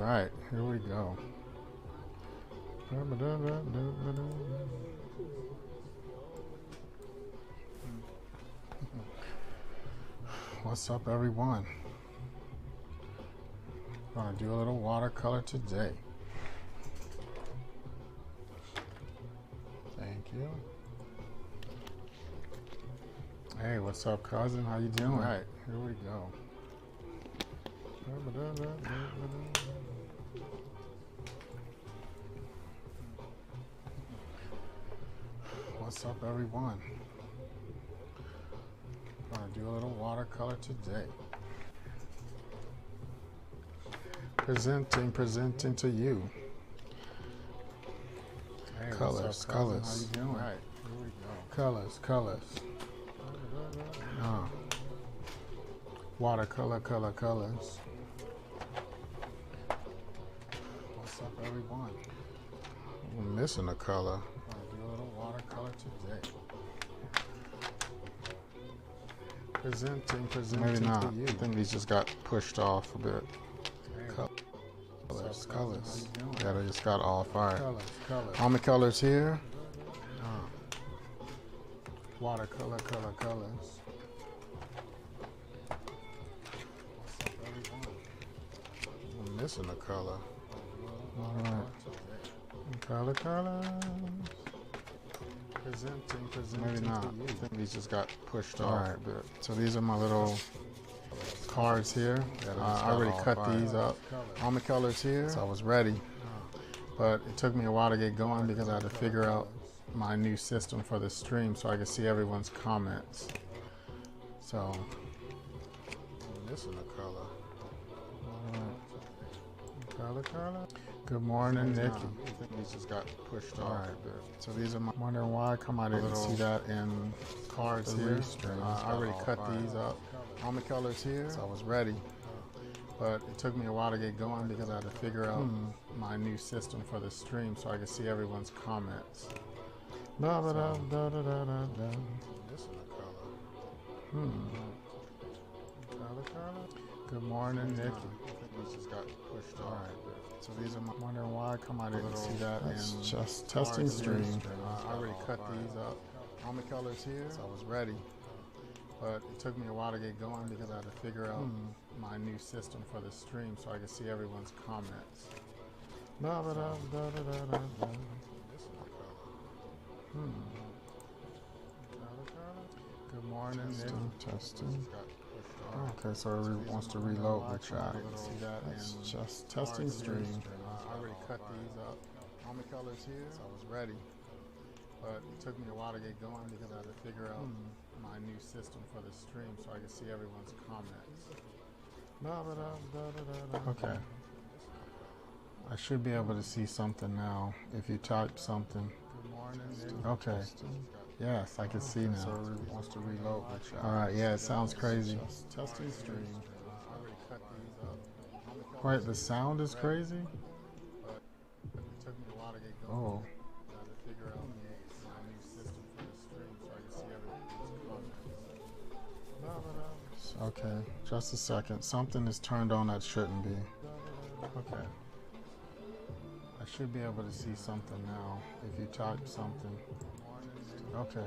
Right, here we go. What's up, everyone? Gonna do a little watercolor today. Thank you. Hey, what's up, cousin? How you doing? Right, here we go. What's up, everyone? Gonna do a little watercolor today. Presenting to you. Hey, colors. How you doing? Right, here we go. Colors. Watercolor, colors. What's up, everyone? I'm missing a color. Gonna do a little watercolor today. Presenting maybe not. To you. I think these just got pushed off a bit. Colors. Yeah, they just got off. All right. How many colors here? Watercolor, colors. What's up, everyone? I'm missing a color. All right. Colors. Presenting maybe not. I think these just got pushed off a bit. So these are my little cards here. I already cut these up. All my colors here, so I was ready. But it took me a while to get going because I had to figure out my new system for the stream so I could see everyone's comments. So, I'm missing a color. Color. Good morning, Nikki. I think these just got pushed off a bit. So these are my, wondering why I didn't see that in cards here. I already cut these up. All my colors here, so I was ready. But it took me a while to get going because I had to figure out my new system for the stream so I could see everyone's comments. Missing a color. Good morning, Nikki. I think these just got pushed off. So these are my, wondering why I didn't see that in just testing stream. I already cut these up. All my colors here, so I was ready. But it took me a while to get going because I had to figure out my new system for the stream so I could see everyone's comments. Good morning, testing. Okay, so it wants to reload the chat. That's just testing stream. I already cut these up. All my colors here, so I was ready. But it took me a while to get going because I had to figure out my new system for the stream so I could see everyone's comments. Okay. I should be able to see something now if you type something. Okay. Yes, I can see now. So it wants to reload. All right, yeah, it sounds crazy. Testing stream. Wait, the sound is crazy? Oh. Okay, just a second. Something is turned on that shouldn't be. Okay. I should be able to see something now if you type something. Okay.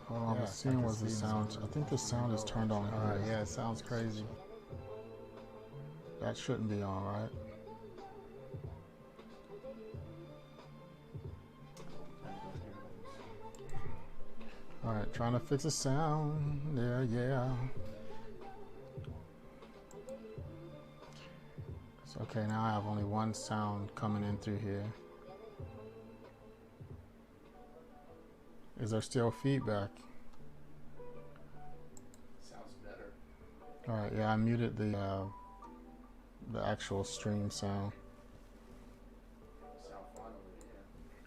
Hold on, the scene was the sound. I think the sound is turned on. All right, yeah, it sounds crazy. That shouldn't be on, right? All right, trying to fix the sound. Yeah. So, okay, now I have only one sound coming in through here. Is there still feedback? Sounds better. All right, yeah, I muted the actual stream sound. Sound fine over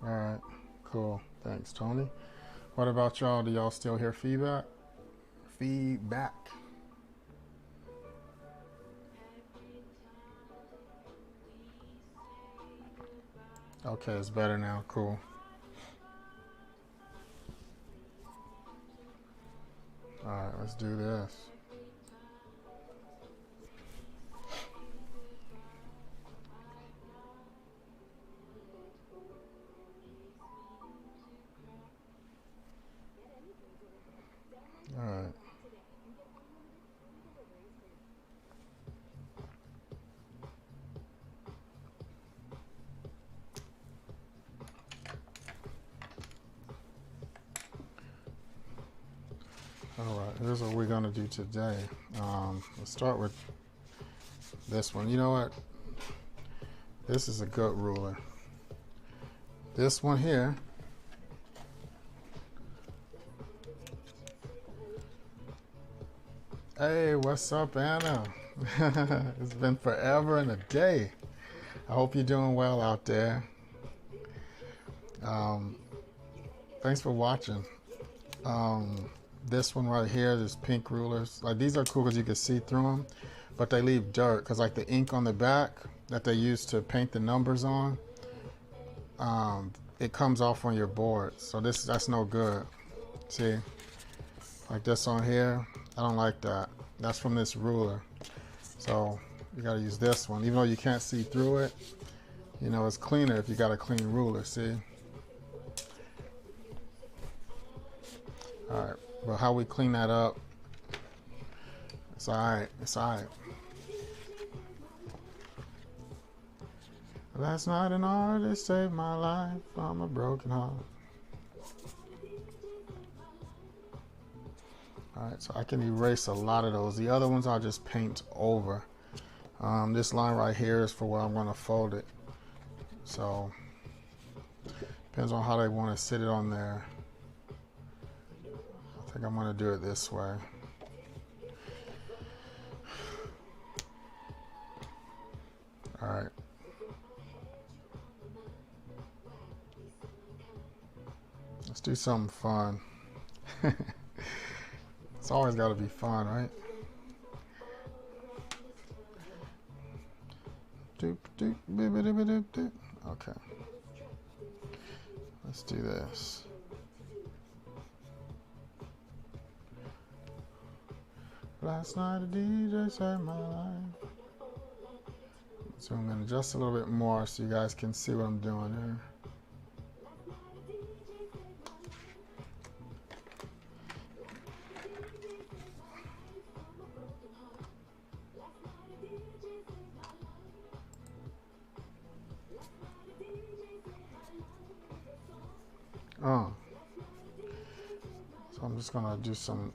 here. All right, cool. Thanks, Tony. What about y'all? Do y'all still hear feedback? Feedback. Okay, it's better now. Cool. All right, let's do this. All right, here's what we're gonna do today. Let's start with this one. You know what? This is a good ruler. This one here, hey, what's up, Anna? It's been forever and a day. I hope you're doing well out there. Thanks for watching. This one right here, this pink rulers, like these are cool because you can see through them, but they leave dirt because like the ink on the back that they use to paint the numbers on, it comes off on your board. So that's no good. See, like this on here, I don't like that. That's from this ruler. So you got to use this one, even though you can't see through it. You know, it's cleaner if you got a clean ruler. See. All right, but how we clean that up, it's all right, it's all right. Last night an artist saved my life from a broken heart. All right, so I can erase a lot of those. The other ones I'll just paint over. This line right here is for where I'm gonna fold it. So, depends on how they wanna sit it on there. I think I'm gonna do it this way. All right. Let's do something fun. It's always gotta be fun, right? Doop, doop, doop, doop, doop, doop. Okay. Let's do this. Last night a DJ saved my life. Zoom in just a little bit more so you guys can see what I'm doing here. So I'm just gonna do some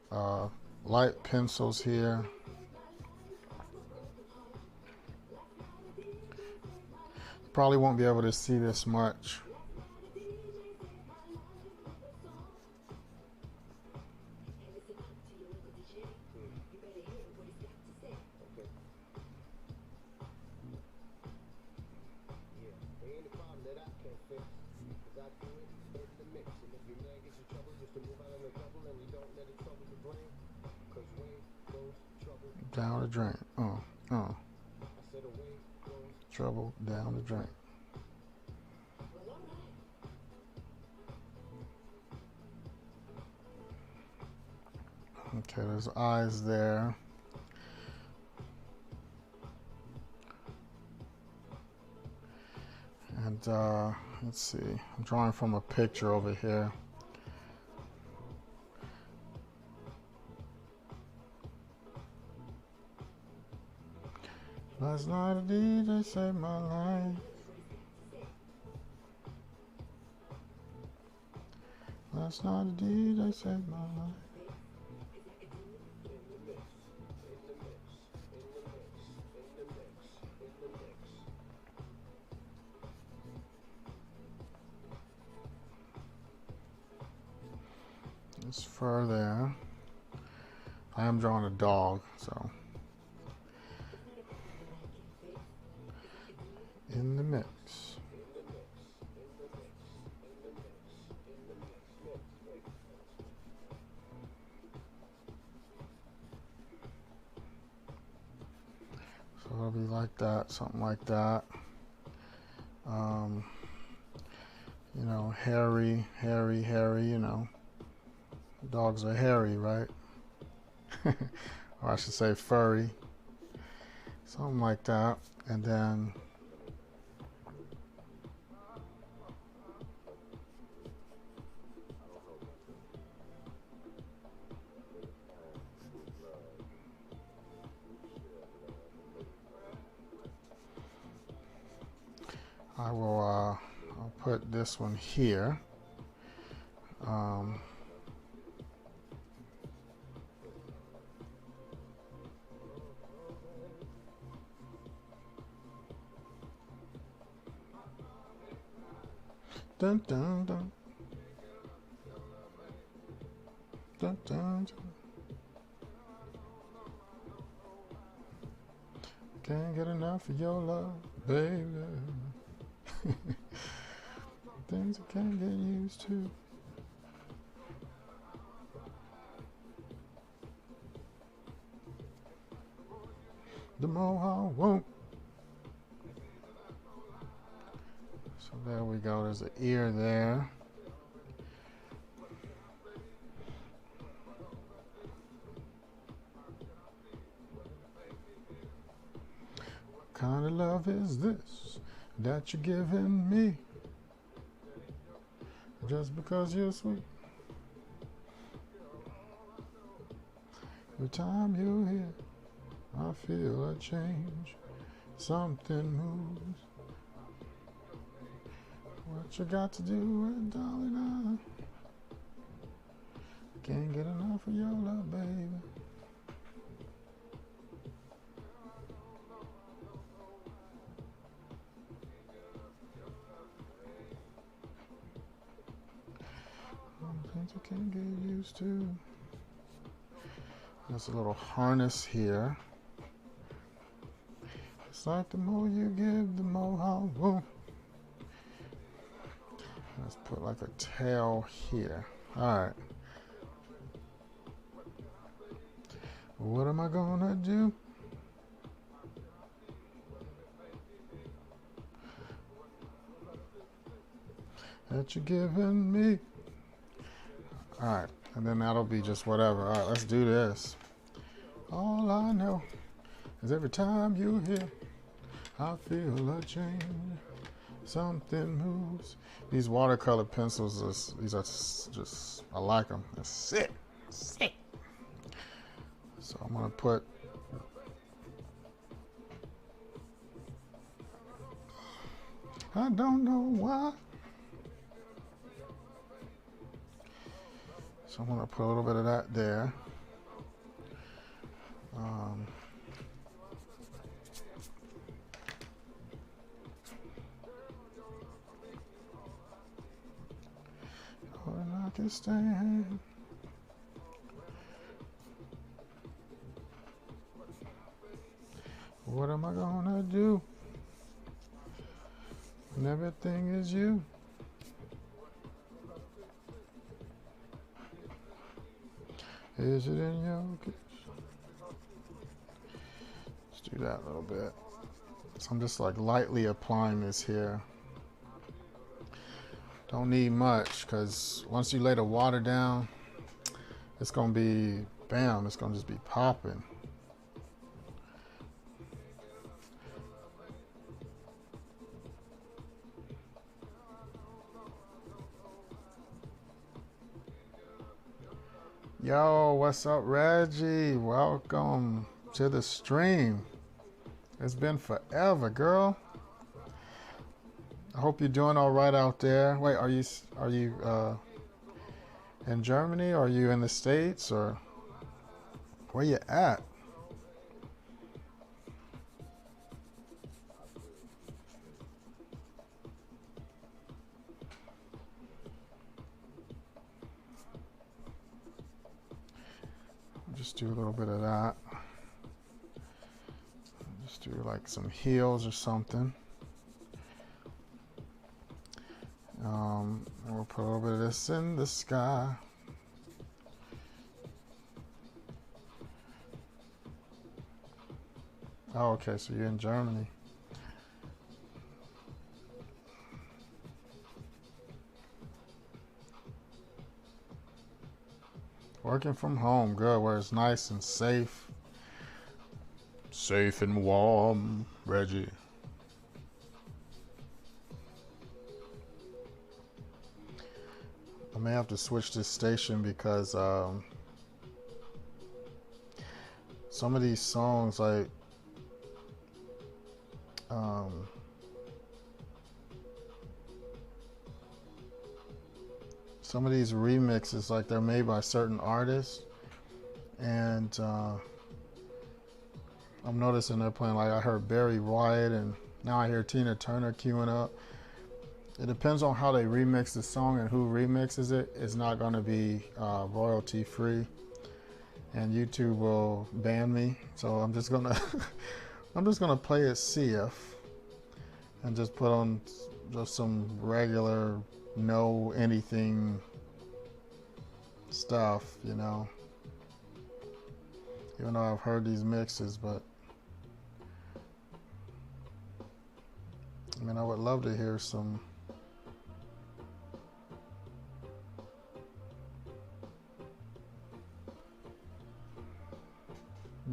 light pencils here. Probably won't be able to see this much. Down the drain. Trouble down the drain. Okay, there's eyes there. And let's see, I'm drawing from a picture over here. Last night a DJ saved my life. Last night a DJ saved my life. It's fur there. I am drawing a dog, so. In the mix. So it'll be like that, something like that. You know, hairy, you know. Dogs are hairy, right? Or I should say furry. Something like that. And then I will I'll put this one here. Dun dun dun. Dun dun dun. Can't get enough of your love, baby. Things I can't get used to. The more I won't. So there we go. There's an ear there. What kind of love is this that you're giving me? Just because you're sweet. Every time you're here, I feel a change. Something moves. What you got to do, darling? I can't get enough of your love, baby. Things I can't get used to. There's a little harness here. It's like the more you give, the more I want. Let's put like a tail here. All right. What am I gonna do? That you're giving me. All right, and then that'll be just whatever. All right, let's do this. All I know is every time you're here, I feel a change. Something moves. These watercolor pencils, these are just, I like them. They're sick, sick. So I'm gonna put, I don't know why. So I'm gonna put a little bit of that there. I can stand. What am I gonna do when everything is you? Is it in your kitchen? Let's do that a little bit. So I'm just like lightly applying this here. Don't need much, because once you lay the water down, it's gonna be, bam, it's gonna just be popping. Yo, what's up, Reggie? Welcome to the stream. It's been forever, girl. I hope you're doing all right out there. Wait, are you in Germany? Or are you in the States? Or where you at? Just do a little bit of that. Just do like some heels or something. And we'll put a little bit of this in the sky. Oh, okay, so you're in Germany. Working from home, good, where it's nice and safe. Safe and warm, Reggie. I may have to switch this station because some of these songs, like some of these remixes, like they're made by certain artists, and I'm noticing they're playing, like I heard Barry White, and now I hear Tina Turner queuing up. It depends on how they remix the song and who remixes it. It's not going to be royalty free, and YouTube will ban me. So I'm just gonna I'm just gonna play it safe and just put on just some regular no anything stuff, you know. Even though I've heard these mixes, but I mean, I would love to hear some.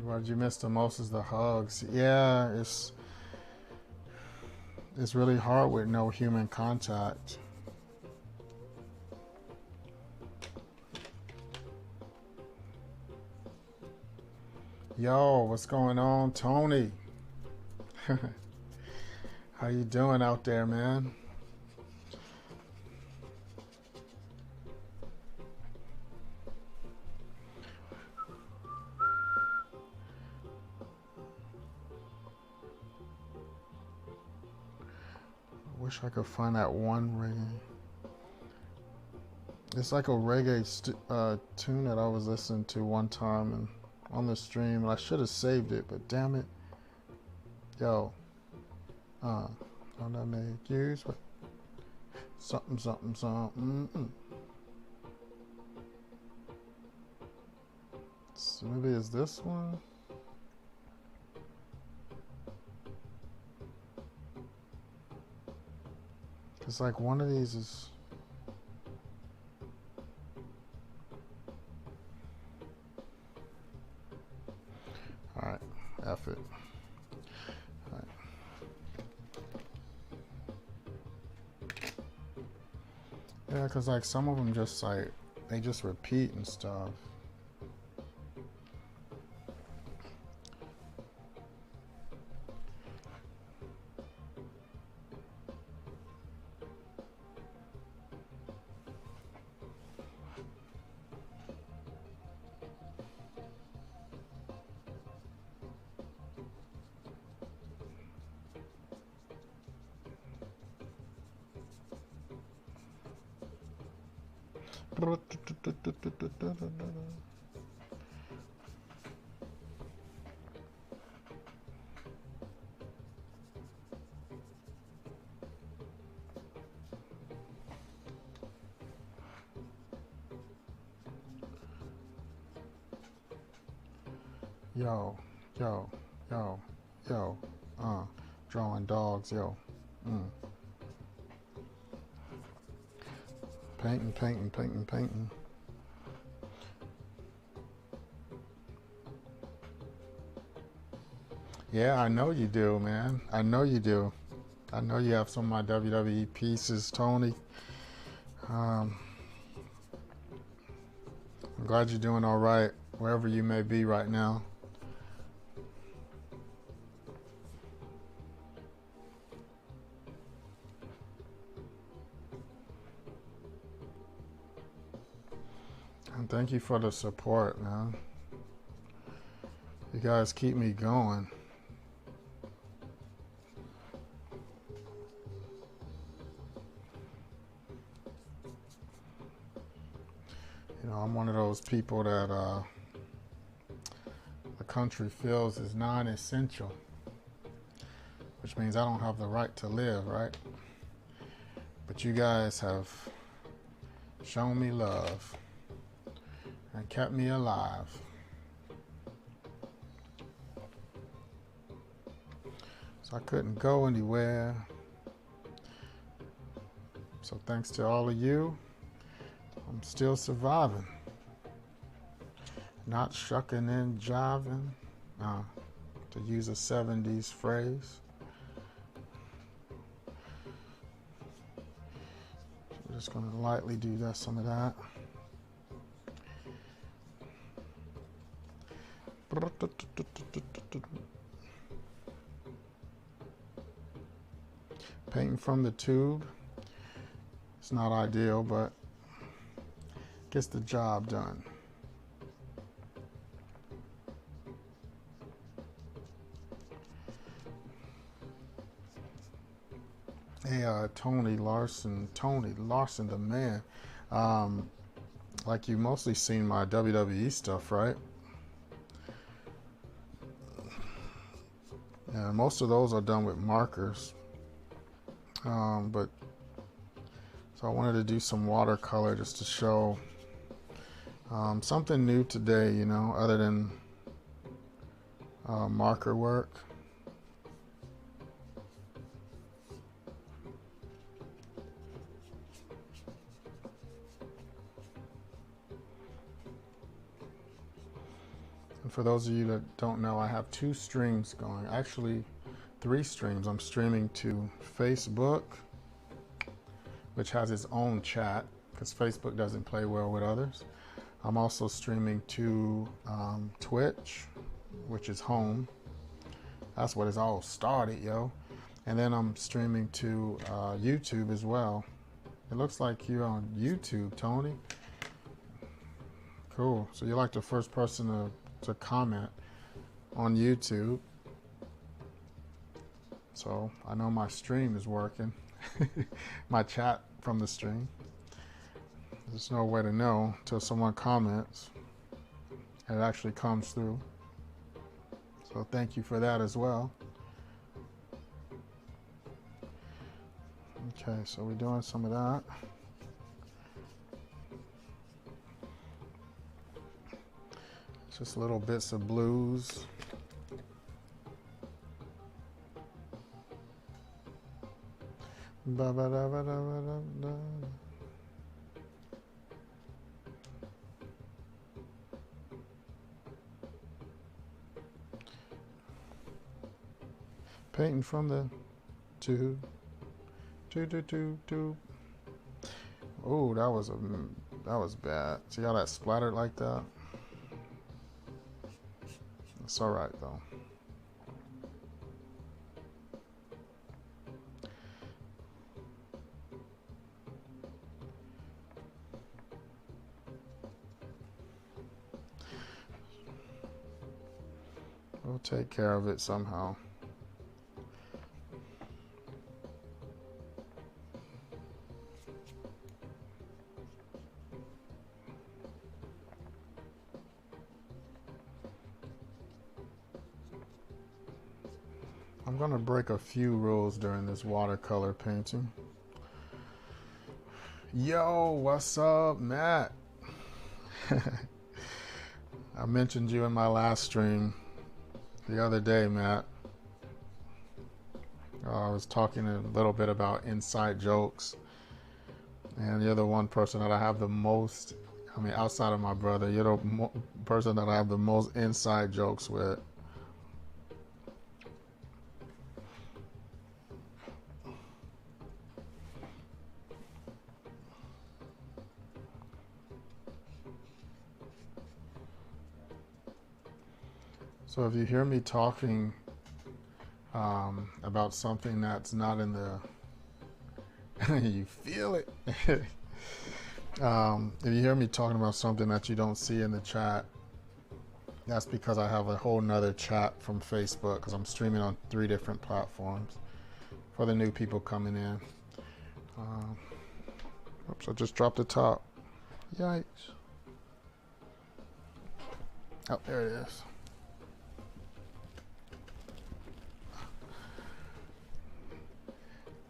What you miss the most is the hugs. Yeah, it's really hard with no human contact. Yo, what's going on, Tony? How you doing out there, man? Wish I could find that one reggae. It's like a reggae tune that I was listening to one time and on the stream, and I should have saved it, but damn it. Yo, don't I make use with something, something, something. So maybe it's this one. It's like one of these is. All right, F it. All right. Yeah, cause like some of them just like they just repeat and stuff. Yo, yo, yo, yo, drawing dogs, yo. Painting, painting, painting, painting. Yeah, I know you do, man. I know you do. I know you have some of my WWE pieces, Tony. I'm glad you're doing all right, wherever you may be right now. And thank you for the support, man. You guys keep me going. You know, I'm one of those people that the country feels is non-essential, which means I don't have the right to live, right? But you guys have shown me love and kept me alive. So I couldn't go anywhere. So thanks to all of you, I'm still surviving. Not shucking and jiving, to use a 70s phrase. So we're just gonna lightly do that, some of that. Painting from the tube. It's not ideal, but gets the job done. Hey, Tony Larson, the man. Like you mostly seen my WWE stuff, right? And most of those are done with markers. But so I wanted to do some watercolor just to show something new today, you know, other than marker work. And for those of you that don't know, I have 2 streams going. Actually, 3 streams. I'm streaming to Facebook, which has its own chat because Facebook doesn't play well with others. I'm also streaming to Twitch, which is home. That's what it's all started, yo. And then I'm streaming to YouTube as well. It looks like you're on YouTube, Tony. Cool. So you're like the first person to comment on YouTube. So I know my stream is working. My chat from the stream. There's no way to know until someone comments and it actually comes through. So thank you for that as well. Okay, so we're doing some of that. Just little bits of blues. Painting from the tube. Oh, that was bad. See how that splattered like that? It's all right though. We'll take care of it somehow. I'm gonna break a few rules during this watercolor painting. Yo, what's up, Matt? I mentioned you in my last stream the other day, Matt. I was talking a little bit about inside jokes, and you're the one person that I have the most, I mean, outside of my brother, you're the person that I have the most inside jokes with. So if you hear me talking about something that's not in the, you feel it. If you hear me talking about something that you don't see in the chat, that's because I have a whole nother chat from Facebook because I'm streaming on 3 different platforms for the new people coming in. Oops, I just dropped the top. Yikes. Oh, there it is.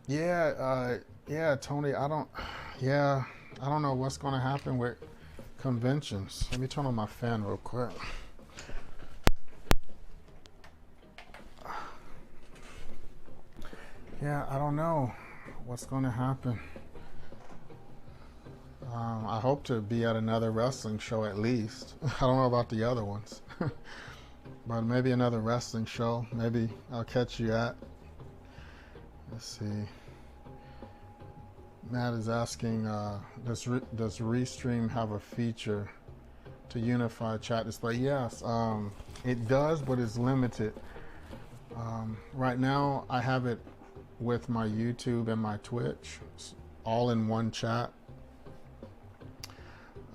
Yeah, Tony, I don't know what's going to happen with conventions. Let me turn on my fan real quick. Yeah, I don't know what's going to happen. I hope to be at another wrestling show at least. I don't know about the other ones. But maybe another wrestling show. Maybe I'll catch you at. Let's see. Matt is asking, does Restream have a feature to unify chat display? Yes, it does, but it's limited. Right now, I have it with my YouTube and my Twitch, all in one chat.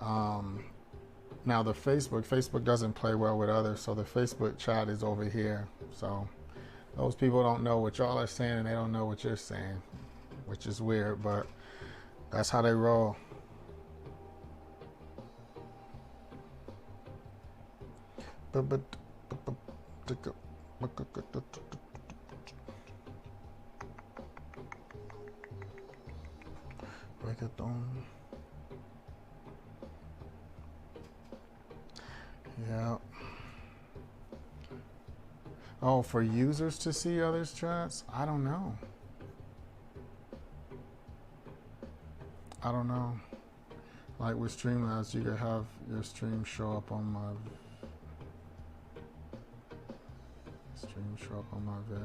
Now the Facebook doesn't play well with others, so the Facebook chat is over here. So those people don't know what y'all are saying and they don't know what you're saying. which is weird, but that's how they roll. Break it down. Yeah. Oh, for users to see others' chats? I don't know. I don't know. Like with Streamlabs, you could have your stream show up on my vid.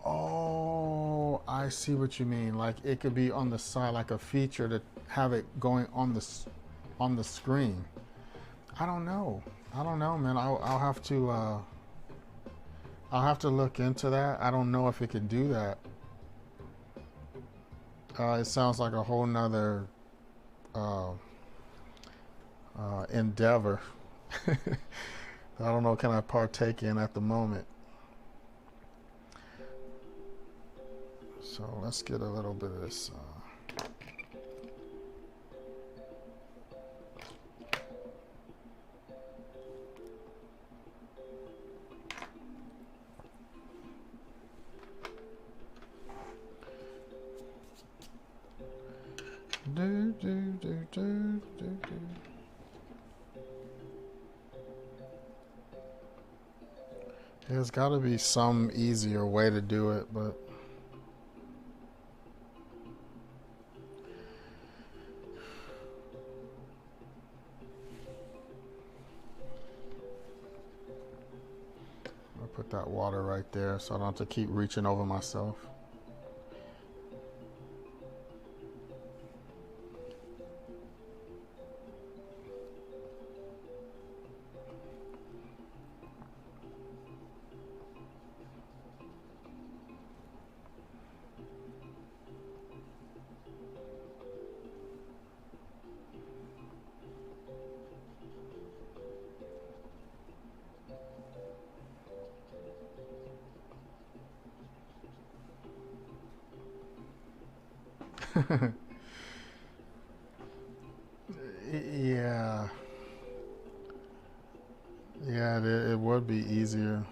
Oh, I see what you mean. Like it could be on the side, like a feature to have it going on the screen. I don't know. I don't know, man. I'll have to look into that. I don't know if it can do that. It sounds like a whole nother endeavor. I don't know, can I partake in at the moment? So let's get a little bit of this. There's got to be some easier way to do it, but I'll put that water right there so I don't have to keep reaching over myself. Yeah. Yeah, it would be easier.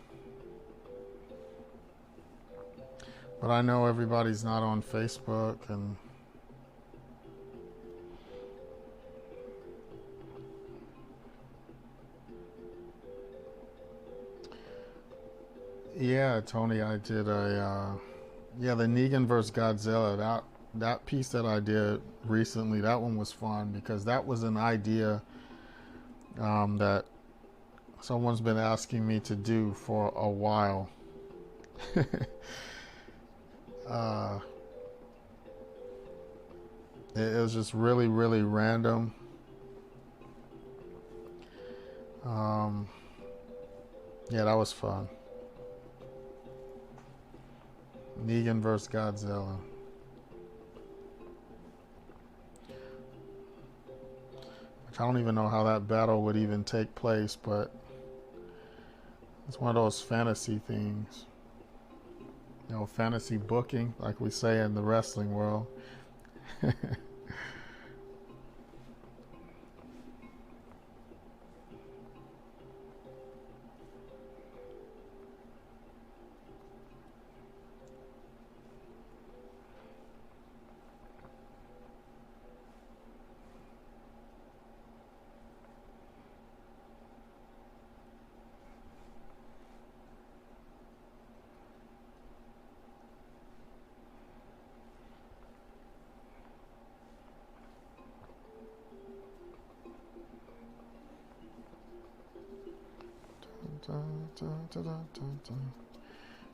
But I know everybody's not on Facebook and yeah, Tony, I did a yeah, the Negan vs. Godzilla. That piece that I did recently, that one was fun because that was an idea that someone's been asking me to do for a while. It was just really, really random. Yeah, that was fun. Negan vs. Godzilla. Which I don't even know how that battle would even take place, but it's one of those fantasy things. You know, fantasy booking, like we say in the wrestling world.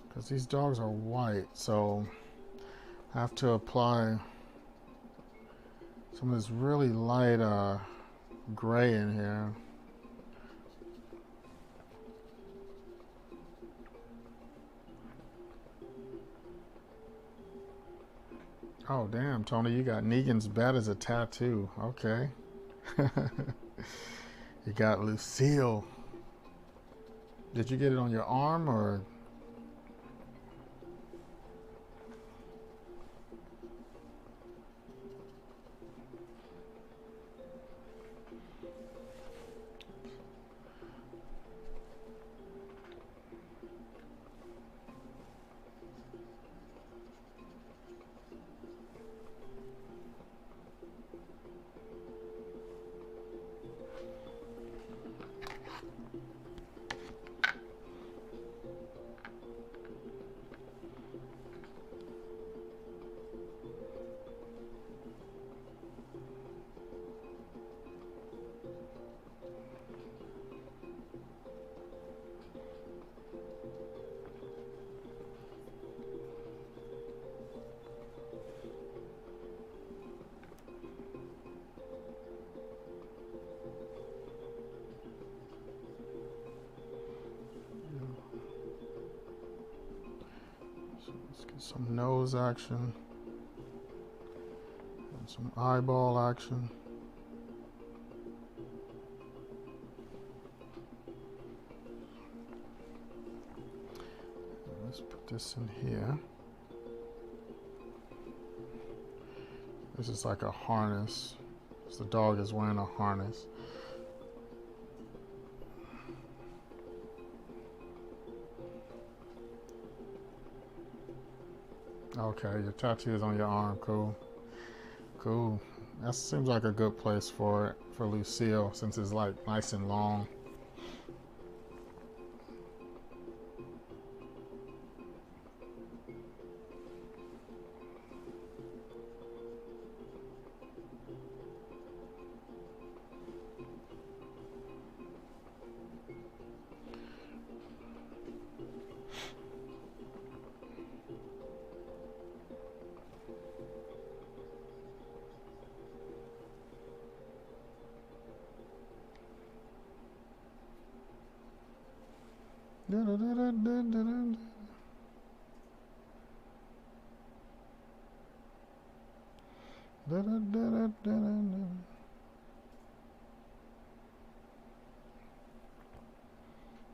Because these dogs are white, so I have to apply some of this really light gray in here. Oh damn, Tony, you got Negan's bed as a tattoo. Okay. You got Lucille. Did you get it on your arm or? Get some nose action and some eyeball action. Let's put this in here. This is like a harness. So the dog is wearing a harness. Okay, your tattoo is on your arm. Cool. Cool. That seems like a good place for it, for Lucille, since it's like nice and long.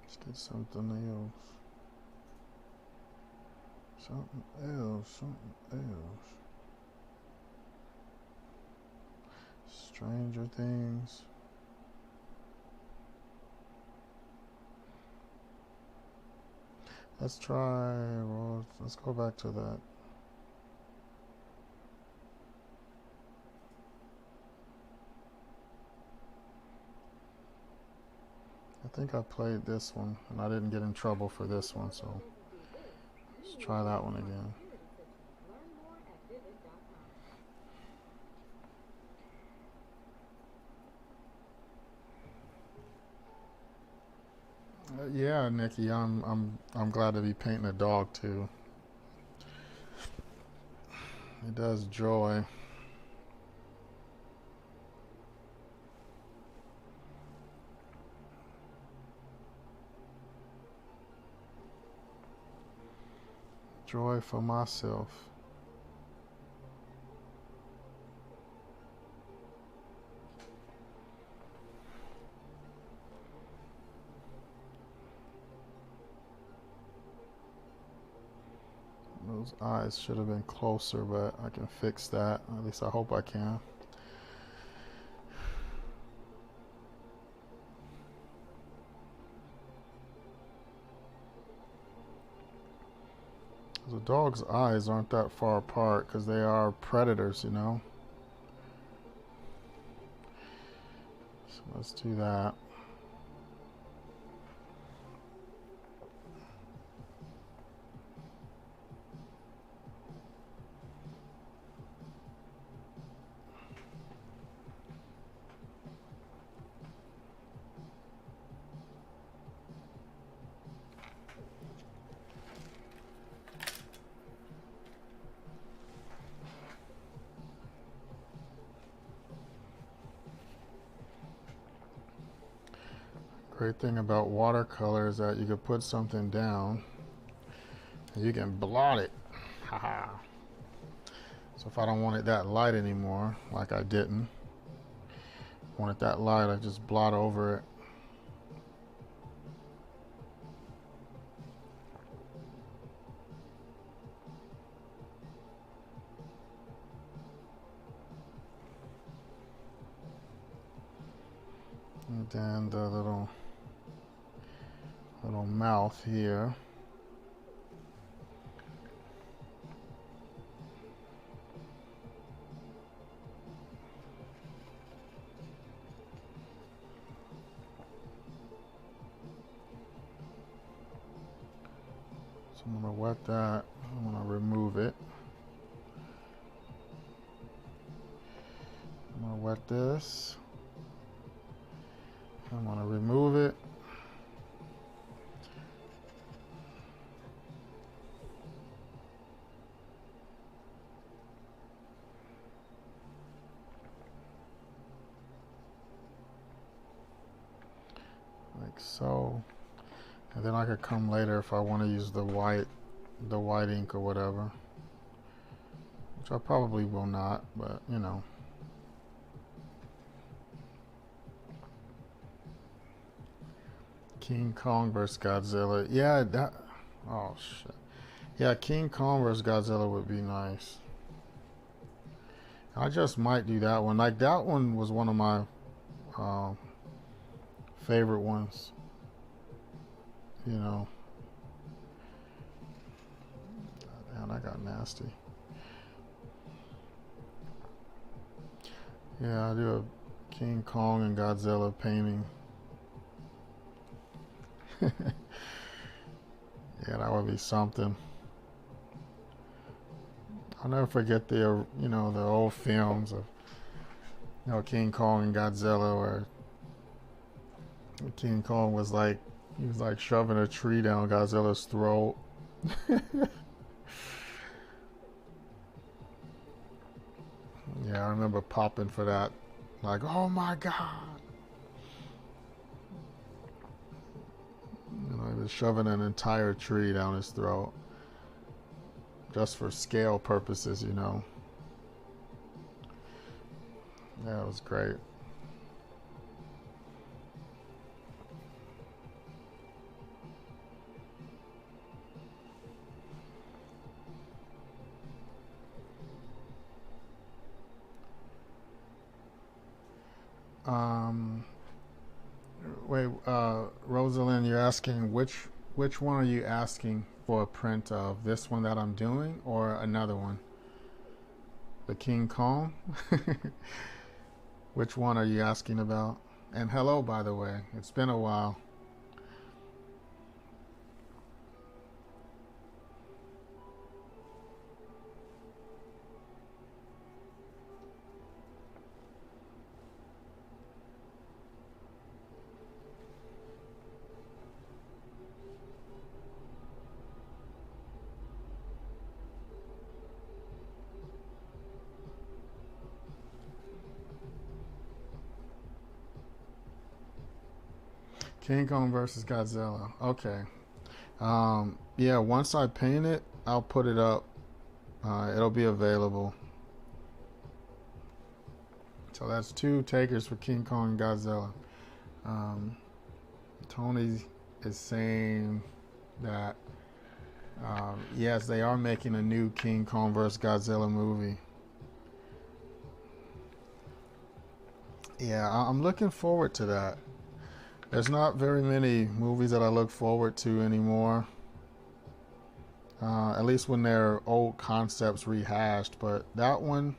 Let's get something else. Something else. Something else. Stranger Things. Let's try, well, let's go back to that. I think I played this one and I didn't get in trouble for this one, so let's try that one again. Yeah, Nikki, I'm glad to be painting a dog too. It does joy. Joy for myself. Those eyes should have been closer, but I can fix that. At least I hope I can. The dog's eyes aren't that far apart because they are predators, you know. So let's do that. Great thing about watercolor is that you can put something down and you can blot it. Haha. So if I don't want it that light anymore, like I didn't want it that light, I just blot over it. And then the little mouth here. So I'm going to wet that. I'm going to remove it. I'm going to wet this. I'm going to remove it. Like so. And then I could come later if I want to use the white the white ink or whatever, which I probably will not, but you know. King Kong versus Godzilla. Yeah, that. Oh shit. Yeah, King Kong versus Godzilla would be nice. I just might do that one. Like that one was one of my favorite ones. You know. Man, I got nasty. Yeah, I do a King Kong and Godzilla painting. Yeah, that would be something. I'll never forget the the old films of King Kong and Godzilla, where King Kong was like shoving a tree down Godzilla's throat. Yeah, I remember popping for that. Like, oh my god. He was shoving an entire tree down his throat. Just for scale purposes, Yeah, it was great. Wait, Rosalind, you're asking which one are you asking for a print of? This one that I'm doing or another one? The King Kong? Which one are you asking about? And hello, by the way. It's been a while. King Kong versus Godzilla. Okay. Yeah, once I paint it, I'll put it up. It'll be available. So that's 2 takers for King Kong and Godzilla. Tony is saying that yes, they are making a new King Kong vs. Godzilla movie. Yeah, I'm looking forward to that. There's not very many movies that I look forward to anymore. At least when they're old concepts rehashed. But that one,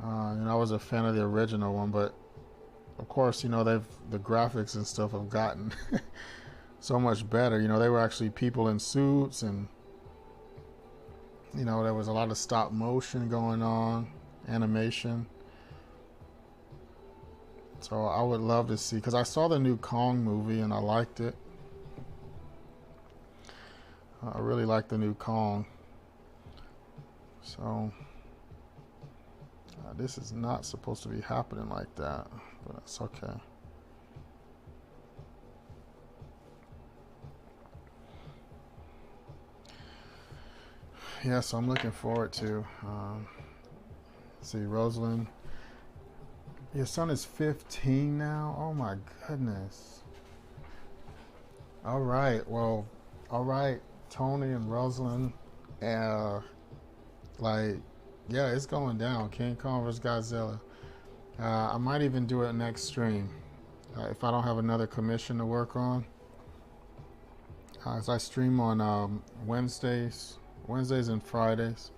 I was a fan of the original one. But of course, the graphics and stuff have gotten so much better. They were actually people in suits, and there was a lot of stop motion going on, animation. So I would love to see, because I saw the new Kong movie and I liked it. I really like the new Kong. So this is not supposed to be happening like that, but it's okay. Yeah, so I'm looking forward to see Rosalind. Your son is 15 now? Oh my goodness. All right, well, all right, Tony and Rosalind. Yeah, it's going down. King Kong vs. Godzilla. I might even do it next stream if I don't have another commission to work on. As I stream on Wednesdays and Fridays.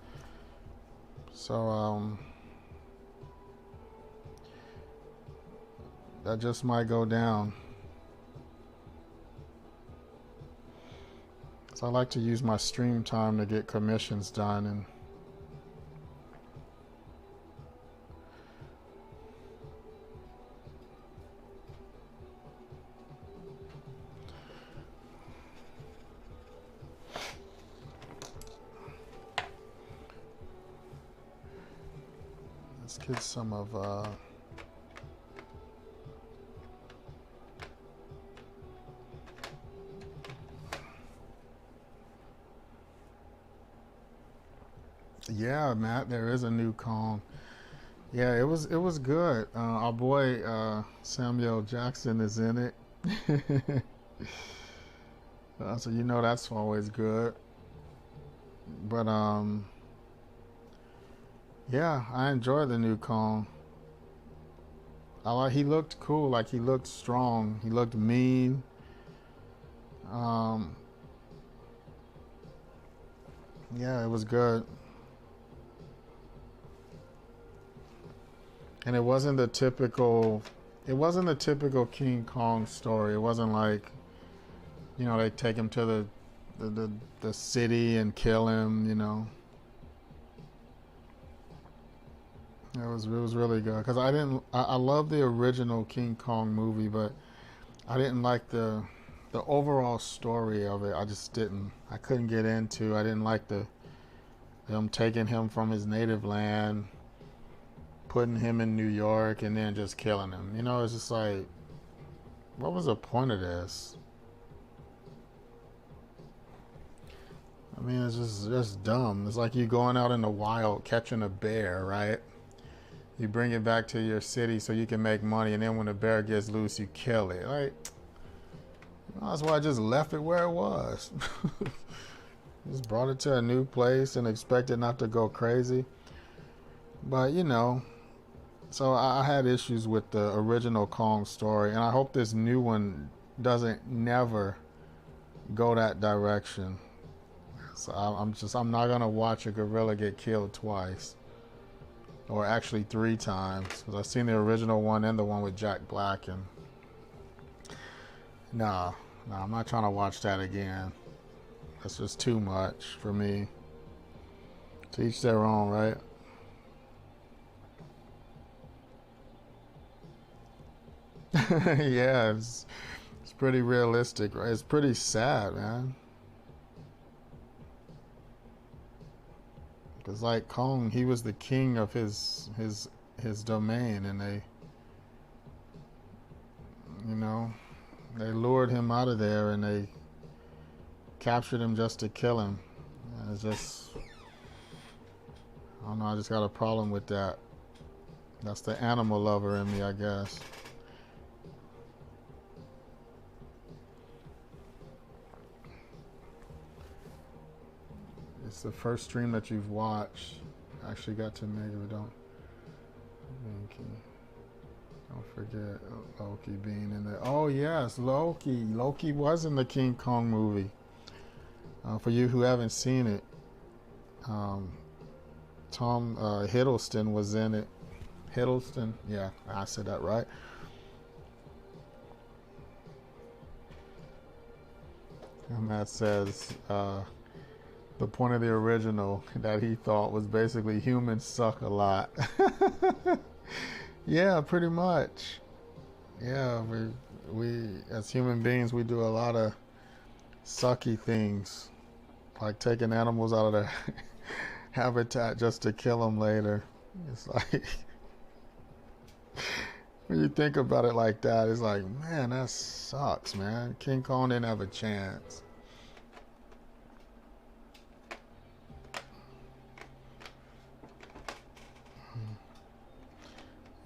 So that just might go down. So I like to use my stream time to get commissions done, and let's get some of Yeah, Matt, there is a new Kong. Yeah, it was good. Our boy Samuel Jackson is in it. So you know that's always good. But yeah, I enjoy the new Kong. He looked cool, like he looked strong, he looked mean. Um, yeah, it was good. And it wasn't the typical King Kong story. It wasn't like, they take him to the, the, the city and kill him. It was really good because I love the original King Kong movie, but I didn't like the overall story of it. I couldn't get into. I didn't like them taking him from his native land, putting him in New York, and then just killing him. It's just like, what was the point of this? I mean, it's just dumb. It's like you going out in the wild catching a bear, right? You bring it back to your city so you can make money, and then when the bear gets loose, you kill it. Like, that's why I just left it where it was. Just brought it to a new place and expected not to go crazy. But so I had issues with the original Kong story, and I hope this new one doesn't never go that direction. So I'm not gonna watch a gorilla get killed twice, or actually 3 times, because I've seen the original one and the one with Jack Black, and nah, I'm not trying to watch that again. That's just too much for me. To each their own, right? Yeah, it's pretty realistic, right? It's pretty sad, man. Because like Kong, he was the king of his domain, and you know, they lured him out of there, and they captured him just to kill him. And it's just, I don't know. I just got a problem with that. That's the animal lover in me, I guess. It's the first stream that you've watched. I actually got to make it. Don't forget Loki being in there. Oh yes, Loki. Loki was in the King Kong movie. For you who haven't seen it, um, Tom Hiddleston was in it. Hiddleston, yeah, I said that right. And Matt says the point of the original that he thought was basically humans suck a lot. Yeah, pretty much. Yeah, we as human beings we do a lot of sucky things, like taking animals out of their habitat just to kill them later. It's like when you think about it like that, it's like, man, that sucks, man. King Kong didn't have a chance.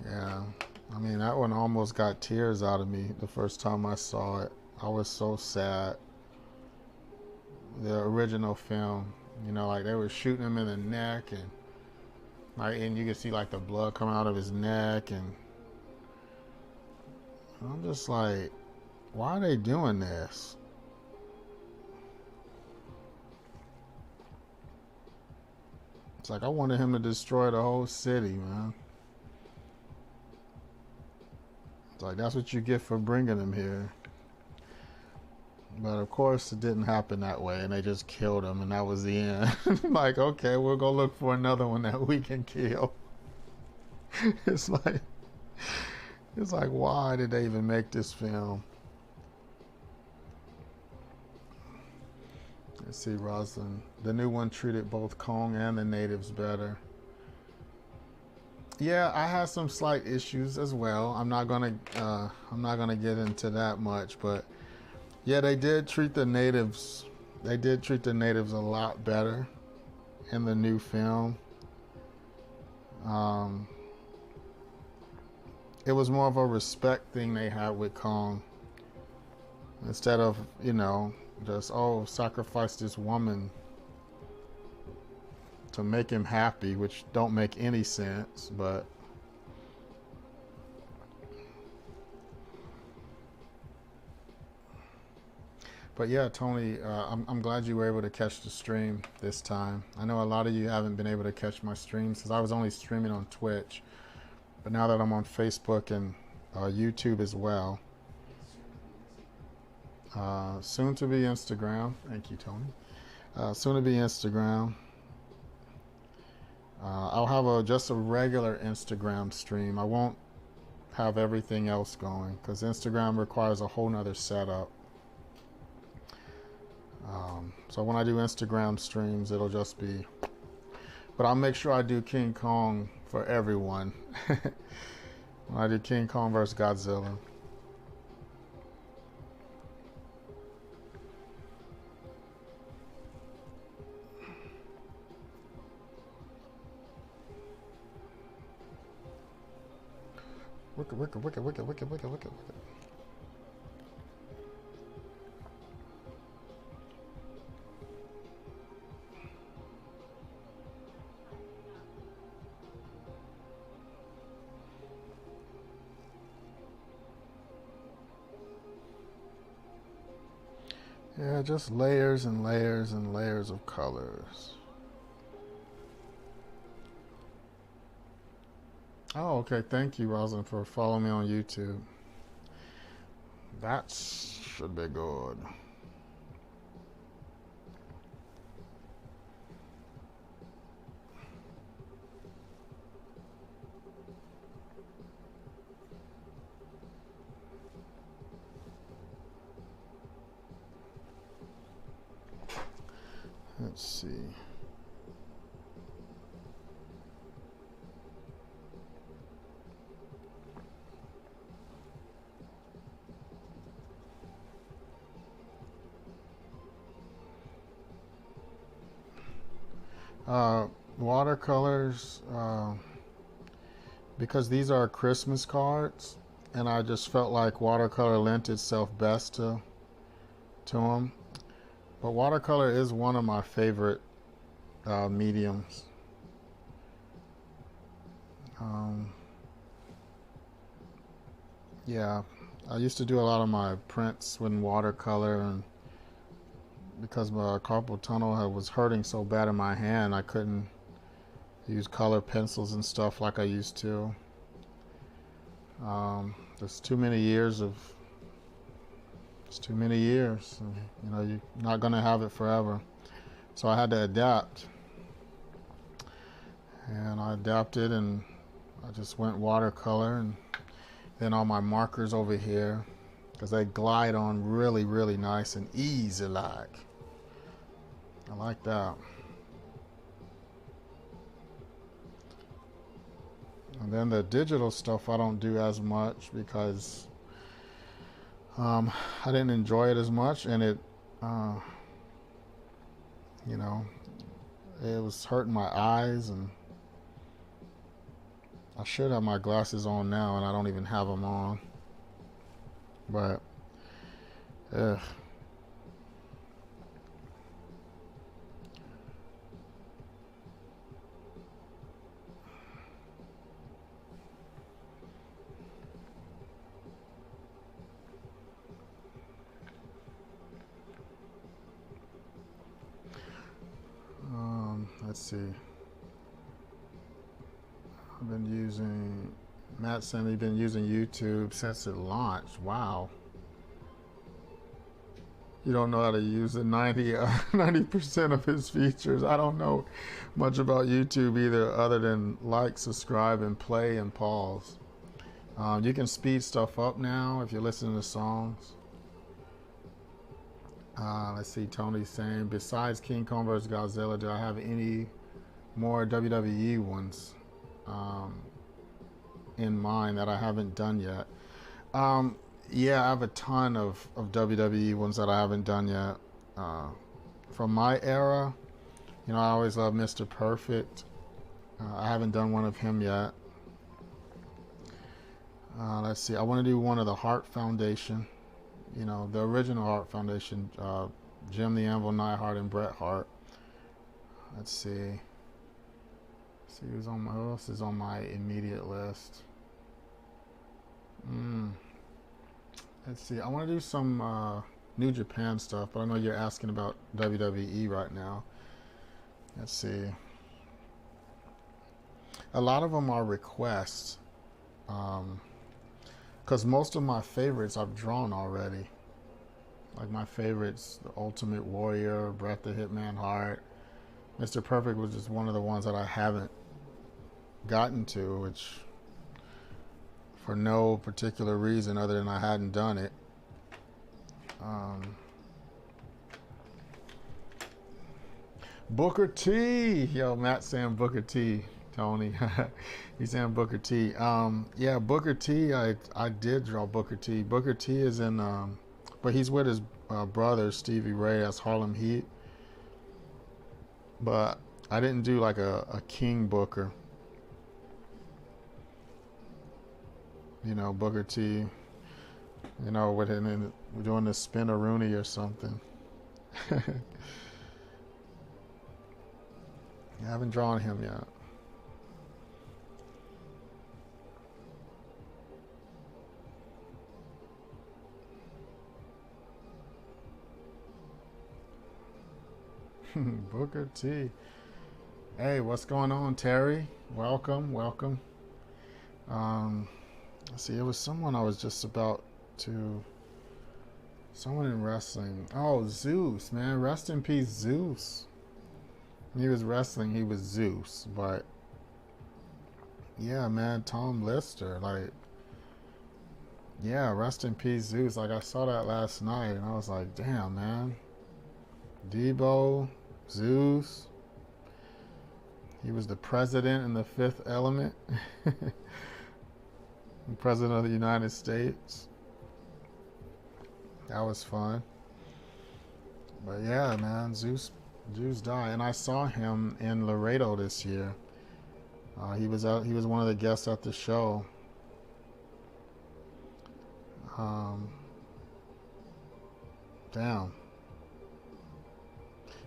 Yeah, I mean, that one almost got tears out of me the first time I saw it. I was so sad. The original film, like they were shooting him in the neck, and you could see like the blood come out of his neck, and I'm just like, why are they doing this? It's like I wanted him to destroy the whole city, man. It's like that's what you get for bringing him here. But of course, it didn't happen that way, and they just killed him, and that was the end. Like, okay, we'll go look for another one that we can kill. It's like, why did they even make this film? Let's see, Roslyn. The new one treated both Kong and the natives better. Yeah, I had some slight issues as well. I'm not gonna get into that much, but yeah, they did treat the natives. They did treat the natives a lot better in the new film. It was more of a respect thing they had with Kong. Instead of, you know, just, oh, sacrifice this woman to make him happy, which don't make any sense, but yeah, Tony, I'm glad you were able to catch the stream this time. I know a lot of you haven't been able to catch my streams because I was only streaming on Twitch, but now that I'm on Facebook and YouTube as well, soon to be Instagram. Thank you, Tony. Soon to be Instagram. I'll have just a regular Instagram stream. I won't have everything else going because Instagram requires a whole nother setup. So when I do Instagram streams, it'll just be, but I'll make sure I do King Kong for everyone. When I do King Kong versus Godzilla. Wicked. Yeah, just layers and layers and layers of colors. Oh, okay. Thank you, Roslyn, for following me on YouTube. That should be good. Let's see. Watercolors, because these are Christmas cards, and I just felt like watercolor lent itself best to them. But watercolor is one of my favorite mediums. Yeah, I used to do a lot of my prints with watercolor, and because my carpal tunnel was hurting so bad in my hand, I couldn't use color pencils and stuff like I used to. There's too many years. It's too many years. You know, you're not gonna have it forever. So I had to adapt. And I adapted, and I just went watercolor, and then all my markers over here, because they glide on really, really nice and easy like. I like that. And then the digital stuff I don't do as much because I didn't enjoy it as much, and it, you know, it was hurting my eyes, and I should have my glasses on now, and I don't even have them on. But, ugh. Let's see. I've been using, Matt said he's been using YouTube since it launched. Wow. You don't know how to use the 90% of his features. I don't know much about YouTube either, other than like, subscribe, and play and pause. You can speed stuff up now if you're listening to songs. Let's see, Tony's saying, besides King Kong vs. Godzilla, do I have any more WWE ones in mind that I haven't done yet? Yeah, I have a ton of WWE ones that I haven't done yet. From my era, You know, I always love Mr. Perfect. I haven't done one of him yet. Let's see. I want to do one of the Hart Foundation. You know, the original Hart Foundation. Jim the Anvil Neidhart and Bret Hart. Let's see. See who else is on my immediate list. Let's see. I want to do some New Japan stuff, but I know you're asking about WWE right now. Let's see. A lot of them are requests, because most of my favorites I've drawn already. Like my favorites, The Ultimate Warrior, Bret the Hitman Hart. Mr. Perfect was just one of the ones that I haven't gotten to, which for no particular reason other than I hadn't done it. Booker T. Yo, Matt saying Booker T. Tony. He's saying Booker T. Yeah, Booker T. I did draw Booker T. Booker T is in, but he's with his brother Stevie Ray as Harlem Heat. But I didn't do like a King Booker. You know, Booker T. You know, with him doing the spin-a-rooney or something. I haven't drawn him yet. Booker T. Hey, what's going on, Terry? Welcome, welcome. Let's see, it was someone I was just about to... Someone in wrestling. Oh, Zeus, man. Rest in peace, Zeus. When he was wrestling, he was Zeus. But, yeah, man, Tom Lister. Like, yeah, rest in peace, Zeus. Like, I saw that last night, and I was like, damn, man. Debo, Zeus. He was the president in The Fifth Element. The president of the United States. That was fun. But yeah, man, Zeus died, and I saw him in Laredo this year. He was one of the guests at the show. Damn.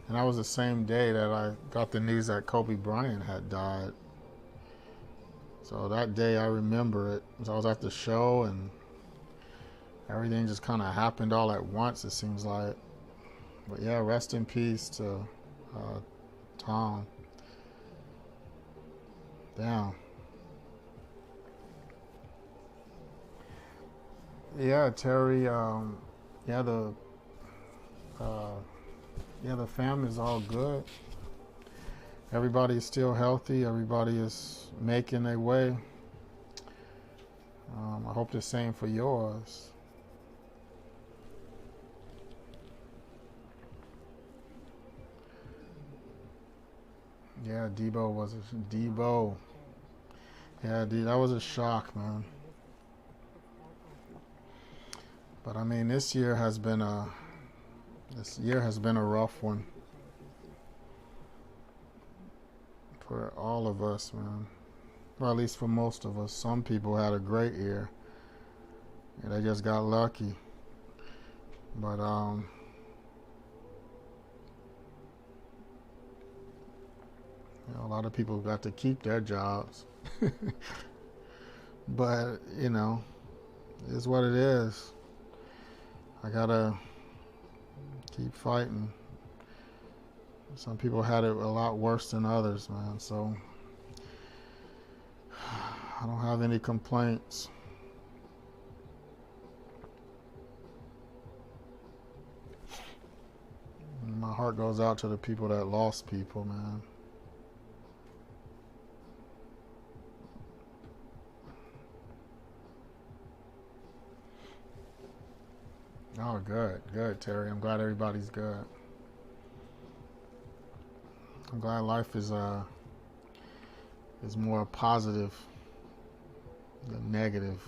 And that was the same day that I got the news that Kobe Bryant had died. So that day I remember it. I was at the show and everything just kind of happened all at once, it seems like. But yeah, rest in peace to Tom. Damn. Yeah, Terry. Yeah, the fam is all good. Everybody is still healthy. Everybody is making their way. I hope the same for yours. Yeah, Debo. Yeah, that was a shock, man. But I mean, this year has been a rough one for all of us, man. Well, at least for most of us. Some people had a great year. Yeah, they just got lucky. But you know, a lot of people got to keep their jobs. But, you know, it is what it is. I gotta keep fighting. Some people had it a lot worse than others, man. So I don't have any complaints. My heart goes out to the people that lost people, man. Oh, good, Terry. I'm glad everybody's good. I'm glad life is more positive than negative.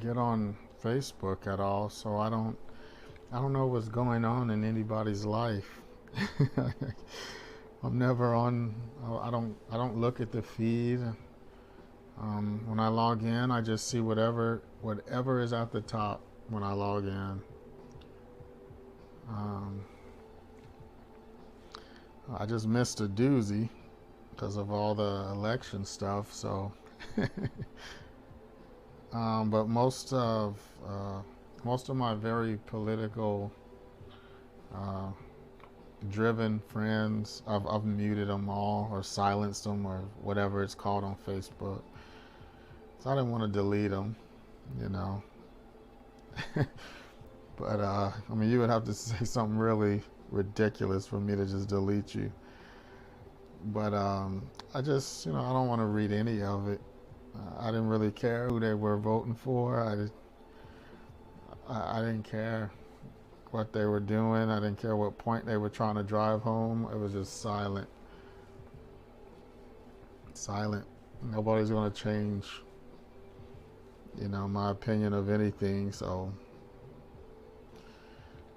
get on Facebook at all, so I don't know what's going on in anybody's life. I'm never on. I don't look at the feed. When I log in, I just see whatever is at the top when I log in. I just missed a doozy because of all the election stuff. So, but most of my very political driven friends, I've muted them all or silenced them or whatever it's called on Facebook. So I didn't want to delete them, you know. But I mean, you would have to say something really ridiculous for me to just delete you. But I just, I don't want to read any of it. I didn't really care who they were voting for. I didn't care what they were doing. I didn't care what point they were trying to drive home. It was just silent. Silent. Nobody's going to change, my opinion of anything. So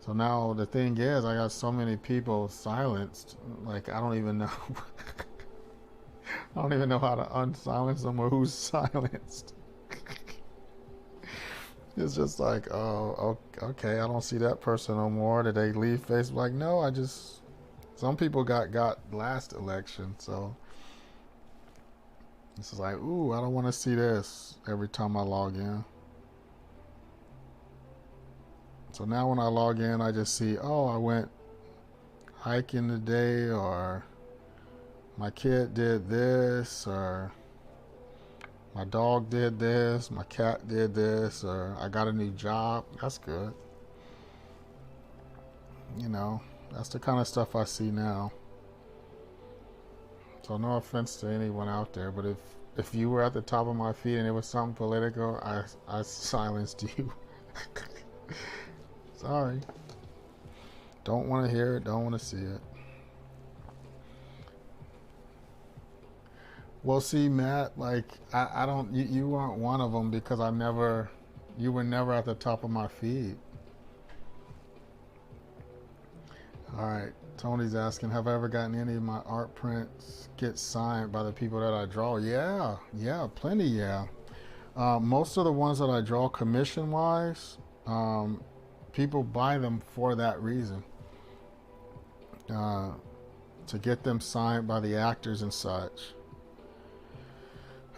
now the thing is, I got so many people silenced. Like, I don't even know. I don't even know how to unsilence them or who's silenced. It's just like, oh, okay, I don't see that person no more. Did they leave Facebook? Like, no, some people got last election, so it's just like, ooh, I don't want to see this every time I log in. So now when I log in, I just see, oh, I went hiking today, or my kid did this, or my dog did this, my cat did this, or I got a new job. That's good. That's the kind of stuff I see now. So no offense to anyone out there, but if you were at the top of my feed and it was something political, I silenced you. Sorry. Don't want to hear it, don't want to see it. Well, see, Matt, like, I don't, you weren't one of them because you were never at the top of my feed. All right, Tony's asking, have I ever gotten any of my art prints get signed by the people that I draw? Yeah, plenty, yeah. Most of the ones that I draw commission-wise, people buy them for that reason. To get them signed by the actors and such.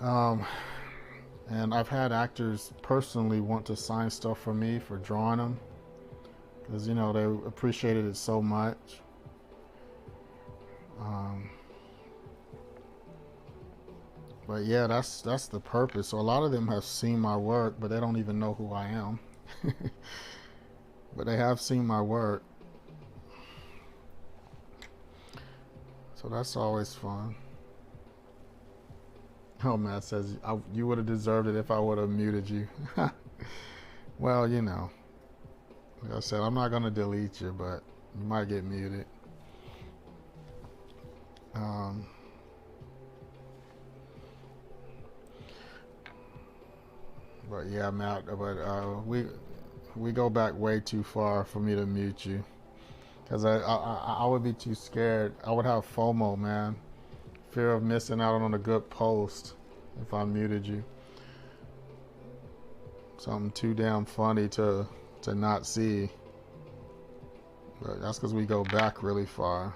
And I've had actors personally want to sign stuff for me for drawing them because they appreciated it so much. But yeah, that's the purpose. So a lot of them have seen my work, but they don't even know who I am. But they have seen my work, so that's always fun. Oh, Matt says, you would have deserved it if I would have muted you. Well, like I said, I'm not going to delete you, but you might get muted. But yeah, Matt, but we go back way too far for me to mute you. Because I would be too scared. I would have FOMO, man. Fear of missing out on a good post if I muted you. Something too damn funny to not see. But that's because we go back really far.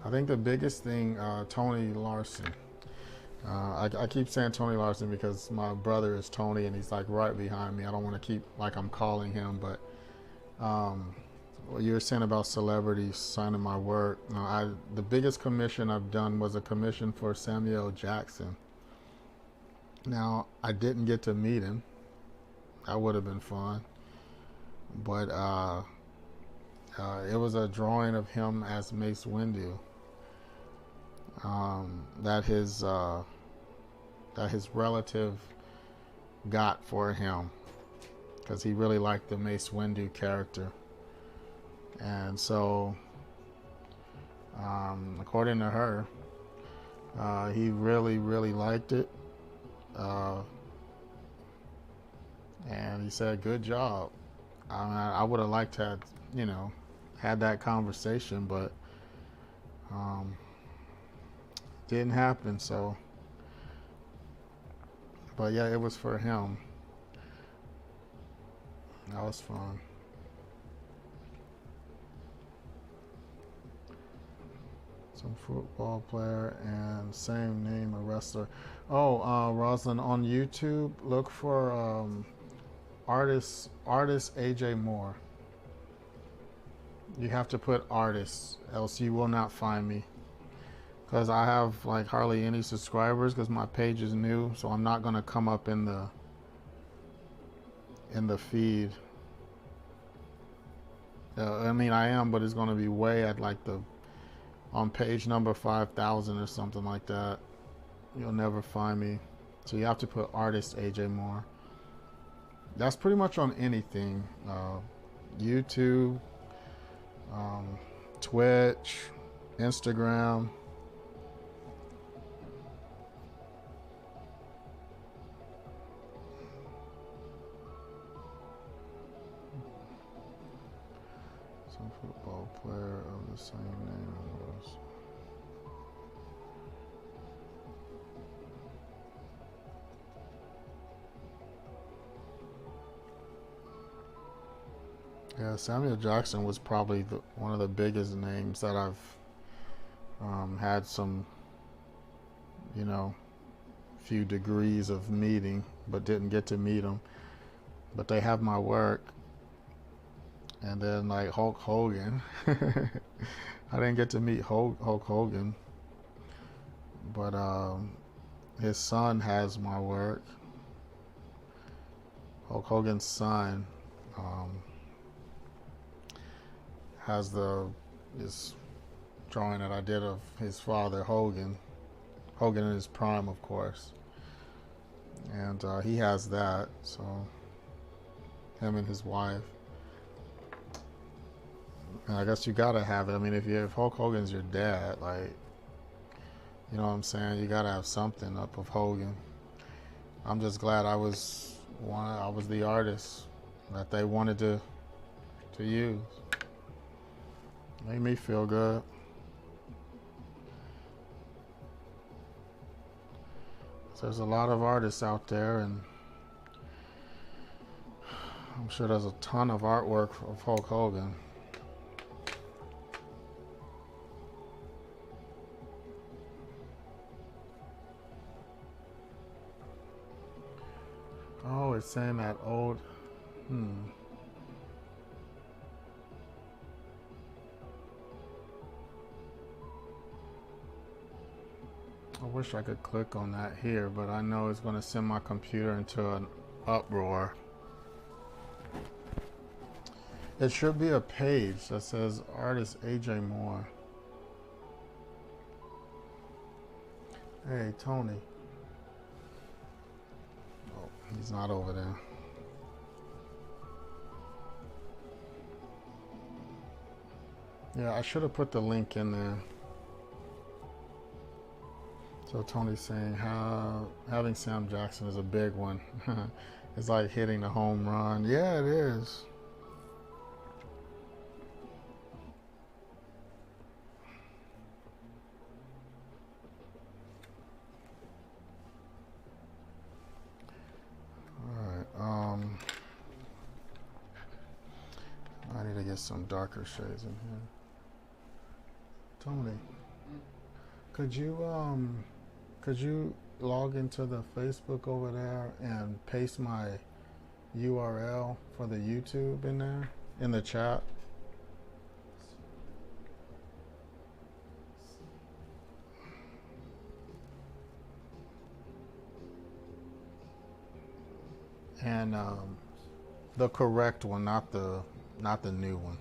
I think the biggest thing, Tony Larson. I keep saying Tony Larson because my brother is Tony and he's like right behind me. I don't want to keep like I'm calling him, but what you were saying about celebrities signing my work. The biggest commission I've done was a commission for Samuel Jackson. Now, I didn't get to meet him. That would have been fun. But it was a drawing of him as Mace Windu. That his relative got for him because he really liked the Mace Windu character. And so, according to her, He really liked it. And he said, good job. I would have liked to have, had that conversation, but didn't happen. So, but yeah, it was for him. That was fun. Some football player and same name, a wrestler. Oh, Rosalind, on YouTube, look for artist AJ Moore. You have to put artist, else you will not find me. Because I have like hardly any subscribers because my page is new, so I'm not gonna come up in the feed. I mean, I am, but it's gonna be way at like on page number 5,000 or something like that. You'll never find me. So you have to put artist AJ Moore. That's pretty much on anything. YouTube, Twitch, Instagram. Some football player of the same name was. Yeah, Samuel Jackson was probably one of the biggest names that I've had some, few degrees of meeting, but didn't get to meet him. But they have my work. And then like Hulk Hogan. I didn't get to meet Hulk Hogan. But his son has my work. Hulk Hogan's son has this drawing that I did of his father, Hogan in his prime, of course, and he has that. So him and his wife, and I guess you gotta have it. I mean, if Hulk Hogan's your dad, like, you know what I'm saying, you gotta have something up of Hogan. I'm just glad I was the artist that they wanted to use. Made me feel good. There's a lot of artists out there, and I'm sure there's a ton of artwork of Hulk Hogan. Oh, it's saying that old. I wish I could click on that here, but I know it's going to send my computer into an uproar. It should be a page that says artist AJ Moore. Hey, Tony. Oh, he's not over there. Yeah, I should have put the link in there. So Tony's saying how having Sam Jackson is a big one. It's like hitting a home run. Yeah, it is. All right. I need to get some darker shades in here. Tony, could you log into the Facebook over there and paste my URL for the YouTube in there, in the chat? And the correct one, not the new one.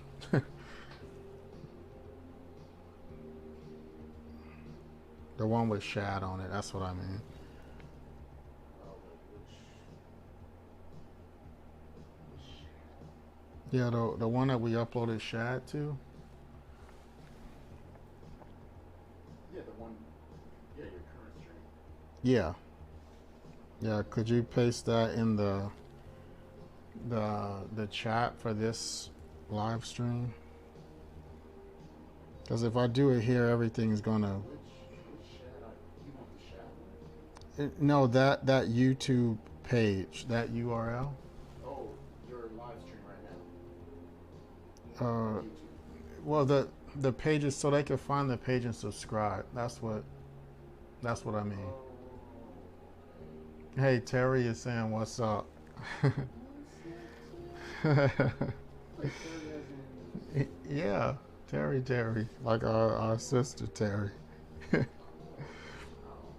The one with Shad on it, that's what I mean. Yeah, the one that we uploaded Shad to. Yeah, the one. Yeah, your Yeah. Yeah, could you paste that in the chat for this live stream? Because if I do it here, everything's gonna. Which chat? You want the chat No, that YouTube page, that URL. Oh, your live stream right now. Uh, YouTube. well, the pages so they can find the page and subscribe. That's what I mean. Oh, Hey, Terry is saying what's up. like Terry as in. Yeah, Terry, like our sister Terry. Oh,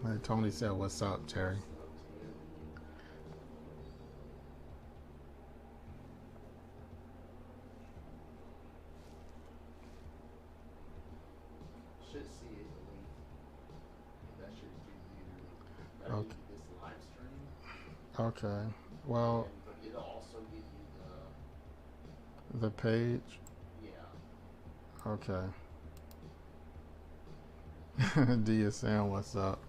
Hey, Tony said, "What's up, Terry?" Should see it link. That should give you. That'll Okay. give you this live stream. Okay. Well, But it'll also give you the page. yeah. Okay. D is saying, "What's up?"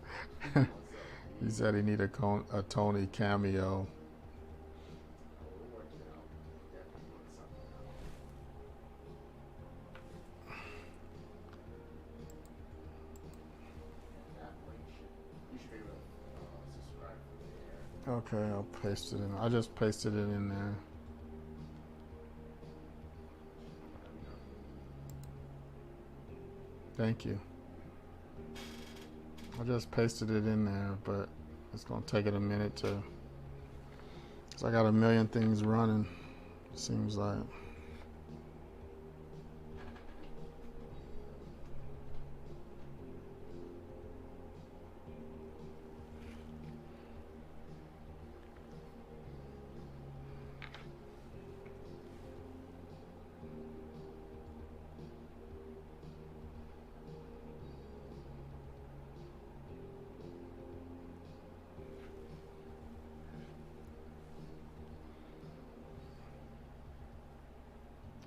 What's up, He dude? said he need a Tony cameo. We'll work it out. Definitely work something out. That way you should be able to subscribe from there. Okay, I'll paste it in. I just pasted it in there. Thank you. I just pasted it in there, but it's gonna take it a minute to. Cause I got a million things running. Seems like.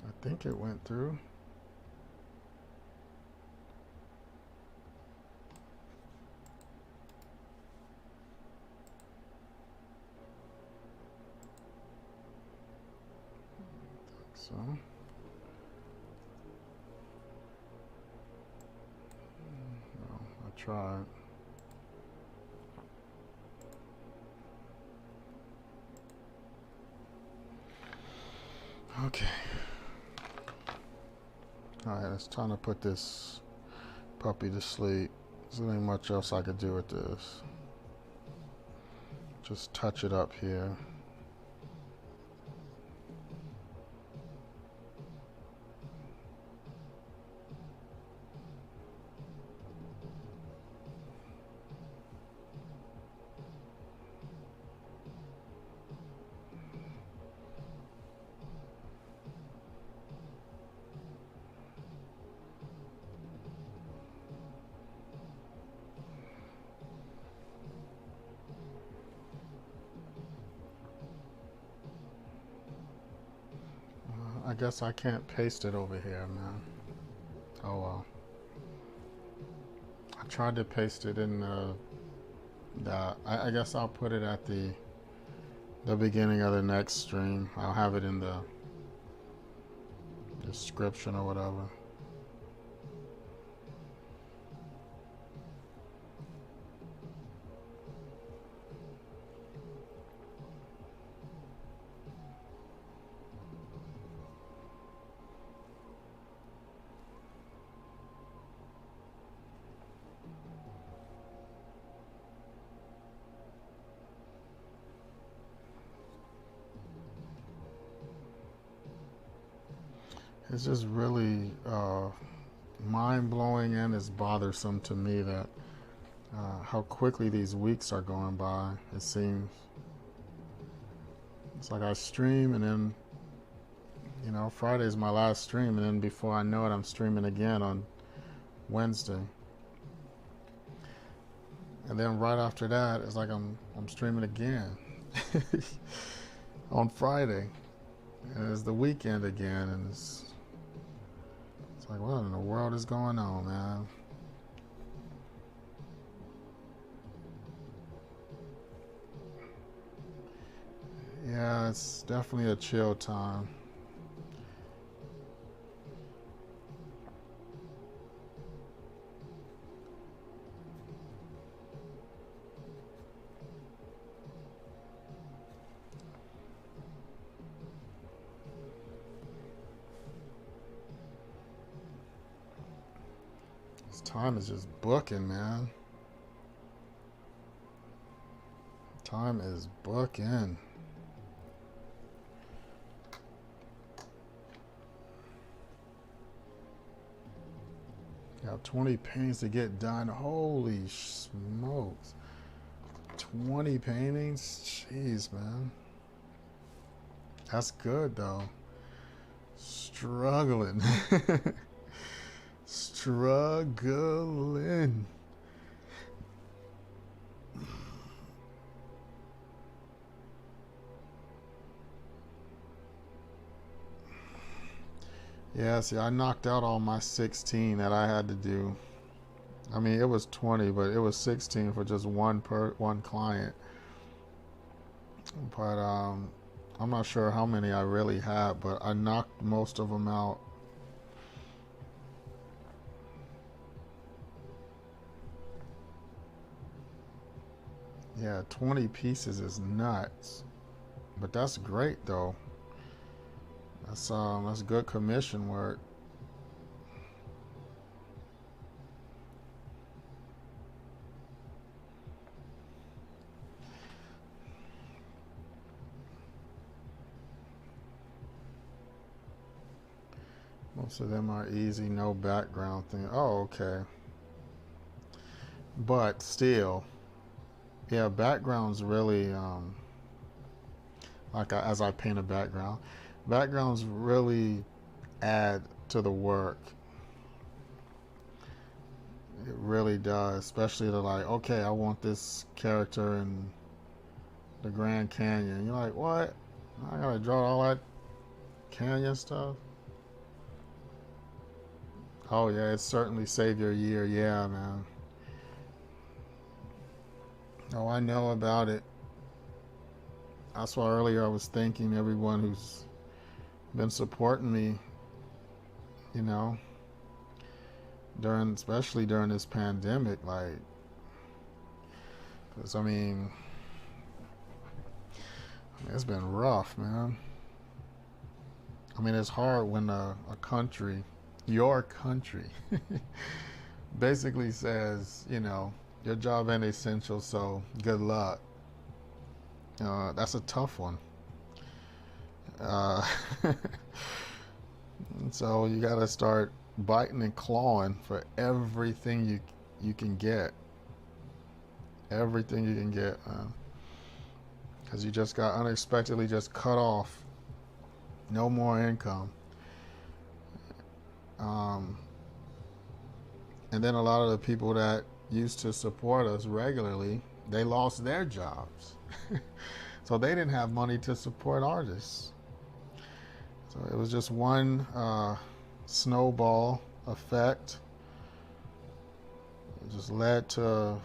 I think it went through. So. No, I tried. Okay. Alright, it's time to put this puppy to sleep. There ain't much else I could do with this. Just touch it up here. I guess I can't paste it over here, man. Oh well. I tried to paste it in I guess I'll put it at the beginning of the next stream. I'll have it in the description or whatever. It's just really mind-blowing and it's bothersome to me that how quickly these weeks are going by. It seems it's like I stream and then Friday's my last stream, and then before I know it, I'm streaming again on Wednesday, and then right after that, it's like I'm streaming again on Friday, and it's the weekend again, and it's It's like, what in the world is going on, man? Yeah, it's definitely a chill time. This time is just booking, man. Time is booking. Got 20 paintings to get done. Holy smokes. 20 paintings? Jeez, man. That's good, though. Struggling. Struggling. Yeah, see, I knocked out all my 16 that I had to do. I mean, it was 20, but it was 16 for just one client. But I'm not sure how many I really had, but I knocked most of them out. Yeah, 20 pieces is nuts. But that's great though. That's good commission work. Most of them are easy, no background thing. Oh, okay. But still, yeah, backgrounds really, as I paint a background, backgrounds really add to the work. It really does, especially to like, okay, I want this character in the Grand Canyon. You're like, what? I gotta draw all that canyon stuff? Oh yeah, it certainly saved your year. Yeah, man. Oh, I know about it. That's why earlier I was thanking everyone who's been supporting me, you know, especially during this pandemic, like, because I mean, it's been rough, man. I mean, it's hard when a country, your country, basically says, you know, your job ain't essential, so good luck. That's a tough one. Uh, so you got to start biting and clawing for everything you can get. Everything you can get, because you just got unexpectedly just cut off. No more income. And then a lot of the people that used to support us regularly, they lost their jobs. So they didn't have money to support artists. So it was just one snowball effect. It just led to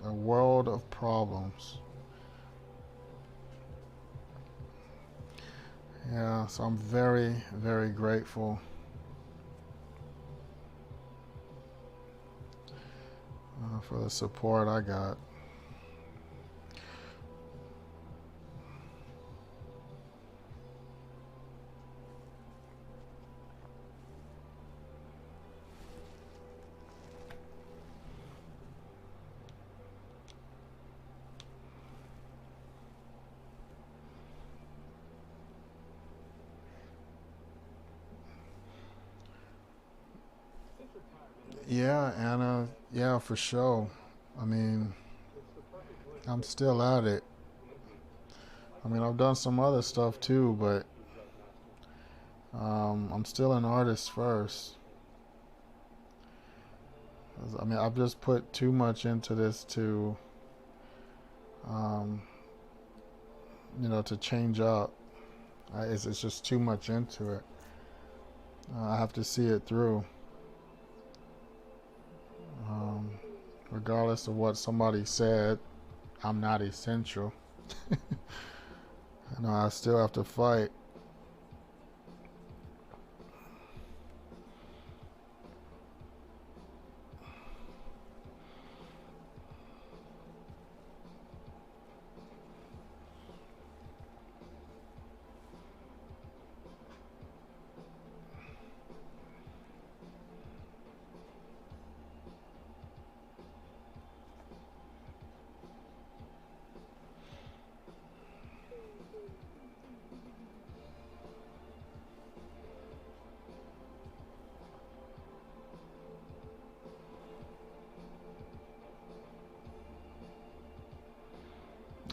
a world of problems. Yeah, so I'm very, very grateful for the support I got. Yeah, Anna. Yeah, for sure. I mean, I'm still at it. I mean, I've done some other stuff too, but I'm still an artist first. I mean, I've just put too much into this to, um, to change up. It's just too much into it. I have to see it through. Regardless of what somebody said, I'm not essential. I know I still have to fight.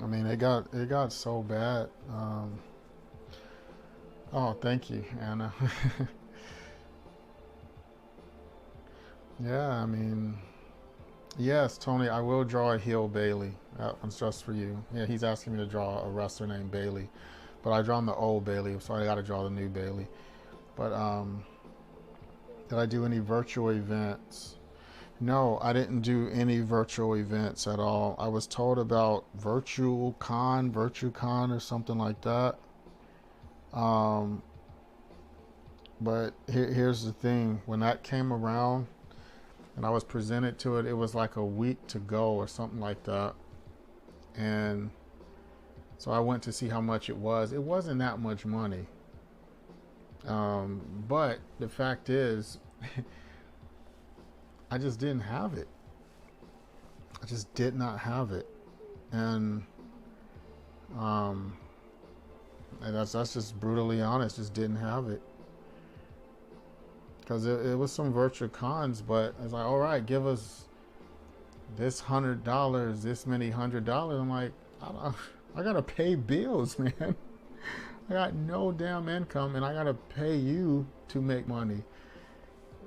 I mean, it got so bad. Oh, thank you, Anna. Yeah, I mean, yes, Tony, I will draw a heel Bailey. That one's just for you. Yeah, he's asking me to draw a wrestler named Bailey, but I drawn the old Bailey, so I got to draw the new Bailey. But did I do any virtual events? No, I didn't do any virtual events at all. I was told about VirtueCon or something like that. Um, but here's the thing: when that came around and I was presented to it, it was like a week to go or something like that. And so I went to see how much it was. It wasn't that much money. But the fact is, I just didn't have it. I just did not have it. And um, and that's just brutally honest. Just didn't have it. Because it was some virtual cons, but it's like, all right, give us this $100, this many $100. I'm like, I gotta pay bills, man. I got no damn income, and I gotta pay you to make money.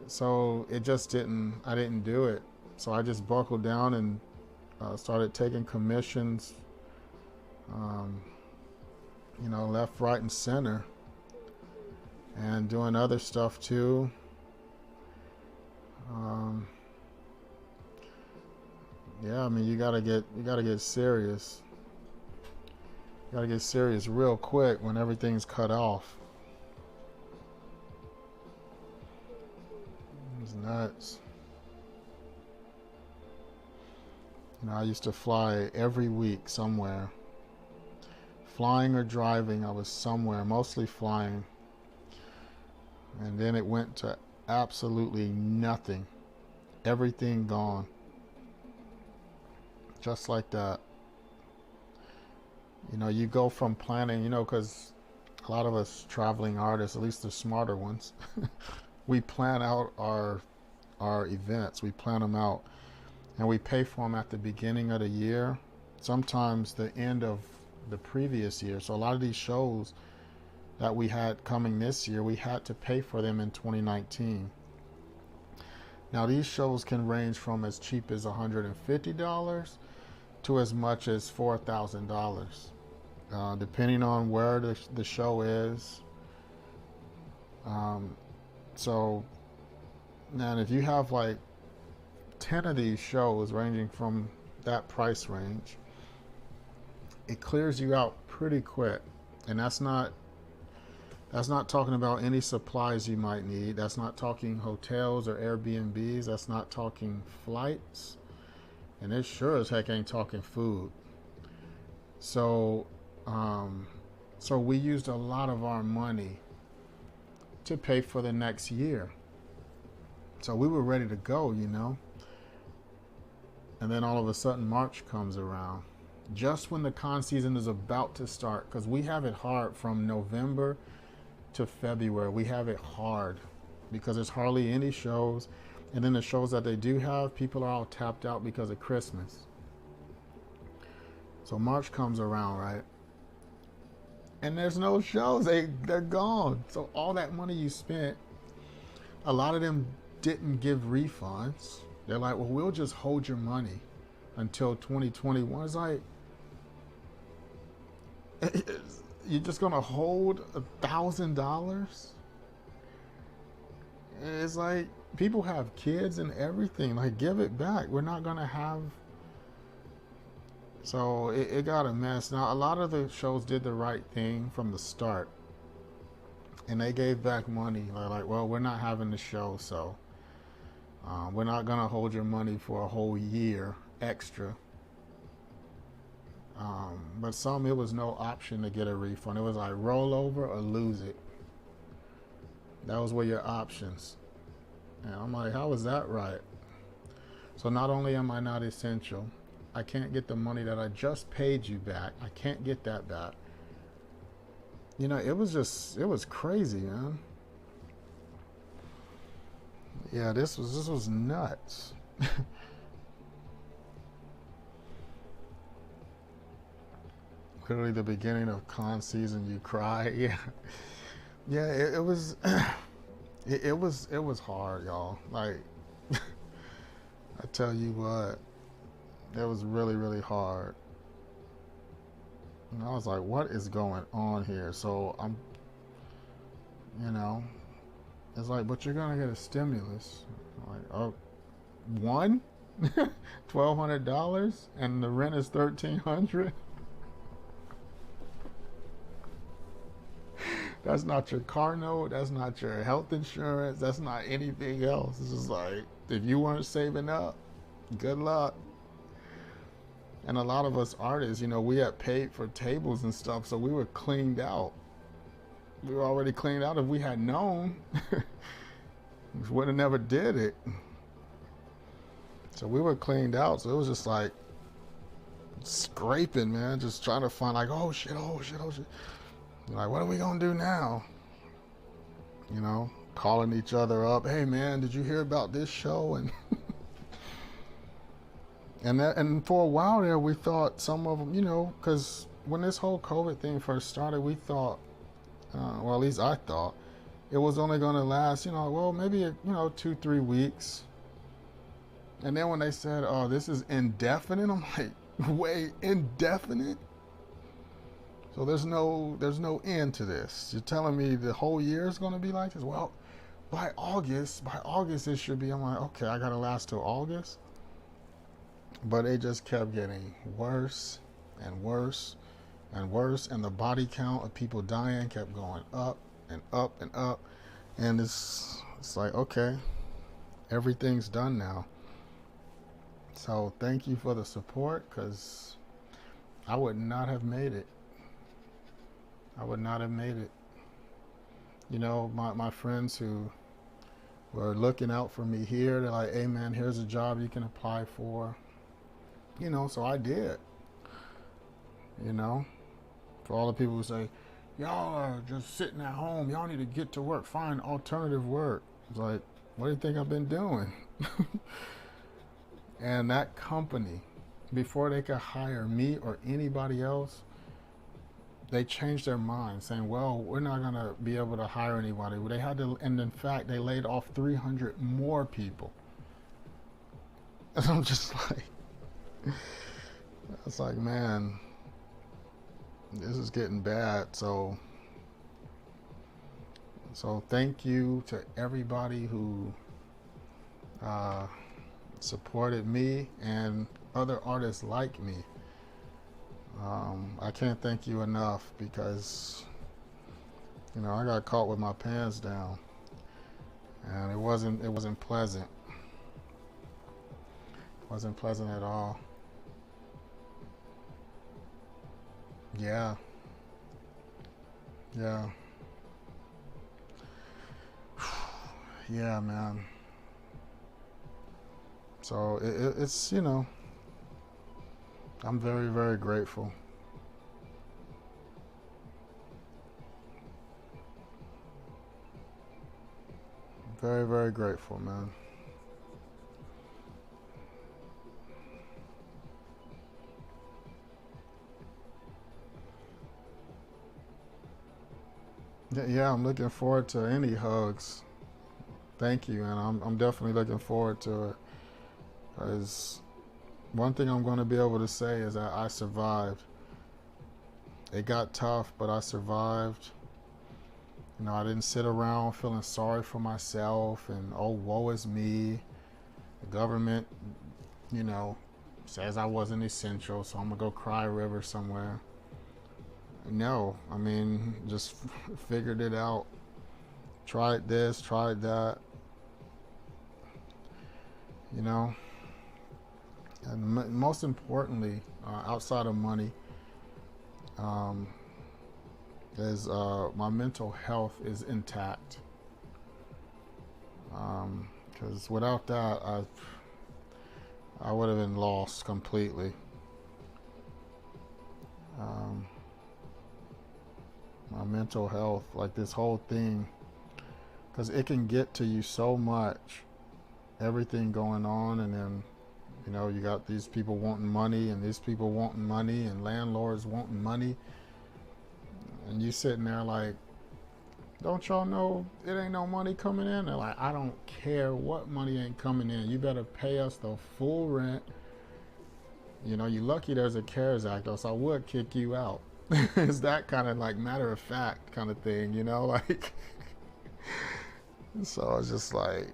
So it just didn't. I didn't do it. So I just buckled down and started taking commissions. Left, right, and center, and doing other stuff too. Yeah, I mean, you gotta get serious. You gotta get serious real quick when everything's cut off. It's nuts. I used to fly every week somewhere. Flying or driving, I was somewhere, mostly flying. And then it went to absolutely nothing. Everything gone. Just like that. You go from planning, because a lot of us traveling artists, at least the smarter ones, we plan out our events. We plan them out. And we pay for them at the beginning of the year. Sometimes the end of the previous year. So a lot of these shows that we had coming this year, we had to pay for them in 2019. Now these shows can range from as cheap as $150 to as much as $4,000, depending on where the show is. So, and if you have like 10 of these shows ranging from that price range, it clears you out pretty quick. And that's not talking about any supplies you might need. That's not talking hotels or Airbnbs. That's not talking flights. And it sure as heck ain't talking food. So we used a lot of our money to pay for the next year. So we were ready to go, And then all of a sudden March comes around. Just when the con season is about to start, because we have it hard from November to February. We have it hard because there's hardly any shows. And then the shows that they do have, people are all tapped out because of Christmas. So March comes around, right? And there's no shows. They're gone. So all that money you spent, a lot of them didn't give refunds. They're like, well, we'll just hold your money until 2021. It's like, you're just gonna hold $1,000? It's like people have kids and everything. Like, give it back. We're not gonna have. So it got a mess. Now, a lot of the shows did the right thing from the start, and they gave back money. Like, well, we're not having the show, so we're not gonna hold your money for a whole year extra. But some, it was no option to get a refund. It was like roll over or lose it. Those were your options. And I'm like, how is that right? So not only am I not essential, I can't get the money that I just paid you back. I can't get that back. You know, it was crazy, man. Yeah, this was nuts. Literally the beginning of con season, you cry. Yeah, yeah. It was, it was hard, y'all. Like, I tell you what, it was really, really hard. And I was like, what is going on here? So I'm, you know, it's like, but you're gonna get a stimulus. I'm like, oh, one, $1,200, and the rent is $1,300. That's not your car note. That's not your health insurance. That's not anything else. It's just like, if you weren't saving up, good luck. And a lot of us artists, you know, we had paid for tables and stuff, so we were cleaned out. We were already cleaned out. If we had known, we would have never did it. So we were cleaned out. So it was just like scraping, man, just trying to find like, oh shit, oh shit, oh shit. Like, what are we gonna do now? You know, calling each other up. Hey, man, did you hear about this show? And and for a while there, we thought some of them, you know, because when this whole COVID thing first started, we thought, well, at least I thought, it was only gonna last, you know, well, maybe 2-3 weeks. And then when they said, oh, this is indefinite, I'm like, wait, indefinite? So there's no end to this. You're telling me the whole year is going to be like this? Well, by August it should be. I'm like, okay, I got to last till August. But it just kept getting worse and worse and worse, and the body count of people dying kept going up and up and up. And it's like, okay, everything's done now. So thank you for the support, because I would not have made it. I would not have made it. You know, my friends who were looking out for me here, they're like, hey man, here's a job you can apply for. You know, so I did. You know, for all the people who say, y'all are just sitting at home, y'all need to get to work, find alternative work. It's like, what do you think I've been doing? And that company, before they could hire me or anybody else, they changed their mind, saying, well, we're not going to be able to hire anybody. They had to, and in fact, they laid off 300 more people. And I'm just like, it's like, man, this is getting bad. So thank you to everybody who supported me and other artists like me. I can't thank you enough, because, you know, I got caught with my pants down, and it wasn't pleasant. It wasn't pleasant at all. Yeah. Yeah. Yeah, man. So it's, you know, I'm very, very grateful. Very, very grateful, man. Yeah, I'm looking forward to any hugs. Thank you, and I'm definitely looking forward to it. Because one thing I'm going to be able to say is that I survived. It got tough, but I survived. You know, I didn't sit around feeling sorry for myself and, oh, woe is me. The government, you know, says I wasn't essential, so I'm gonna go cry a river somewhere. No, I mean, just figured it out. Tried this, tried that. You know, and most importantly, outside of money, um, is my mental health is intact. Because without that, I would have been lost completely. My mental health, like this whole thing, because it can get to you so much, everything going on, and then, you know, you got these people wanting money, and these people wanting money, and landlords wanting money, and you sitting there like, don't y'all know it ain't no money coming in? They're like, I don't care what money ain't coming in. You better pay us the full rent. You know, you lucky there's a CARES Act, else I would kick you out. It's that kind of like matter of fact kind of thing, you know, like. So it's just like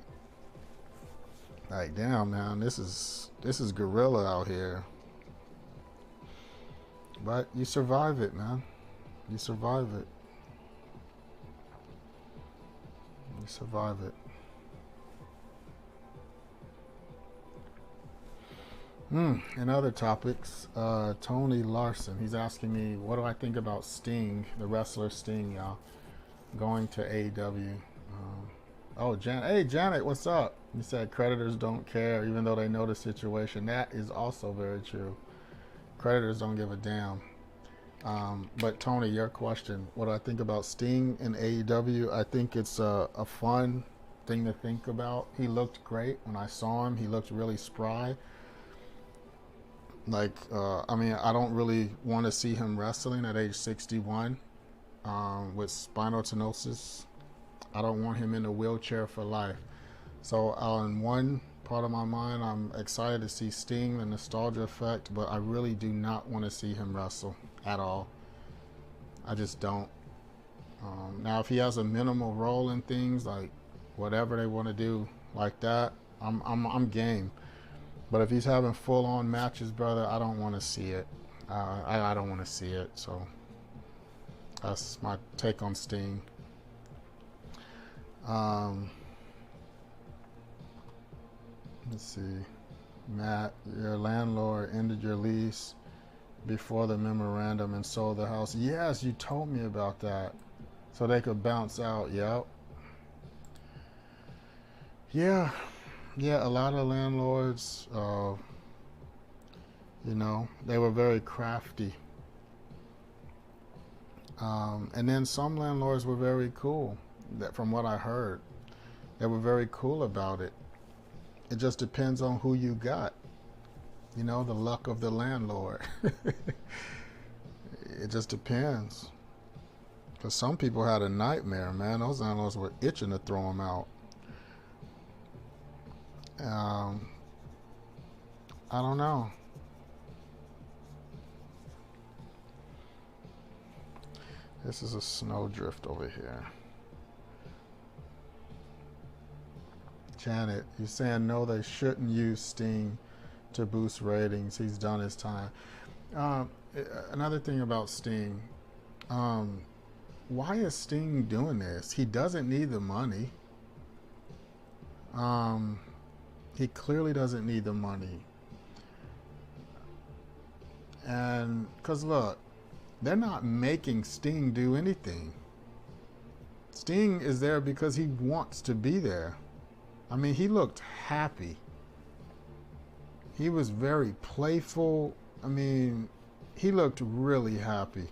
damn, man, this is guerrilla out here. But you survive it, man. You survive it. You survive it. In other topics, Tony Larson, he's asking me, what do I think about Sting, the wrestler Sting, y'all, going to AEW? Oh, Janet. Hey, Janet, what's up? You said creditors don't care, even though they know the situation. That is also very true. Creditors don't give a damn. But Tony, your question, what do I think about Sting in AEW? I think it's a fun thing to think about. He looked great when I saw him. He looked really spry. Like, I mean, I don't really want to see him wrestling at age 61 with spinal stenosis. I don't want him in a wheelchair for life. So in one part of my mind, I'm excited to see Sting, the nostalgia effect, but I really do not want to see him wrestle at all. I just don't. Now, if he has a minimal role in things, like whatever they want to do like that, I'm game. But if he's having full-on matches, brother, I don't want to see it. I don't want to see it. So that's my take on Sting. Let's see. Matt, your landlord ended your lease before the memorandum and sold the house. Yes, you told me about that. So they could bounce out. Yep. Yeah. Yeah, a lot of landlords, you know, they were very crafty. And then some landlords were very cool, that from what I heard. They were very cool about it. It just depends on who you got. You know, the luck of the landlord. It just depends. Because some people had a nightmare, man. Those landlords were itching to throw them out. I don't know. This is a snowdrift over here. Janet, you're saying no, they shouldn't use Sting to boost ratings. He's done his time. Another thing about Sting, why is Sting doing this? He doesn't need the money. He clearly doesn't need the money. And because look, they're not making Sting do anything. Sting is there because he wants to be there. I mean, he looked happy. He was very playful. I mean, he looked really happy.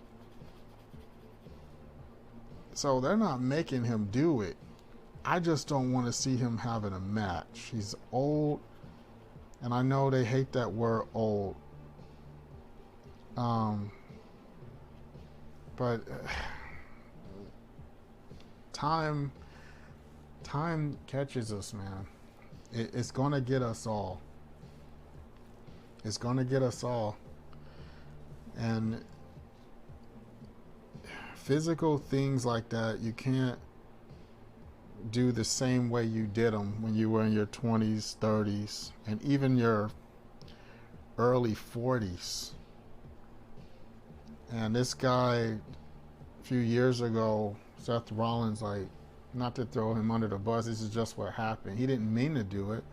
So they're not making him do it. I just don't want to see him having a match. He's old, and I know they hate that word old. But time catches us, man. It's gonna get us all. It's gonna get us all. And physical things like that, you can't do the same way you did them when you were in your 20s, 30s, and even your early 40s. And this guy, a few years ago, Seth Rollins, like, not to throw him under the bus, this is just what happened. He didn't mean to do it,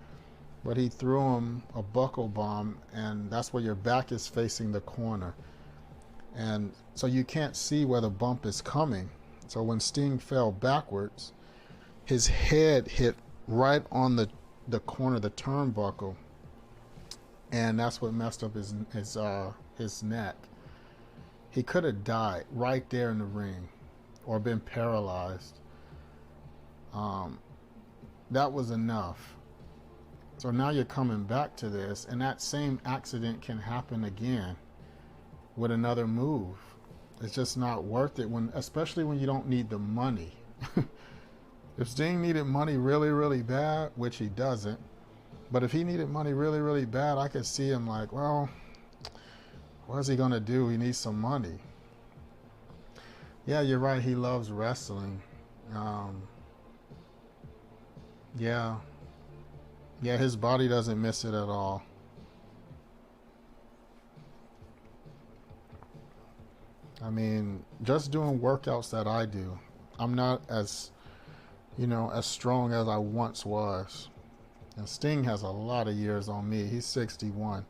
but he threw him a buckle bomb, and that's where your back is facing the corner. And so you can't see where the bump is coming. So when Sting fell backwards, his head hit right on the corner of the turnbuckle, and that's what messed up his neck. He could have died right there in the ring or been paralyzed. That was enough. So now you're coming back to this, and that same accident can happen again with another move. It's just not worth it, especially when you don't need the money. If Sting needed money really, really bad, which he doesn't, but if he needed money really, really bad, I could see him like, well, what is he going to do? He needs some money. Yeah, you're right. He loves wrestling. Yeah, his body doesn't miss it at all. I mean, just doing workouts that I do, I'm not as strong as I once was. And Sting has a lot of years on me. He's 61.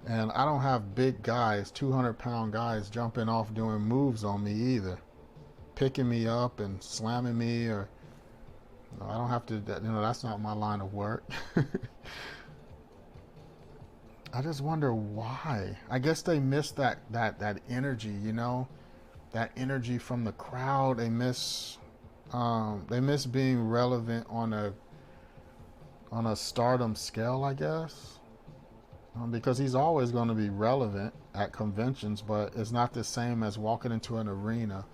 And I don't have big guys, 200-pound guys jumping off doing moves on me either. Picking me up and slamming me, or I don't have to, that's not my line of work. I just wonder why. I guess they miss that energy, that energy from the crowd. They miss being relevant on a stardom scale, I guess. Because he's always going to be relevant at conventions, but it's not the same as walking into an arena,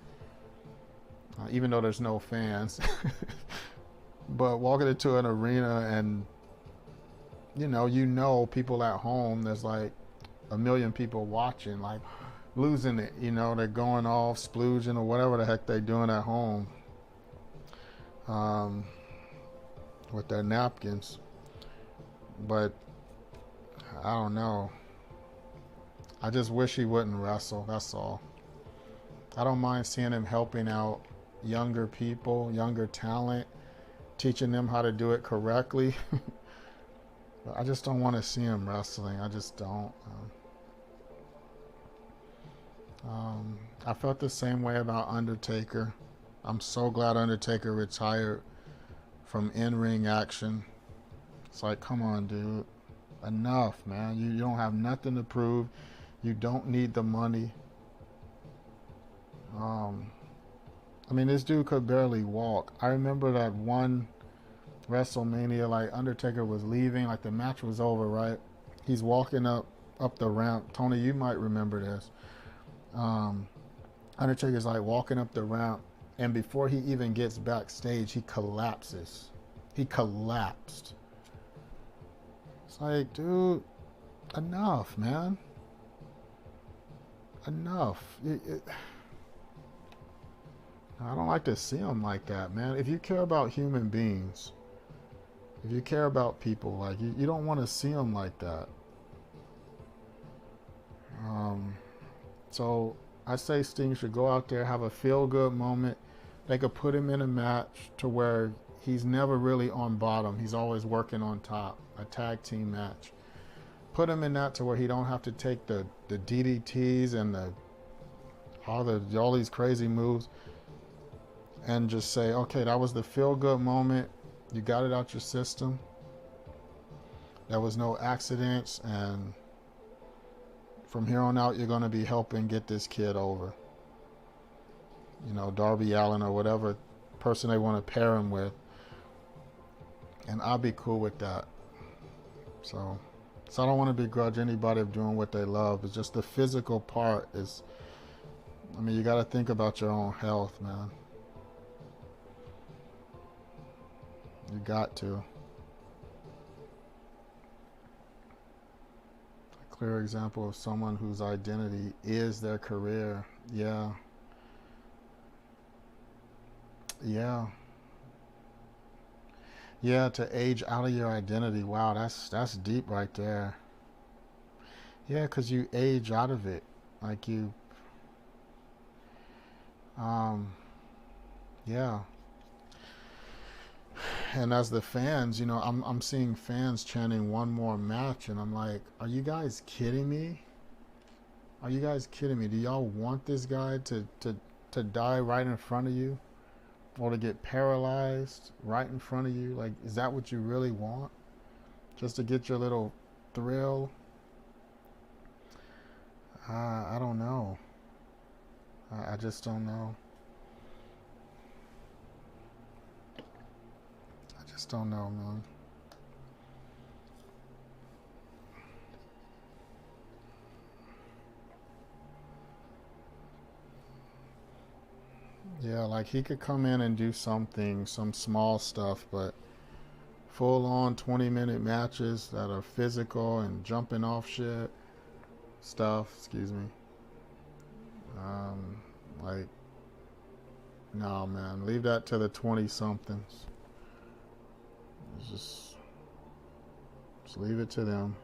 even though there's no fans. But walking into an arena and people at home, there's like 1 million people watching, like losing it, they're going off, splooging, or whatever the heck they're doing at home with their napkins. But I don't know. I just wish he wouldn't wrestle, that's all. I don't mind seeing him helping out younger people, younger talent, teaching them how to do it correctly. But I just don't want to see him wrestling. I just don't. I felt the same way about Undertaker. I'm so glad Undertaker retired from in-ring action. It's like, come on, dude. Enough, man. You don't have nothing to prove. You don't need the money. I mean, this dude could barely walk. I remember that one WrestleMania, like Undertaker was leaving, like the match was over, right? He's walking up the ramp. Tony, you might remember this. Undertaker's like walking up the ramp, and before he even gets backstage, he collapses. He collapsed. It's like, dude, enough, man. Enough. I don't like to see him like that, man. If you care about human beings, if you care about people, like you don't want to see them like that. So I say Sting should go out there, have a feel-good moment. They could put him in a match to where he's never really on bottom. He's always working on top. A tag team match. Put him in that to where he don't have to take the DDTs and all these crazy moves, and just say, okay, that was the feel-good moment. You got it out your system. There was no accidents, and from here on out, you're going to be helping get this kid over. Darby Allin or whatever person they want to pair him with. And I'll be cool with that. So I don't want to begrudge anybody of doing what they love. It's just the physical part is, you got to think about your own health, man. You got to. A clear example of someone whose identity is their career. Yeah. Yeah. Yeah, to age out of your identity. Wow, that's deep right there. Yeah, because you age out of it. Like you, um, yeah. And as the fans, I'm seeing fans chanting one more match, and I'm like, are you guys kidding me? Are you guys kidding me? Do y'all want this guy to die right in front of you, or to get paralyzed right in front of you? Like, is that what you really want? Just to get your little thrill? I don't know. I just don't know. I just don't know, man. Yeah, like he could come in and do something, some small stuff, but full on 20-minute matches that are physical and jumping off shit stuff, excuse me. Um, like, no, man, leave that to the 20 somethings. Just, just leave it to them.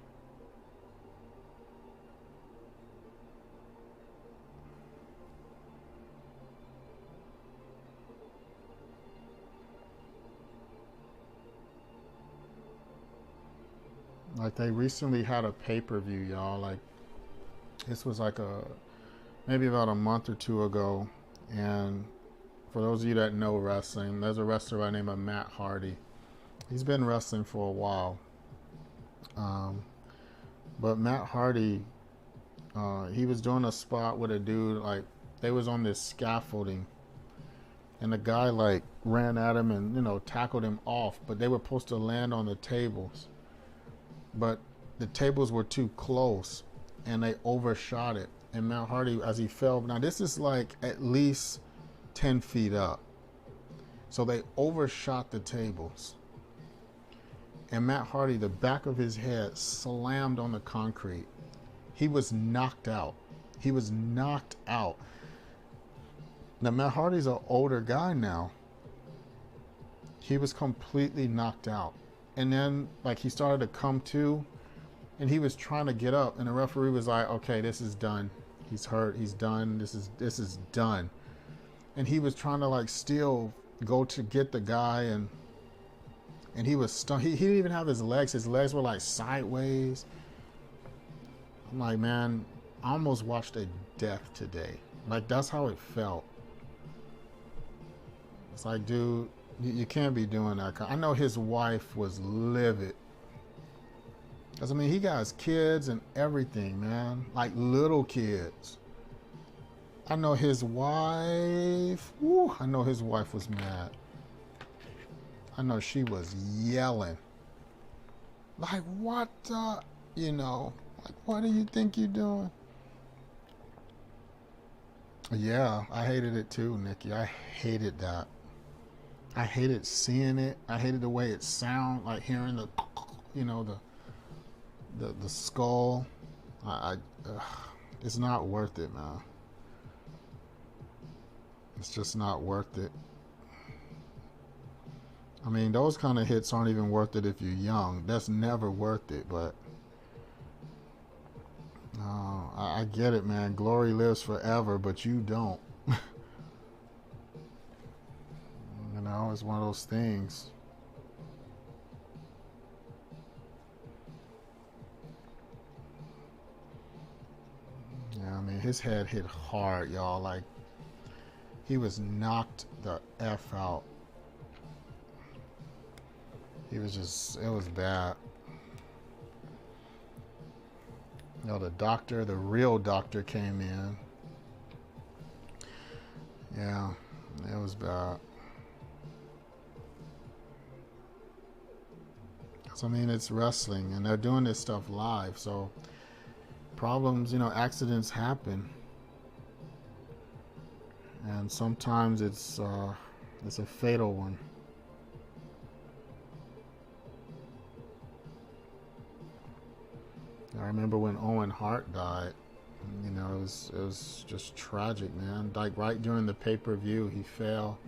Like they recently had a pay-per-view, y'all. Like this was like maybe about a month or two ago. And for those of you that know wrestling, there's a wrestler by the name of Matt Hardy. He's been wrestling for a while. Um, but Matt Hardy, he was doing a spot with a dude, like they was on this scaffolding, and the guy like ran at him and tackled him off, but they were supposed to land on the tables, but the tables were too close and they overshot it, and Matt Hardy, as he fell, now this is like at least 10 feet up, so they overshot the tables, and Matt Hardy, the back of his head slammed on the concrete. He was knocked out. He was knocked out. Now Matt Hardy's an older guy now. He was completely knocked out. And then like he started to come to, and he was trying to get up, and the referee was like, okay, this is done. He's hurt, he's done. This is done. And he was trying to like still go to get the guy, and he was stunned. He didn't even have his legs. His legs were like sideways. I'm like, man, I almost watched a death today. Like that's how it felt. It's like, dude, you can't be doing that. I know his wife was livid. Because, I mean, he got his kids and everything, man. Like little kids. I know his wife. Woo, I know his wife was mad. I know she was yelling. Like, what the, like, what do you think you're doing? Yeah, I hated it too, Nikki. I hated that. I hated seeing it. I hated the way it sounded, like hearing the, the skull. It's not worth it, man. It's just not worth it. I mean, those kind of hits aren't even worth it if you're young. That's never worth it, but I get it, man. Glory lives forever, but you don't. It's one of those things. Yeah, I mean, his head hit hard, y'all. Like, he was knocked the F out. He was just, it was bad. The doctor, the real doctor came in. Yeah, it was bad. So, I mean, it's wrestling, and they're doing this stuff live, so problems, accidents happen, and sometimes it's a fatal one. I remember when Owen Hart died. It was just tragic, man. Like right during the pay-per-view, he fell,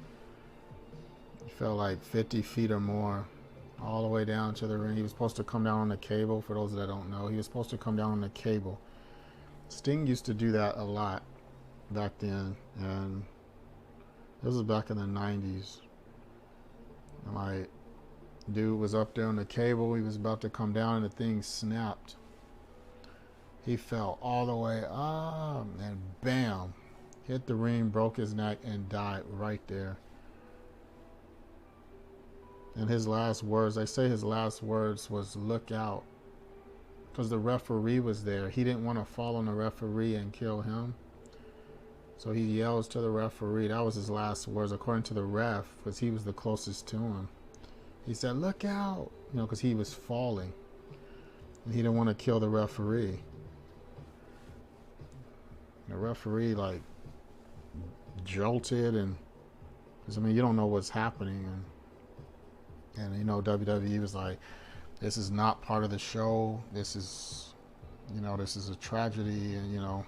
fell like 50 feet or more, all the way down to the ring. He was supposed to come down on the cable. For those that don't know, he was supposed to come down on the cable. Sting used to do that a lot back then, and this was back in the 90s. And like, dude was up there on the cable. He was about to come down, and the thing snapped. He fell all the way up, and bam, hit the ring, broke his neck, and died right there. And his last words, they say his last words was, "Look out," because the referee was there. He didn't want to fall on the referee and kill him. So he yells to the referee. That was his last words, according to the ref, because he was the closest to him. He said, "Look out," you know, because he was falling. And he didn't want to kill the referee. The referee, like, jolted, and, because, I mean, you don't know what's happening. And you know, WWE was like, this is not part of the show. This is, you know, this is a tragedy. And, you know,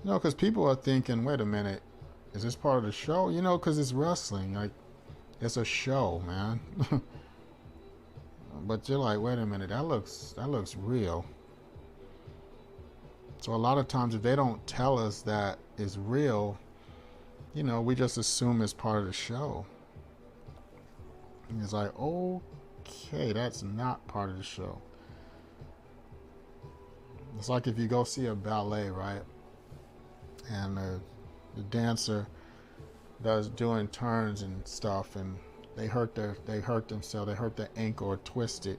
because people are thinking, wait a minute, is this part of the show? You know, because it's wrestling. Like, it's a show, man. But you're like, wait a minute, that looks real. So a lot of times, if they don't tell us that is real, you know, we just assume it's part of the show. And it's like, okay, that's not part of the show. It's like if you go see a ballet, right? And the dancer does doing turns and stuff, and they hurt themselves, they hurt their ankle or twist it,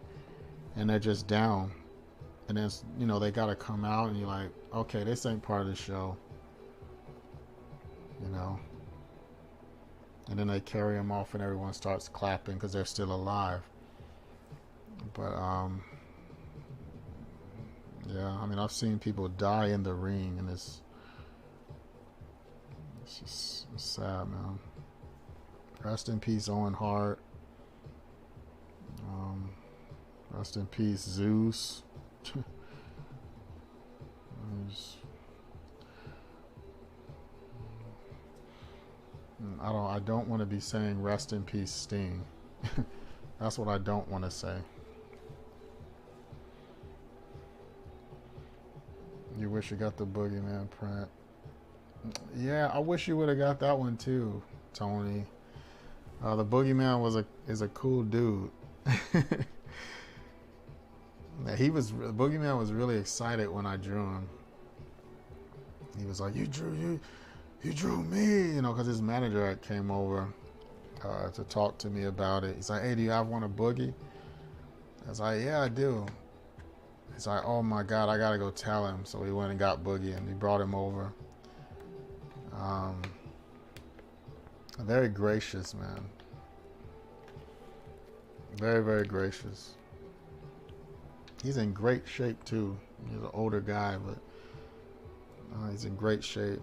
and they're just down. And then, you know, they got to come out, and you're like, okay, this ain't part of the show, you know. And then they carry them off, and everyone starts clapping because they're still alive. But yeah, I mean, I've seen people die in the ring, and it's just sad, man. Rest in peace, Owen Hart. Rest in peace, Zeus. I don't want to be saying rest in peace, Sting. That's what I don't want to say. You wish you got the Boogeyman print. Yeah, I wish you would have got that one too, Tony. The Boogeyman is a cool dude. Boogeyman was really excited when I drew him. He was like, "You drew me," you know, because his manager came over to talk to me about it. He's like, "Hey, do you have one of Boogie?" I was like, "Yeah, I do." He's like, "Oh my God, I gotta go tell him." So we went and got Boogie, and we brought him over. Very gracious, man. Very, very gracious. He's in great shape too. He's an older guy, but he's in great shape.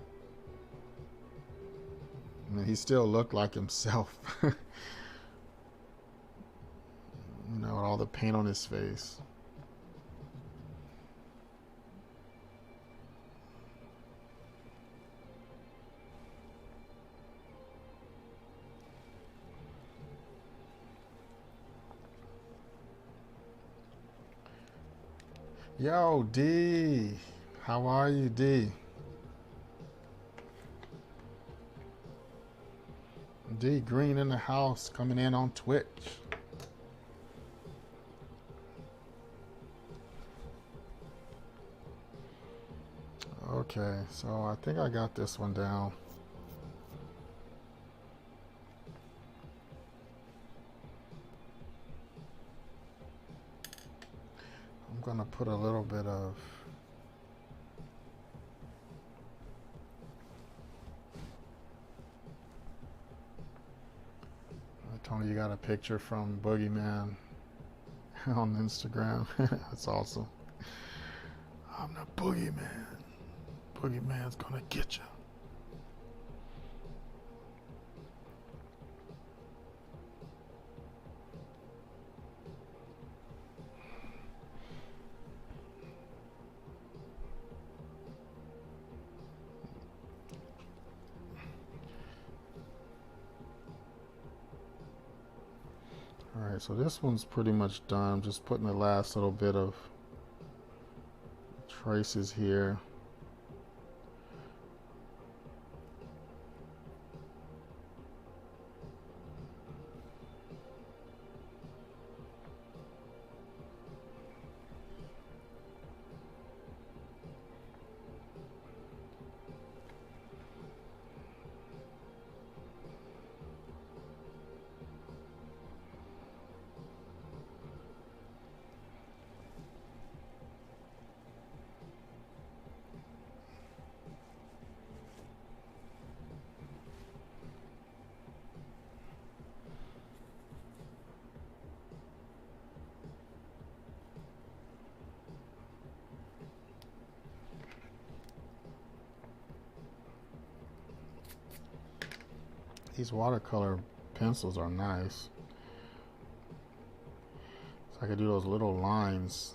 I mean, he still looked like himself. You know, with all the paint on his face. Yo, D. How are you, D? D Green in the house, coming in on Twitch. Okay, so I think I got this one down. I'm gonna put a little bit of Tony, you got a picture from Boogeyman on Instagram. That's awesome. I'm the Boogeyman. Boogeyman's gonna get you. Alright, so this one's pretty much done. I'm just putting the last little bit of traces here. These watercolor pencils are nice. So I could do those little lines.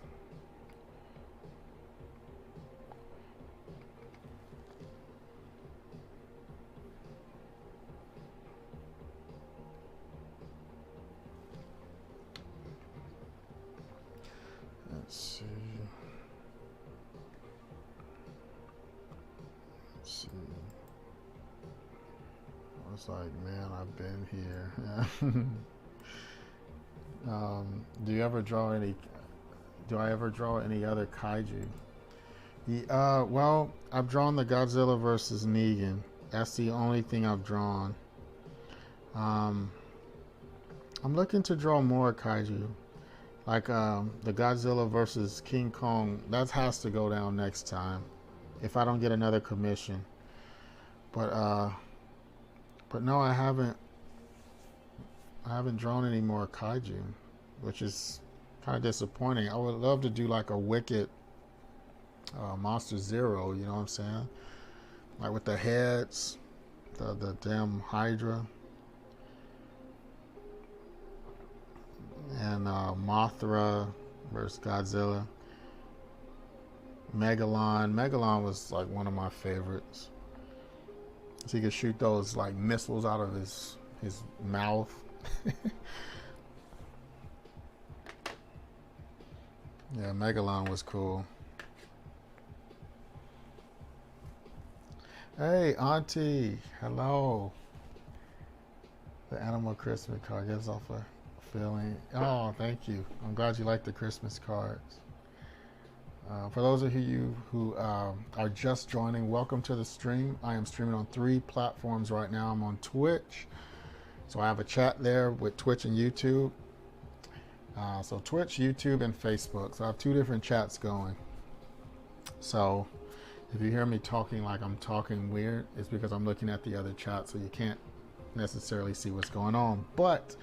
Let's see. Let's see. It's like, man, I've been here. Do you ever draw any? Do I ever draw any other kaiju? Well, I've drawn the Godzilla versus Negan. That's the only thing I've drawn. I'm looking to draw more kaiju, like the Godzilla versus King Kong. That has to go down next time, if I don't get another commission. But no, I haven't drawn any more kaiju, which is kind of disappointing. I would love to do like a Wicked Monster Zero, you know what I'm saying? Like with the heads, the damn Hydra, and Mothra versus Godzilla. Megalon was like one of my favorites. So he could shoot those like missiles out of his mouth. Yeah, Megalon was cool. Hey, Auntie, hello. The animal Christmas card gives off a feeling. Oh, thank you. I'm glad you like the Christmas cards. For those of you who are just joining, welcome to the stream. I am streaming on 3 platforms right now. I'm on Twitch, so I have a chat there with Twitch and YouTube. So Twitch, YouTube, and Facebook. So I have 2 different chats going. So if you hear me talking like I'm talking weird, it's because I'm looking at the other chat, so you can't necessarily see what's going on. But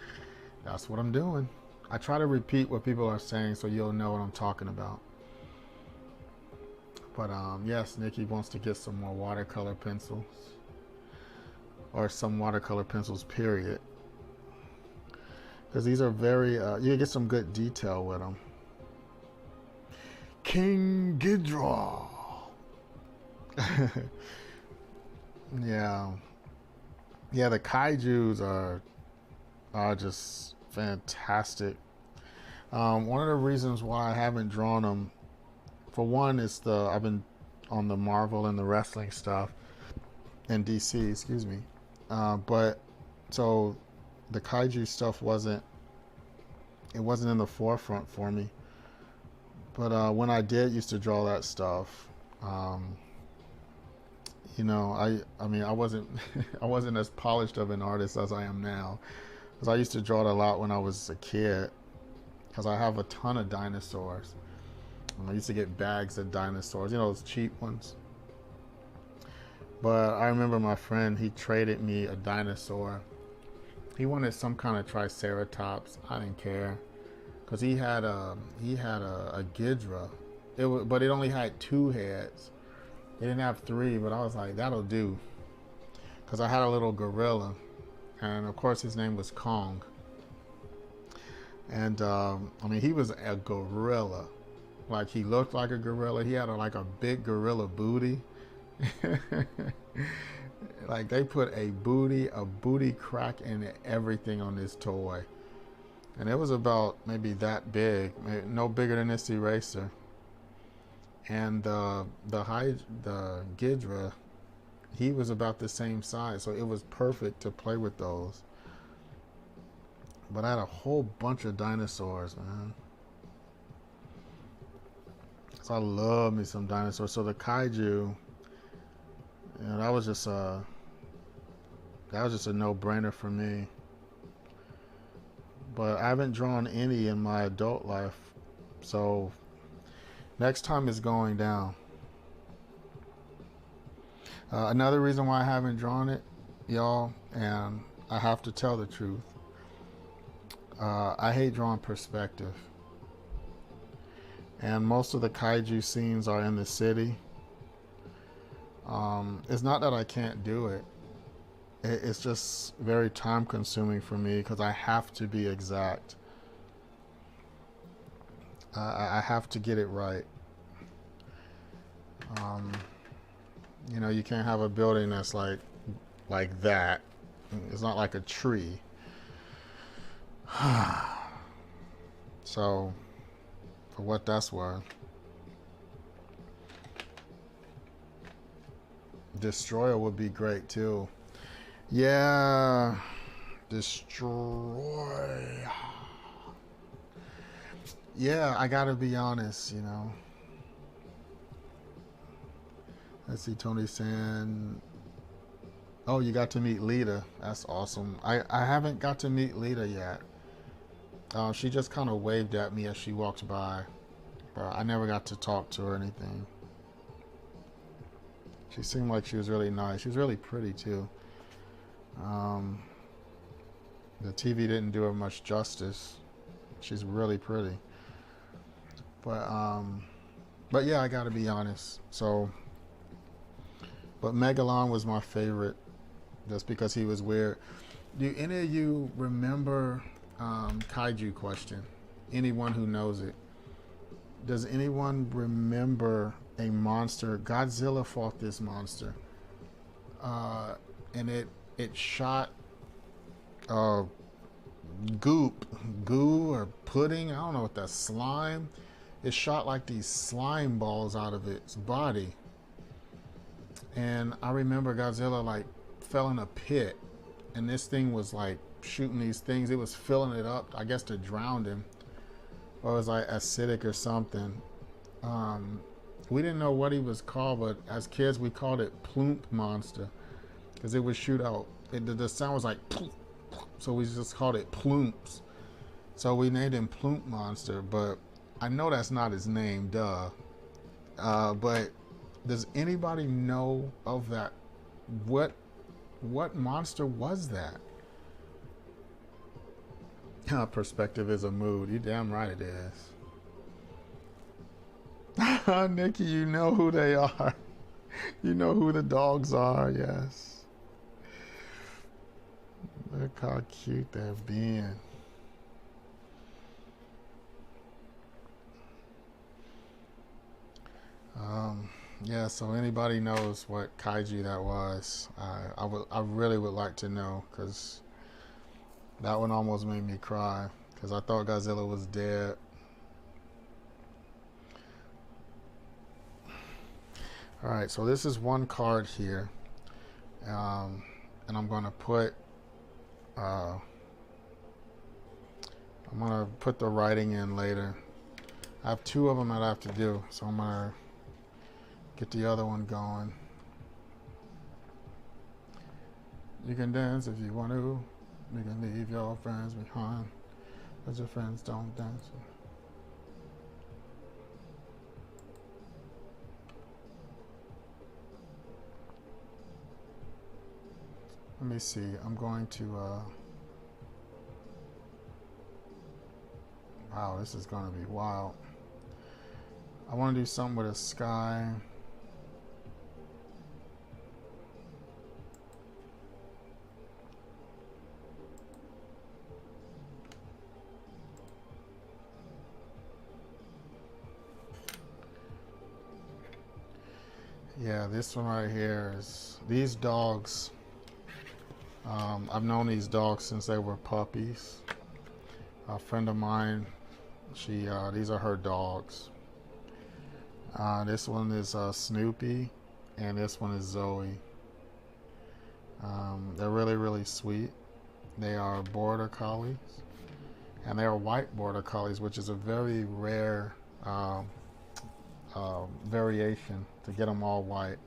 that's what I'm doing. I try to repeat what people are saying so you'll know what I'm talking about. But yes, Nikki wants to get some more watercolor pencils, or some watercolor pencils, period. Because these are very, you get some good detail with them. King Ghidorah. Yeah, the kaijus are just fantastic. One of the reasons why I haven't drawn them, for one, is I've been on the Marvel and the wrestling stuff, and DC, excuse me. But so the kaiju stuff wasn't in the forefront for me. But when I did used to draw that stuff, you know, I mean, I wasn't I wasn't as polished of an artist as I am now, because I used to draw it a lot when I was a kid, because I have a ton of dinosaurs. I used to get bags of dinosaurs, you know, those cheap ones. But I remember my friend, he traded me a dinosaur. He wanted some kind of triceratops. I didn't care, because he had a Ghidorah. But it only had 2 heads. It didn't have 3, but I was like, that'll do, because I had a little gorilla, and of course his name was Kong. And I mean, he was a gorilla. Like, he looked like a gorilla. He had like a big gorilla booty. Like, they put a booty crack in everything on this toy. and it was about maybe that big, no bigger than this eraser. And the Ghidra, he was about the same size, so it was perfect to play with those. But I had a whole bunch of dinosaurs, man. So I love me some dinosaurs. So the kaiju, you know, that was just a no-brainer for me. But I haven't drawn any in my adult life, so next time is going down. Another reason why I haven't drawn it, y'all, and I have to tell the truth, I hate drawing perspective. And most of the kaiju scenes are in the city. It's not that I can't do it. It's just very time consuming for me because I have to be exact. I have to get it right. You know, you can't have a building that's like that. It's not like a tree. So, for what that's worth. Destroyer would be great too. Yeah, destroy. Yeah, I gotta be honest, you know. Let's see, Tony saying, oh, you got to meet Lita. That's awesome. I haven't got to meet Lita yet. She just kind of waved at me as she walked by, but I never got to talk to her or anything. She seemed like she was really nice. She was really pretty too. The TV didn't do her much justice. She's really pretty. But yeah, I gotta be honest. So, but Megalon was my favorite, just because he was weird. Do any of you remember Kaiju Question? Anyone who knows it? Does anyone remember a monster? Godzilla fought this monster, and it shot goo or pudding. I don't know what that slime. It shot like these slime balls out of its body. And I remember Godzilla like fell in a pit, and this thing was like shooting these things. It was filling it up, I guess, to drown him, or it was like acidic or something. We didn't know what he was called, but as kids we called it Plump Monster, because it would shoot out. The sound was like, so we just called it Plumps. So we named him Plump Monster, but I know that's not his name, duh. But does anybody know of that? What monster was that? Perspective is a mood. You damn right it is. Nikki, you know who they are. You know who the dogs are, yes. Look how cute they're being. Yeah, so anybody knows what kaiju that was, I really would like to know, because that one almost made me cry, because I thought Godzilla was dead. Alright, so this is one card here, and I'm going to put the writing in later. I have two of them that I have to do, so I'm going to get the other one going. You can dance if you want to. You can leave your friends behind, but your friends don't dance. Let me see. I'm going to. Wow, this is going to be wild. I want to do something with a sky. Yeah, this one right here is these dogs. I've known these dogs since they were puppies. a friend of mine. These are her dogs. This one is Snoopy, and this one is Zoe. They're really, really sweet. They are border collies, and they are white border collies, which is a very rare variation to get them all white,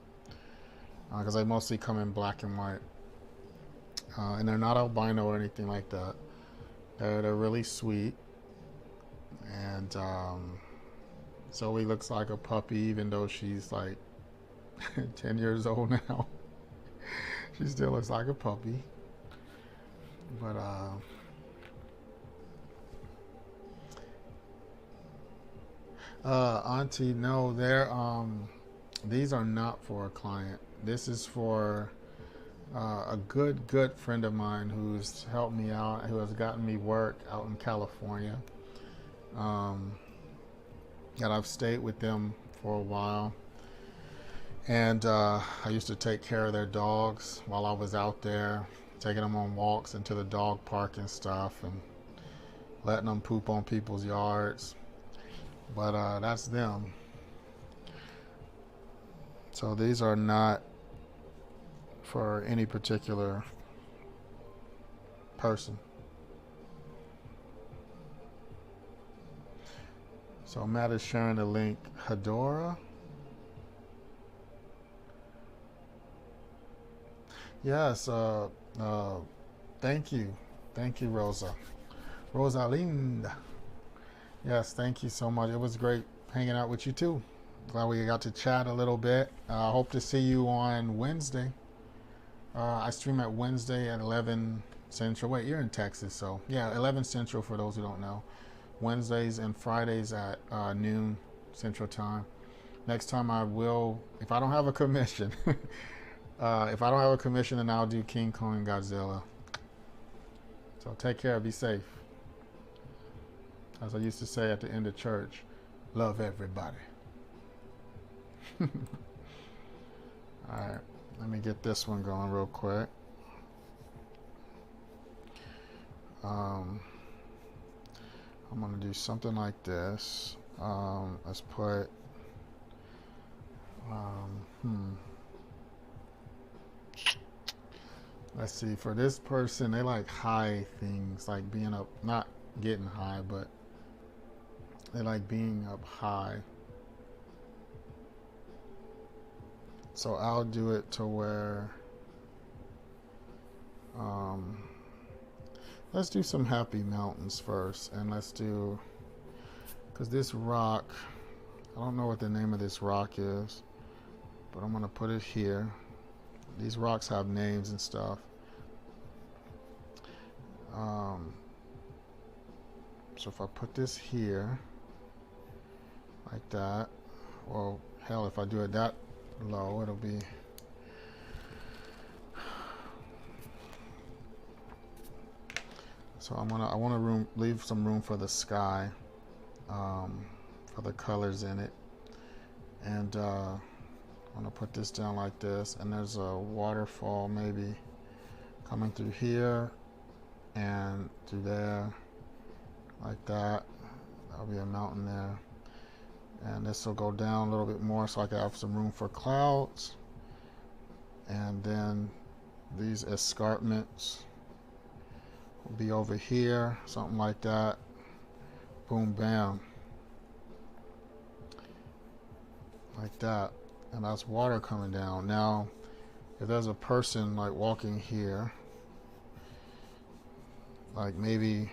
because they mostly come in black and white. And they're not albino or anything like that. They're really sweet. And Zoe looks like a puppy, even though she's like 10 years old now. She still looks like a puppy. But Auntie, no, these are not for a client. This is for a good friend of mine who's helped me out, who has gotten me work out in California. And I've stayed with them for a while. And I used to take care of their dogs while I was out there, taking them on walks into the dog park and stuff, and letting them poop on people's yards. But that's them. So these are not for any particular person. So Matt is sharing the link. Hedora. Yes, thank you, Rosa. Rosalinda. Yes, thank you so much. It was great hanging out with you too. Glad we got to chat a little bit. I hope to see you on Wednesday. I stream at Wednesday at 11 Central. Wait, you're in Texas, so yeah, 11 Central for those who don't know. Wednesdays and Fridays at noon Central Time. Next time I will, if I don't have a commission, then I'll do King Kong and Godzilla. So take care, be safe. As I used to say at the end of church, love everybody. All right, let me get this one going real quick. I'm gonna do something like this. Let's put let's see, for this person, they like high things, like being up, not getting high, but they like being up high. So I'll do it to where let's do some happy mountains first, and let's do, because this rock, I don't know what the name of this rock is, but I'm gonna put it here. These rocks have names and stuff. So if I put this here like that, well, hell, if I do it that low, it'll be, so I want to leave some room for the sky, for the colors in it, and I'm gonna put this down like this, and there's a waterfall maybe coming through here and through there, like that. That'll be a mountain there, and this will go down a little bit more so I can have some room for clouds, and then these escarpments will be over here, something like that. Boom, bam, like that. And that's water coming down. Now, if there's a person like walking here, like maybe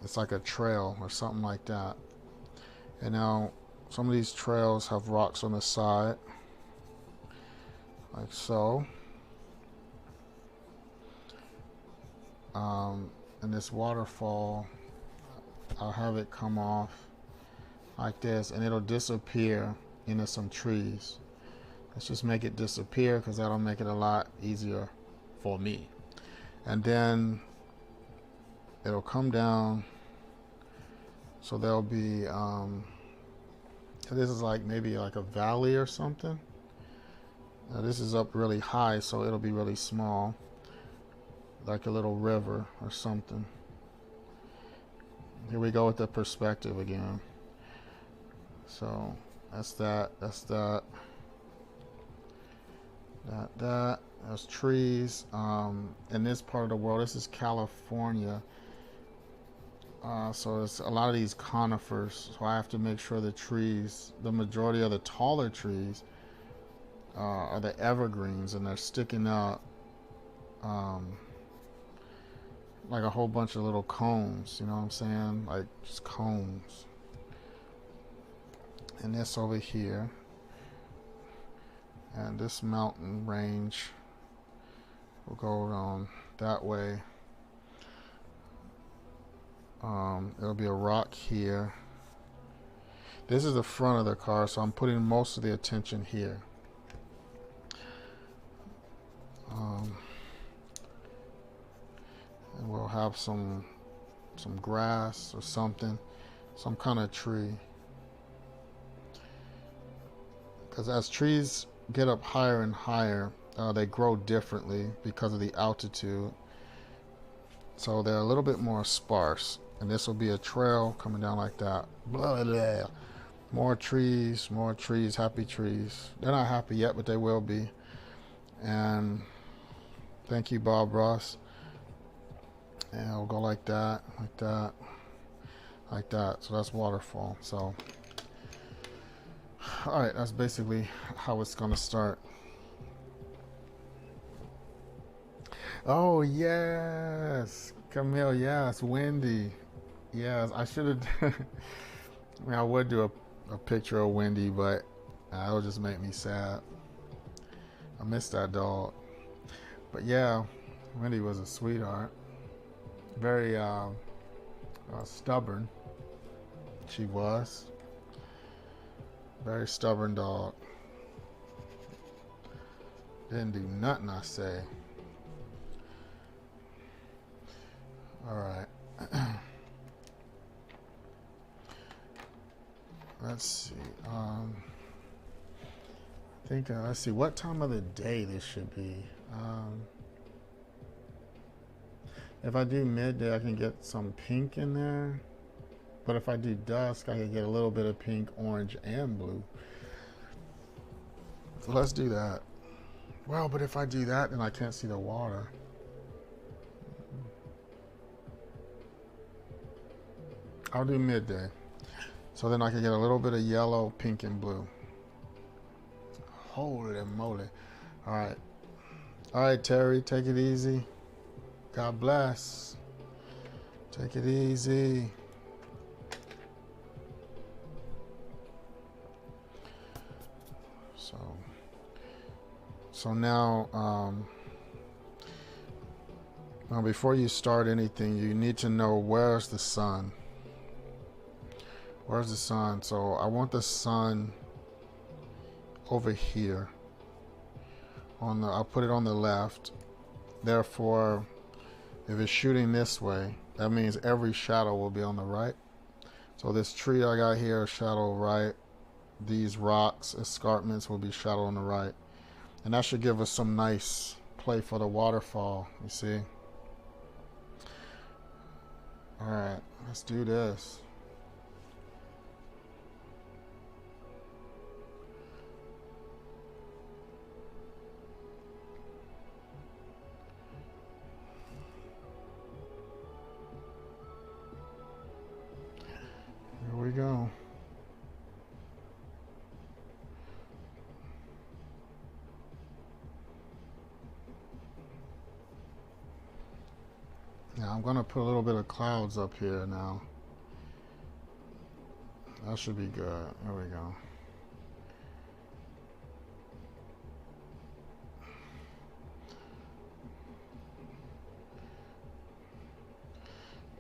it's like a trail or something like that. And now some of these trails have rocks on the side, like so. And this waterfall, I'll have it come off like this, and it'll disappear into some trees. Let's just make it disappear, because that'll make it a lot easier for me. And then it'll come down, so there'll be this is like maybe like a valley or something. Now this is up really high, so it'll be really small, like a little river or something. Here we go with the perspective again. So that's that. That's that. There's trees. In this part of the world, this is California. So it's a lot of these conifers. So I have to make sure the trees, the majority of the taller trees, are the evergreens, and they're sticking out like a whole bunch of little cones. You know what I'm saying? Like just cones. And this over here, and this mountain range will go on that way. It'll be a rock here. This is the front of the car, so I'm putting most of the attention here. And we'll have some grass or something, some kind of tree. Because as trees get up higher and higher, they grow differently because of the altitude. So they're a little bit more sparse. And this will be a trail coming down like that. Blah, blah, blah. More trees, happy trees. They're not happy yet, but they will be. And thank you, Bob Ross. And it'll go like that, like that, like that. So that's waterfall. So, all right, that's basically how it's gonna start. Oh yes, Camille. Yes, Wendy. Yes, I should have. I mean, I would do a picture of Wendy, but that would just make me sad. I miss that dog. But yeah, Wendy was a sweetheart. Very stubborn. She was. Very stubborn dog. Didn't do nothing I say. All right. Let's see. I think, let's see, what time of the day this should be. If I do midday, I can get some pink in there. But if I do dusk, I can get a little bit of pink, orange, and blue. So let's do that. Well, but if I do that, then I can't see the water. I'll do midday. So then I can get a little bit of yellow, pink, and blue. Holy moly. All right. All right, Terry, take it easy. God bless. Take it easy. So now, now before you start anything, you need to know where's the sun. Where's the sun? So I want the sun over here. I'll put it on the left. Therefore, if it's shooting this way, that means every shadow will be on the right. So this tree I got here, shadow right. These rocks, escarpments will be shadow on the right. And that should give us some nice play for the waterfall, you see. All right, let's do this. Here we go. Now I'm going to put a little bit of clouds up here now. That should be good. There we go.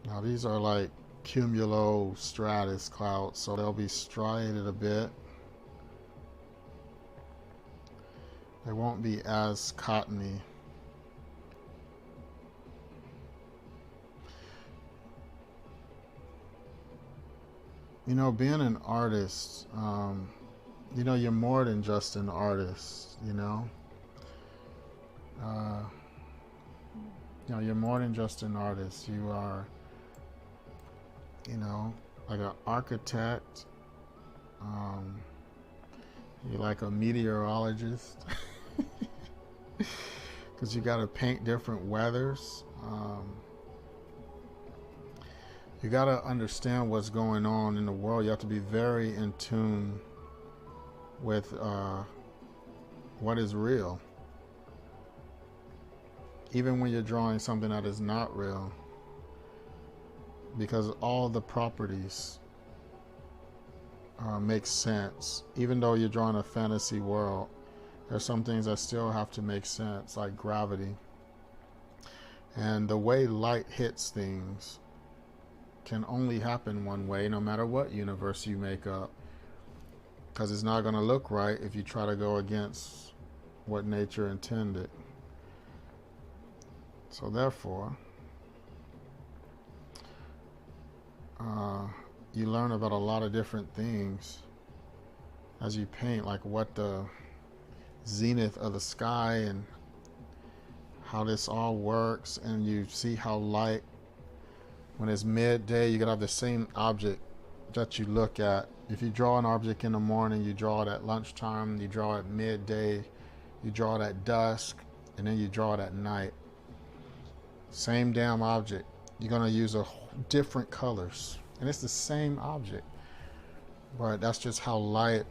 Now these are like cumulo-stratus clouds, so they'll be striated a bit. They won't be as cottony. You know, being an artist, you know, you're more than just an artist, you know? You know, you're more than just an artist. You you know, like an architect. You're like a meteorologist. Because you got to paint different weathers. You got to understand what's going on in the world. You have to be very in tune with what is real. Even when you're drawing something that is not real. Because all the properties make sense. Even though you're drawing a fantasy world, there's some things that still have to make sense, like gravity. And the way light hits things can only happen one way, no matter what universe you make up. Because it's not going to look right if you try to go against what nature intended. So therefore, you learn about a lot of different things as you paint, like what the zenith of the sky and how this all works. And you see how light, when it's midday, you can have the same object that you look at. If you draw an object in the morning, you draw it at lunchtime, you draw it at midday, you draw it at dusk, and then you draw it at night. Same damn object. You're going to use different colors. And it's the same object. But that's just how light,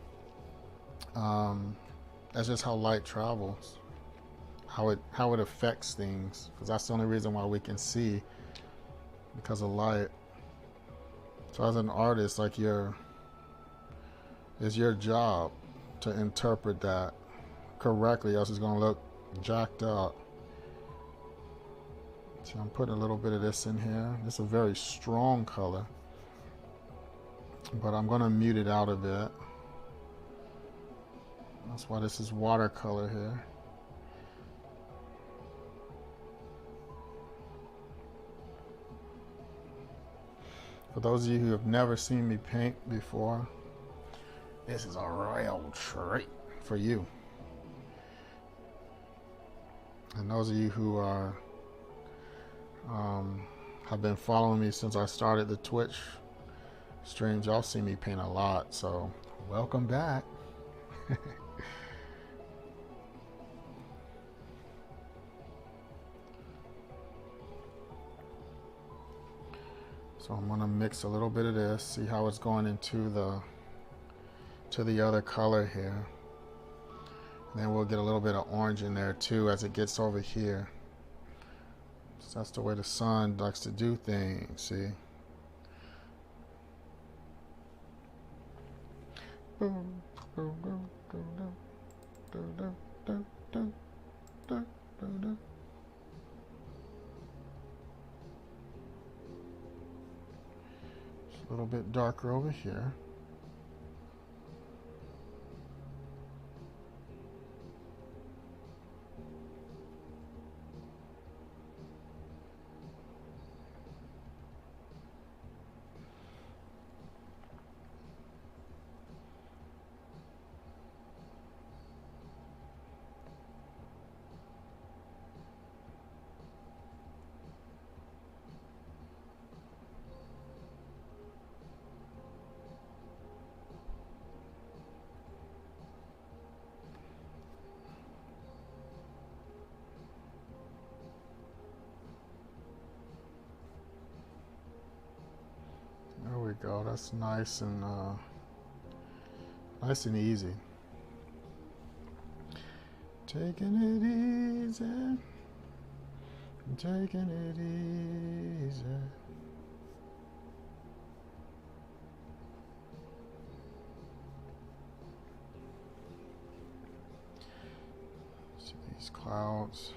travels. How it affects things. Because that's the only reason why we can see, because of light. So as an artist, like it's your job to interpret that correctly, else it's going to look jacked up. So I'm putting a little bit of this in here. It's a very strong color, but I'm going to mute it out a bit. That's why this is watercolor here. For those of you who have never seen me paint before, this is a real treat for you. And those of you who are have been following me since I started the Twitch streams, y'all see me paint a lot, so welcome back. So I'm gonna mix a little bit of this, see how it's going into the other color here. And then we'll get a little bit of orange in there too as it gets over here. So that's the way the sun likes to do things, see? It's a little bit darker over here. There we go. That's nice and easy. Taking it easy. Taking it easy. See these clouds.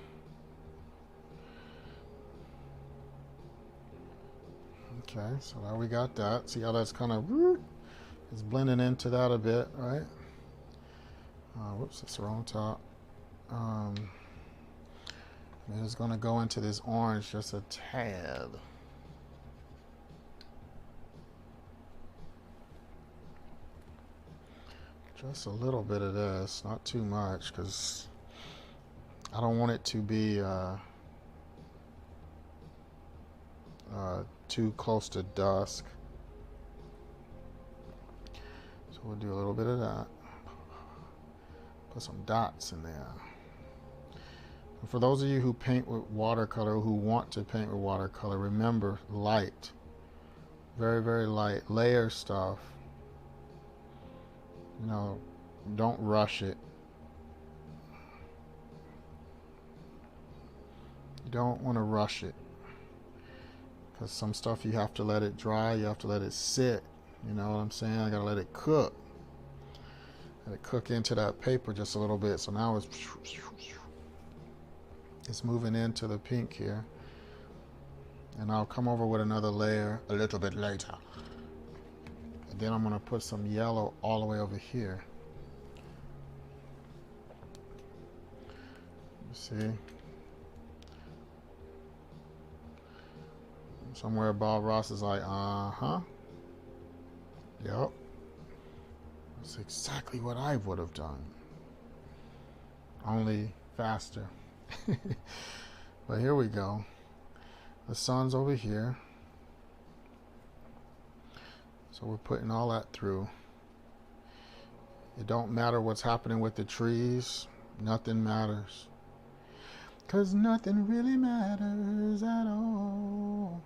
Okay, so now we got that. See how that's kind of it's blending into that a bit, right? Whoops, that's the wrong top. And it's going to go into this orange just a tad. Just a little bit of this, not too much, because I don't want it to be too close to dusk. we'll do a little bit of that. Put some dots in there. And for those of you who paint with watercolor, who want to paint with watercolor, remember, light. Very, very light. Layer stuff. You know, don't rush it. You don't want to rush it. Because some stuff you have to let it dry, you have to let it sit. You know what I'm saying? I gotta let it cook. Let it cook into that paper just a little bit. So now it's moving into the pink here. And I'll come over with another layer a little bit later. And then I'm gonna put some yellow all the way over here. You see? Somewhere Bob Ross is like, uh-huh. Yep. That's exactly what I would have done. Only faster. But here we go. The sun's over here. So we're putting all that through. It don't matter what's happening with the trees. Nothing matters. 'Cause nothing really matters at all.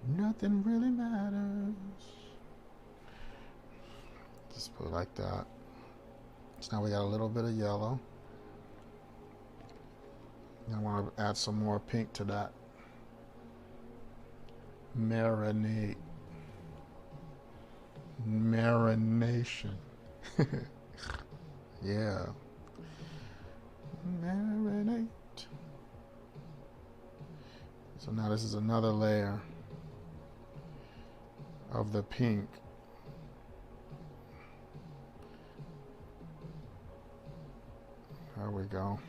Nothing really matters. Just put it like that. So now we got a little bit of yellow. I want to add some more pink to that. Marinate. Marination. Yeah. Marinate. So now this is another layer of the pink. There we go.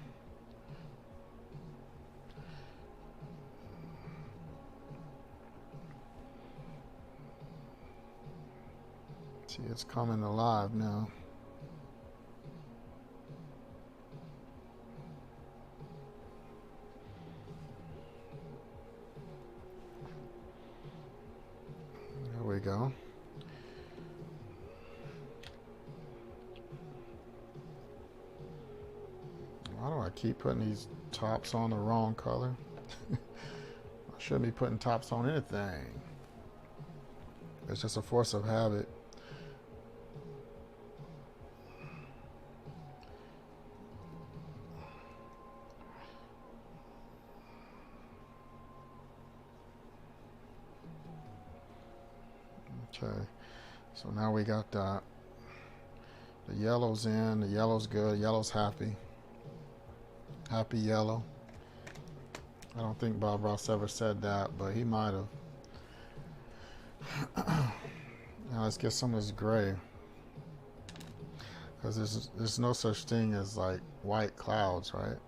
See, it's coming alive now. There we go. Why do I keep putting these tops on the wrong color? I shouldn't be putting tops on anything. It's just a force of habit. Okay, so now we got that. The yellow's in, the yellow's good, yellow's happy. Happy yellow. I don't think Bob Ross ever said that, but he might have. Now let's get some of this gray. Because there's no such thing as like white clouds, right?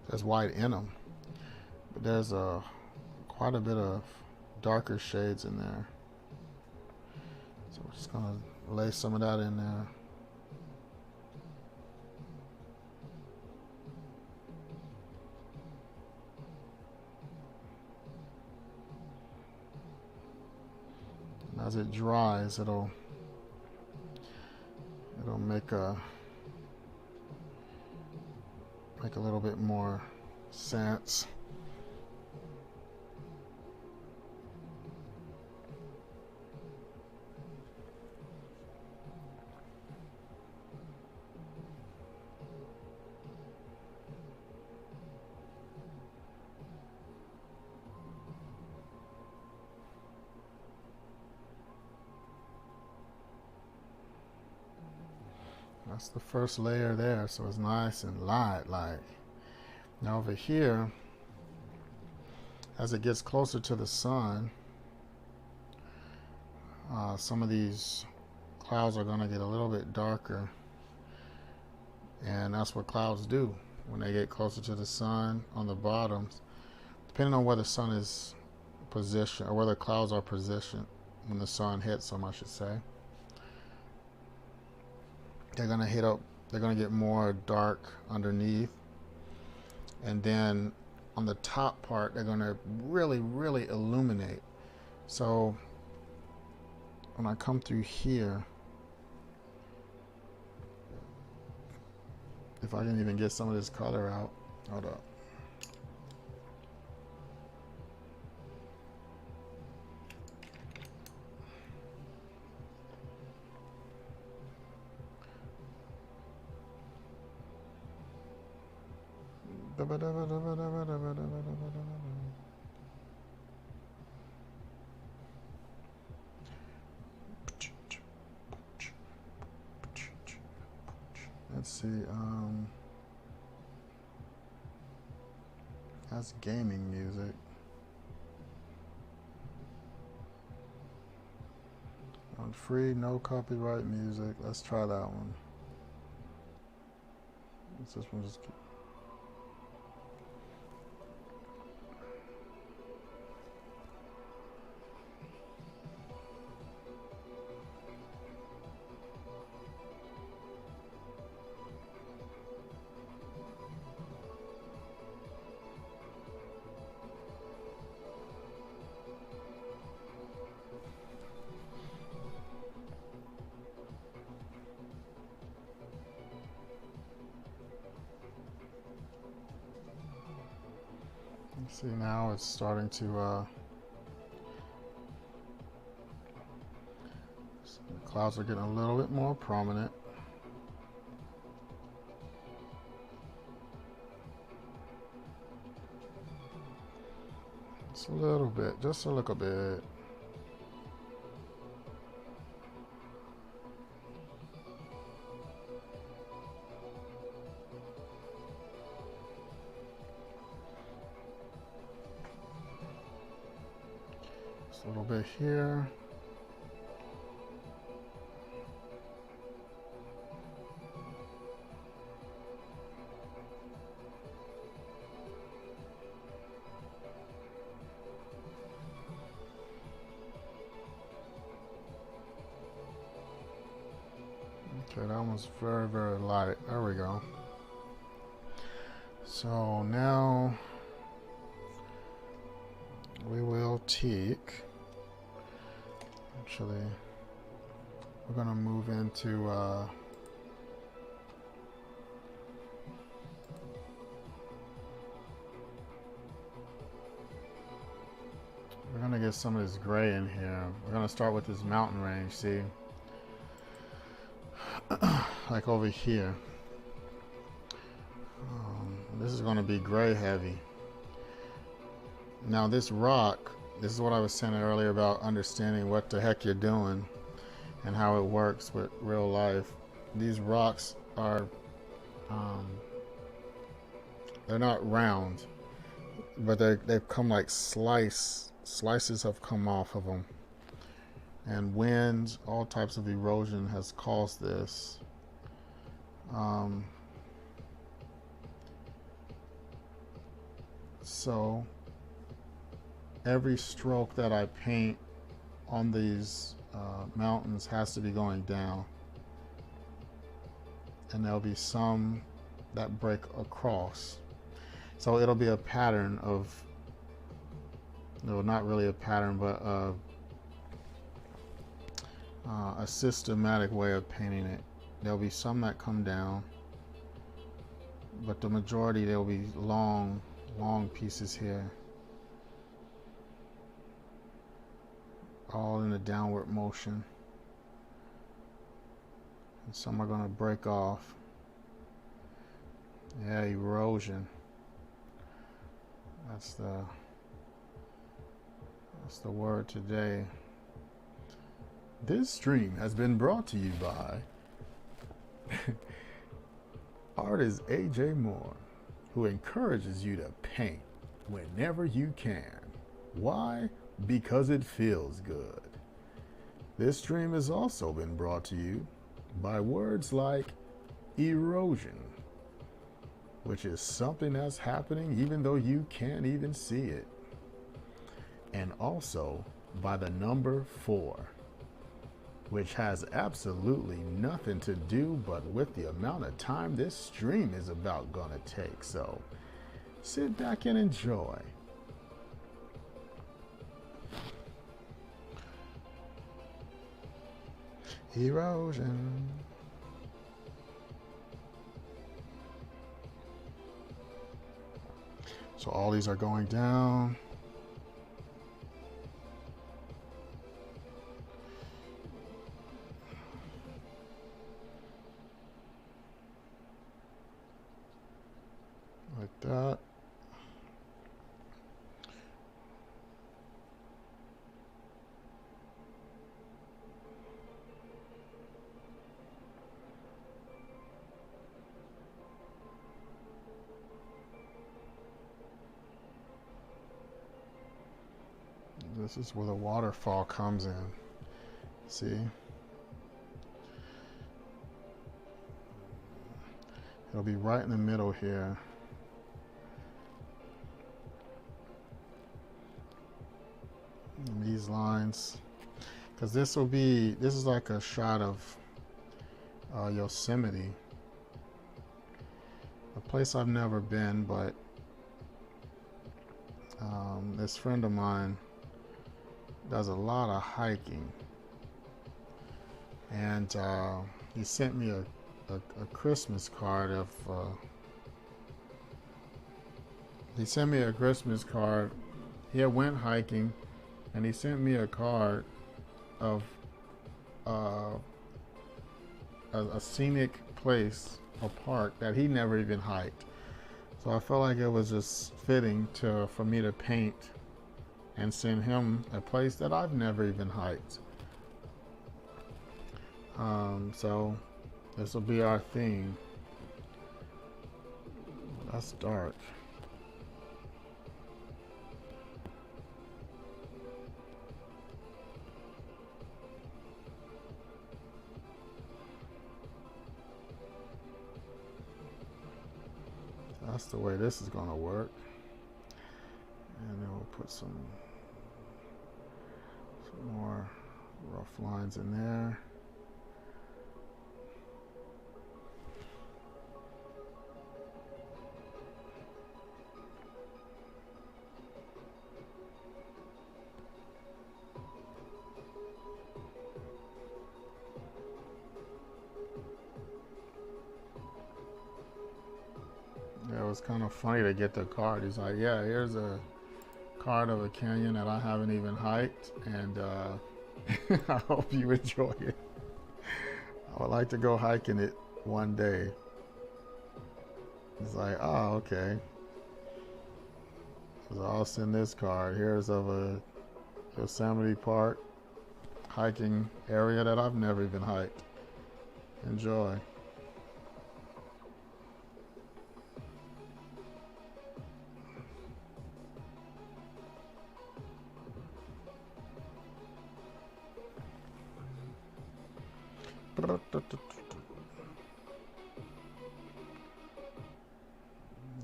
There's white in them. But there's quite a bit of darker shades in there. So we're just gonna lay some of that in there. And as it dries, it'll make a little bit more sense. That's the first layer there, so it's nice and light. Like now over here, as it gets closer to the sun, some of these clouds are going to get a little bit darker, and that's what clouds do when they get closer to the sun on the bottoms, depending on where the sun is positioned, or where the clouds are positioned when the sun hits them, I should say. They're going to hit up, they're going to get more dark underneath, and then on the top part they're going to really, really illuminate. So when I come through here, If I can even get some of this color out. Hold up. Let's see, that's gaming music. On free, no copyright music. Let's try that one. Let's this one just keep. See, now it's starting to the clouds are getting a little bit more prominent. Just a little bit, just a little bit. Just a little bit here. Okay, that one's very, very light. There we go. So now we will take, actually, we're gonna move into we're gonna get some of this gray in here. We're gonna start with this mountain range, see? Like over here. This is gonna be gray heavy. Now this rock, this is what I was saying earlier about understanding what the heck you're doing and how it works with real life. These rocks are, they're not round, but they've come like slices have come off of them. And wind, all types of erosion has caused this. So every stroke that I paint on these mountains has to be going down, and there'll be some that break across. So it'll be a pattern of, no, not really a pattern, but a systematic way of painting it. There'll be some that come down, but the majority, there'll be long pieces here, all in a downward motion, and some are going to break off. Yeah, erosion. That's the word today. This stream has been brought to you by artist AJ Moore, who encourages you to paint whenever you can. Why? Because it feels good. This stream has also been brought to you by words like erosion, which is something that's happening even though you can't even see it. And also by the number 4, which has absolutely nothing to do but with the amount of time this stream is about gonna take. So sit back and enjoy. Erosion. So all these are going down. Like that. This is where the waterfall comes in. See? It'll be right in the middle here. And these lines. Because this is like a shot of Yosemite. A place I've never been, but this friend of mine does a lot of hiking, and he sent me a Christmas card of he had went hiking, and he sent me a card of a scenic place, a park that he never even hiked. So I felt like it was just fitting for me to paint and send him a place that I've never even hiked. So this will be our theme. That's dark. That's the way this is gonna work. And then we'll put some more rough lines in there. Yeah, it was kind of funny to get the card. He's like, yeah, here's a card of a canyon that I haven't even hiked, and I hope you enjoy it. I would like to go hiking it one day. He's like, oh, okay. So I'll send this card. Here's of a Yosemite Park hiking area that I've never even hiked. Enjoy.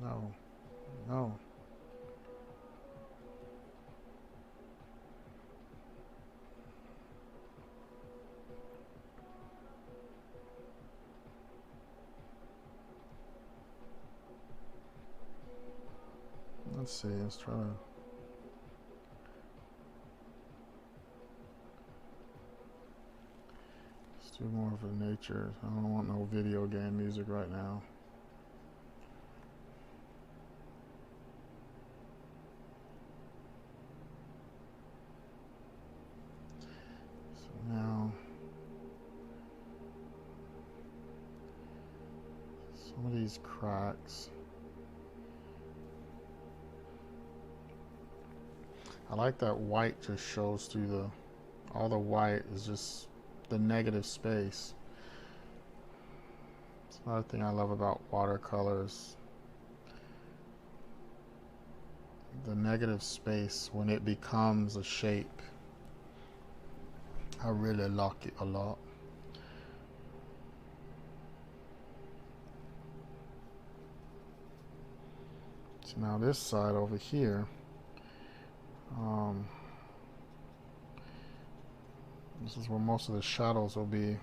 No, no. Let's see, let's try to. Let's do more of a nature. I don't want no video game music right now. So now, some of these cracks. I like that white just shows through all the white is just the negative space. It's another thing I love about watercolors. The negative space when it becomes a shape. I really like it a lot. So now this side over here, this is where most of the shadows will be.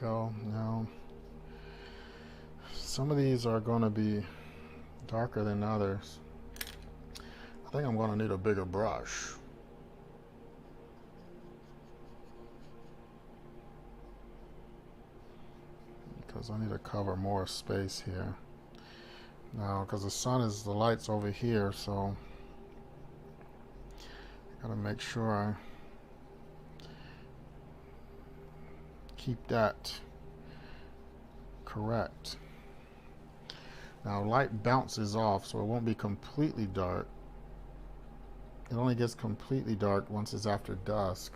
go. Now, some of these are going to be darker than others. I think I'm going to need a bigger brush. Because I need to cover more space here. Now, because the light's over here, so I gotta make sure I keep that correct. Now, light bounces off, so it won't be completely dark. It only gets completely dark once it's after dusk.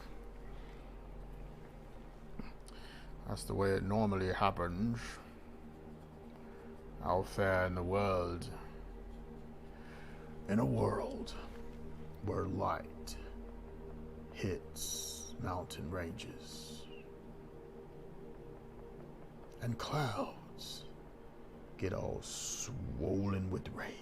That's the way it normally happens out there in the world. In a world where light hits mountain ranges and clouds get all swollen with rain.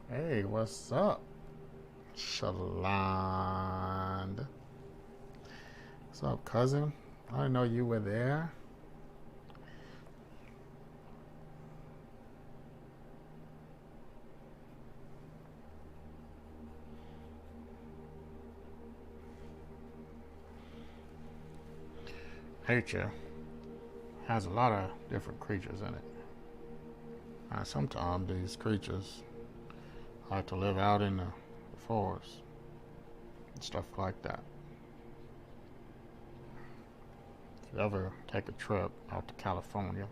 Hey, what's up, Shaland? What's up, cousin? I didn't know you were there. Nature has a lot of different creatures in it. And sometimes these creatures like to live out in the forest and stuff like that. If you ever take a trip out to California,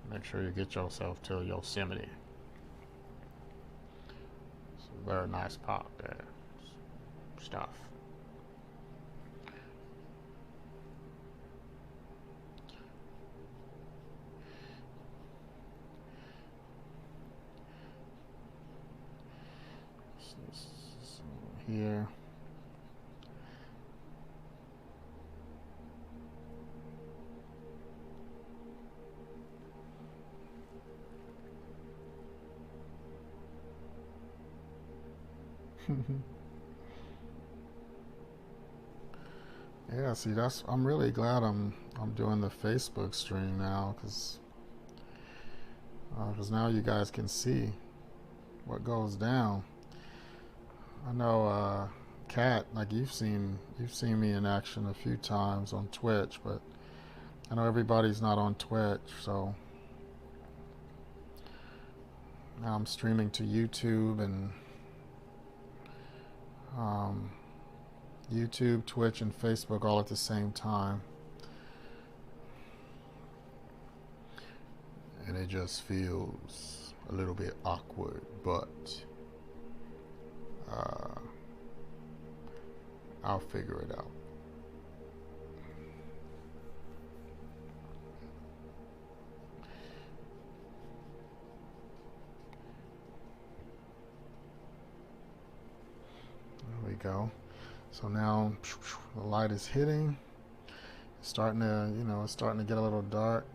make sure you get yourself to Yosemite. It's a very nice park there. Stuff. Here. Yeah, see, I'm really glad I'm doing the Facebook stream now, because now you guys can see what goes down. I know, Kat, like you've seen me in action a few times on Twitch, but I know everybody's not on Twitch, so now I'm streaming to YouTube and YouTube, Twitch, and Facebook all at the same time. And it just feels a little bit awkward, but I'll figure it out. There we go. So now the light is hitting. It's starting to, it's starting to get a little dark.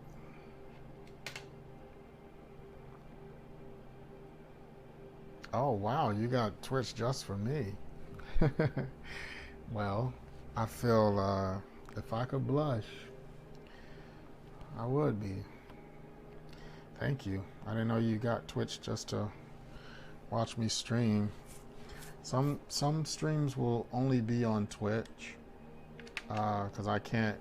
Oh wow, you got Twitch just for me. Well, I feel if I could blush, I would be. Thank you. I didn't know you got Twitch just to watch me stream. Some streams will only be on Twitch because I can't.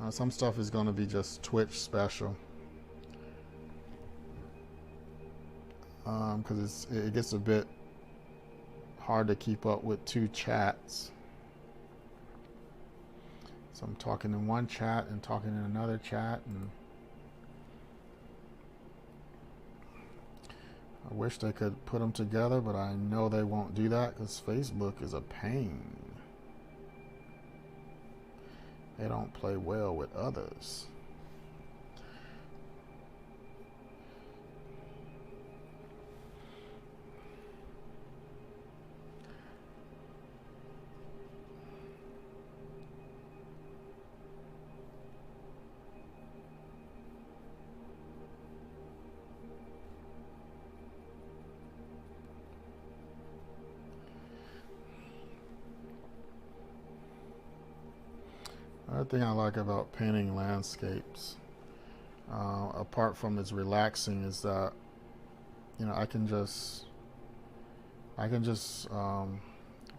Some stuff is going to be just Twitch special. Because it gets a bit hard to keep up with two chats. So I'm talking in one chat and talking in another chat, and I wish they could put them together, but I know they won't do that because Facebook is a pain. They don't play well with others. Another thing I like about painting landscapes, apart from its relaxing, is that I can just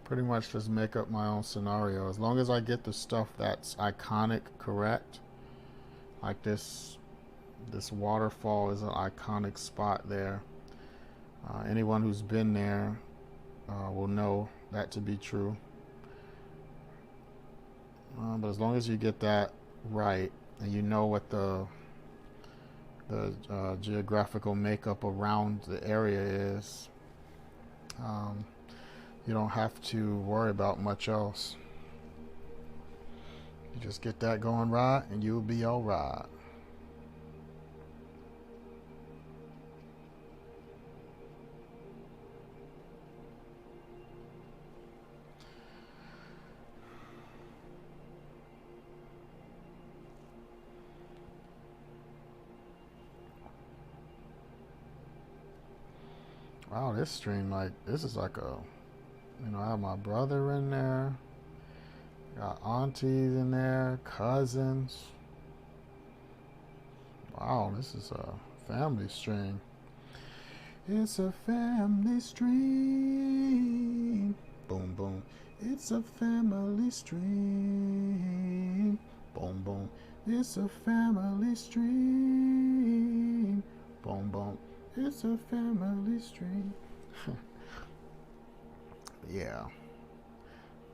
pretty much just make up my own scenario as long as I get the stuff that's iconic correct. Like this waterfall is an iconic spot there. Anyone who's been there will know that to be true. But as long as you get that right and you know what the geographical makeup around the area is, you don't have to worry about much else. You just get that going right and you'll be all right. Wow, this stream, this is like I have my brother in there, got aunties in there, cousins. Wow, this is a family stream. It's a family stream. Boom, boom. It's a family stream. Boom, boom. It's a family stream. Boom, boom. It's a family stream. Yeah.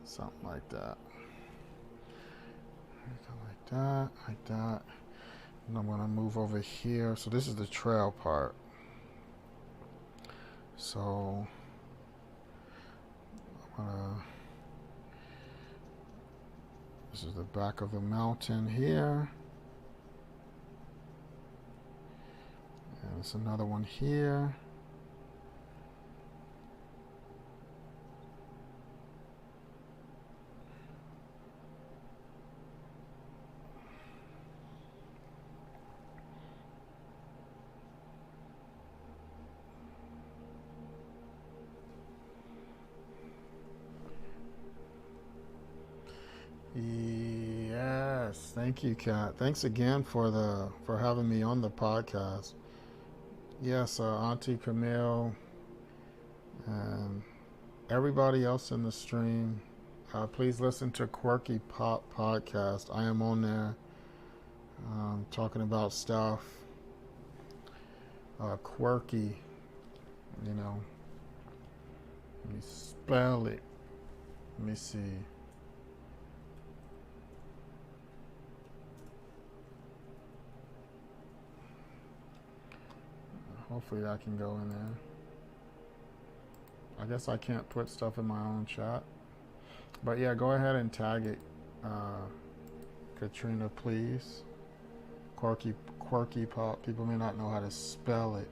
Something like that. Like that, like that. And I'm gonna move over here. So this is the trail part. So this is the back of the mountain here. And there's another one here. Yes, thank you, Kat. Thanks again for having me on the podcast. Yes, Auntie Camille and everybody else in the stream. Please listen to Quirky Pop Podcast. I am on there talking about stuff quirky. Let me spell it. Let me see. Hopefully that can go in there. I guess I can't put stuff in my own chat. But yeah, go ahead and tag it, Katrina, please. Quirky Pop. People may not know how to spell it.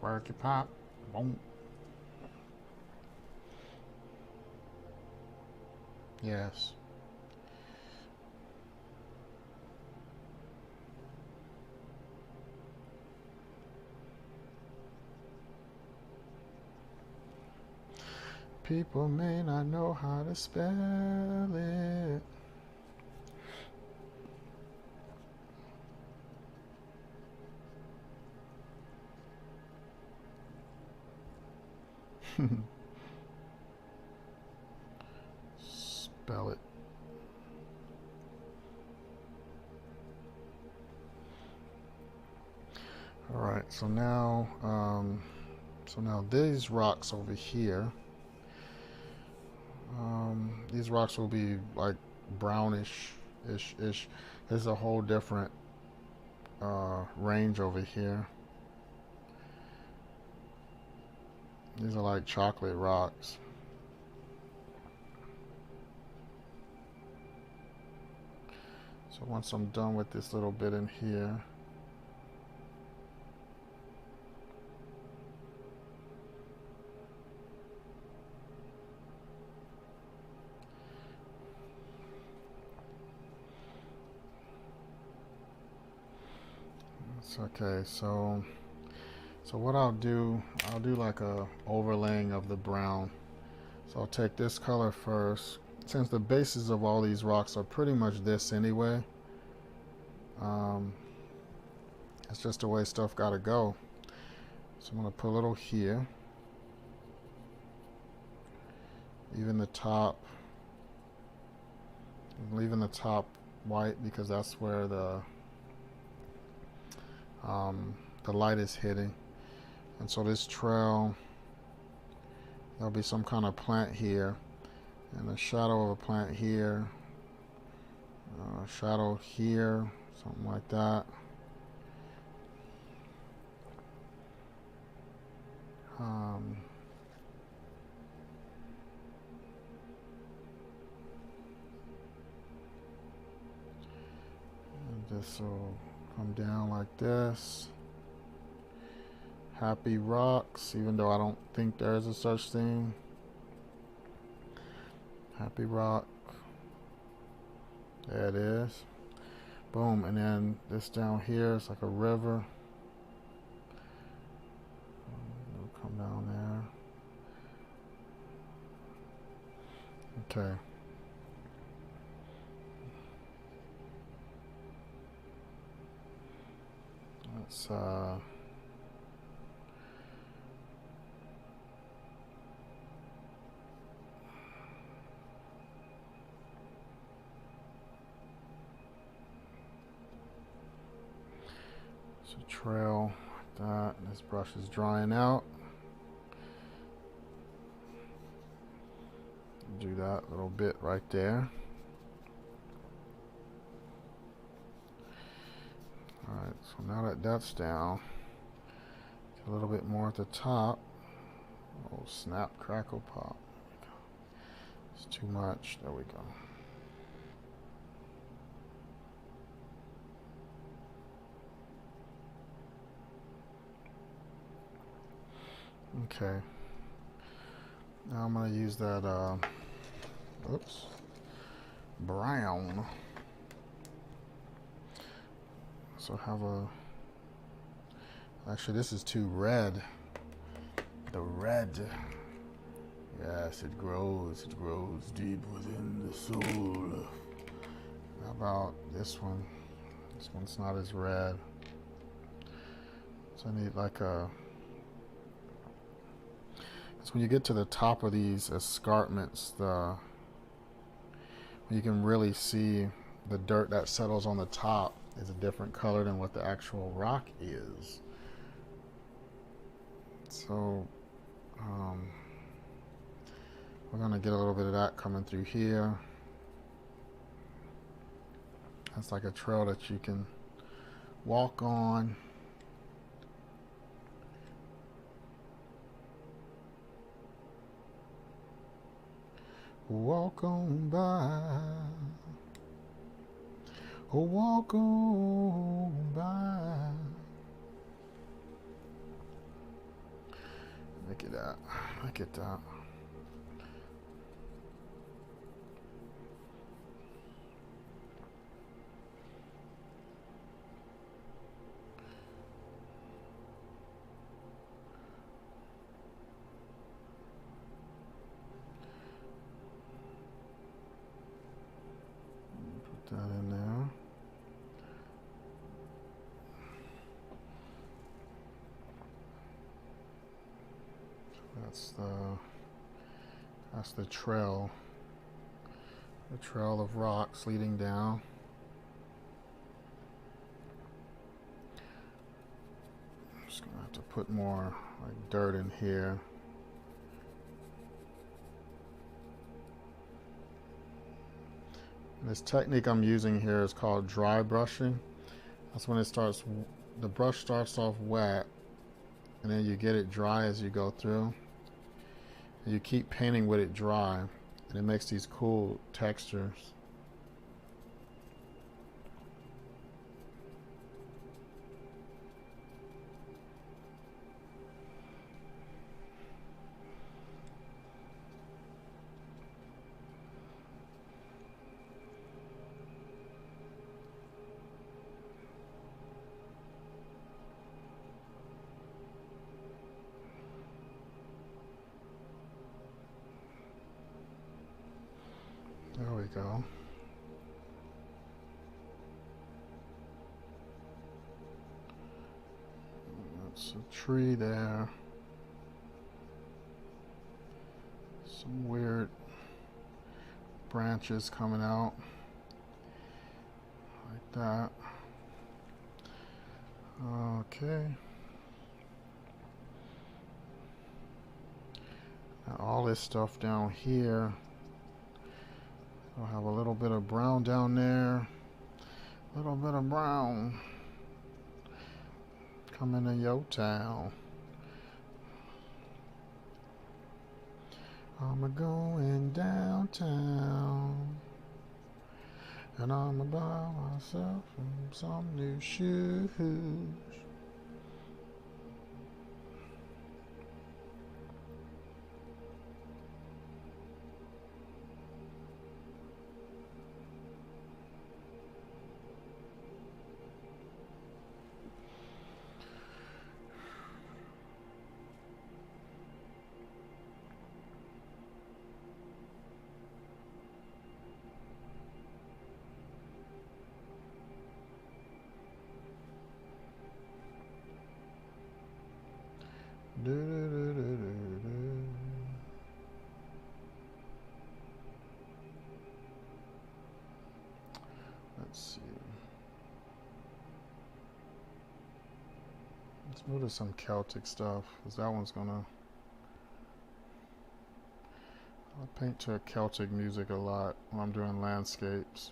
Quirky Pop. Boom. Yes. People may not know how to spell it. Spell it. All right, so now these rocks over here, these rocks will be like brownish-ish. There's a whole different range over here. These are like chocolate rocks. So once I'm done with this little bit in here, it's okay. So So what I'll do like a overlaying of the brown. So I'll take this color first. Since the bases of all these rocks are pretty much this anyway, it's just the way stuff gotta go. So I'm gonna put a little here. Even the top, I'm leaving the top white because that's where the light is hitting. And so this trail, there'll be some kind of plant here, and a shadow of a plant here, shadow here, something like that. And this will come down like this. Happy rocks, even though I don't think there is a such thing. Happy rock. There it is. Boom. And then this down here is like a river. It'll come down there. Okay. Let's so trail like that, and this brush is drying out. Do that little bit right there. Alright, so now that that's down, a little bit more at the top. Oh, snap, crackle, pop. It's too much. There we go. Okay. Now I'm going to use that, oops, brown. So have a, actually this is too red. The red. Yes, it grows deep within the soul. How about this one? This one's not as red. So I need like a, so when you get to the top of these escarpments, you can really see the dirt that settles on the top is a different color than what the actual rock is. So we're gonna get a little bit of that coming through here. That's like a trail that you can walk on. Walk on by. Oh, walk on by. Look at that. Look at that. Put that in there. That's the trail of rocks leading down. I'm just gonna have to put more like dirt in here. And this technique I'm using here is called dry brushing. That's when the brush starts off wet, and then you get it dry as you go through. And you keep painting with it dry, and it makes these cool textures. There we go. That's a tree there. Some weird branches coming out like that. Okay. Now all this stuff down here. I'll have a little bit of brown down there. A little bit of brown coming to your town. I'm going downtown, and I'm gonna buy myself some new shoes. Do, do, do, do, do, do. Let's see. Let's move to some Celtic stuff, because that one's gonna. I paint to Celtic music a lot when I'm doing landscapes.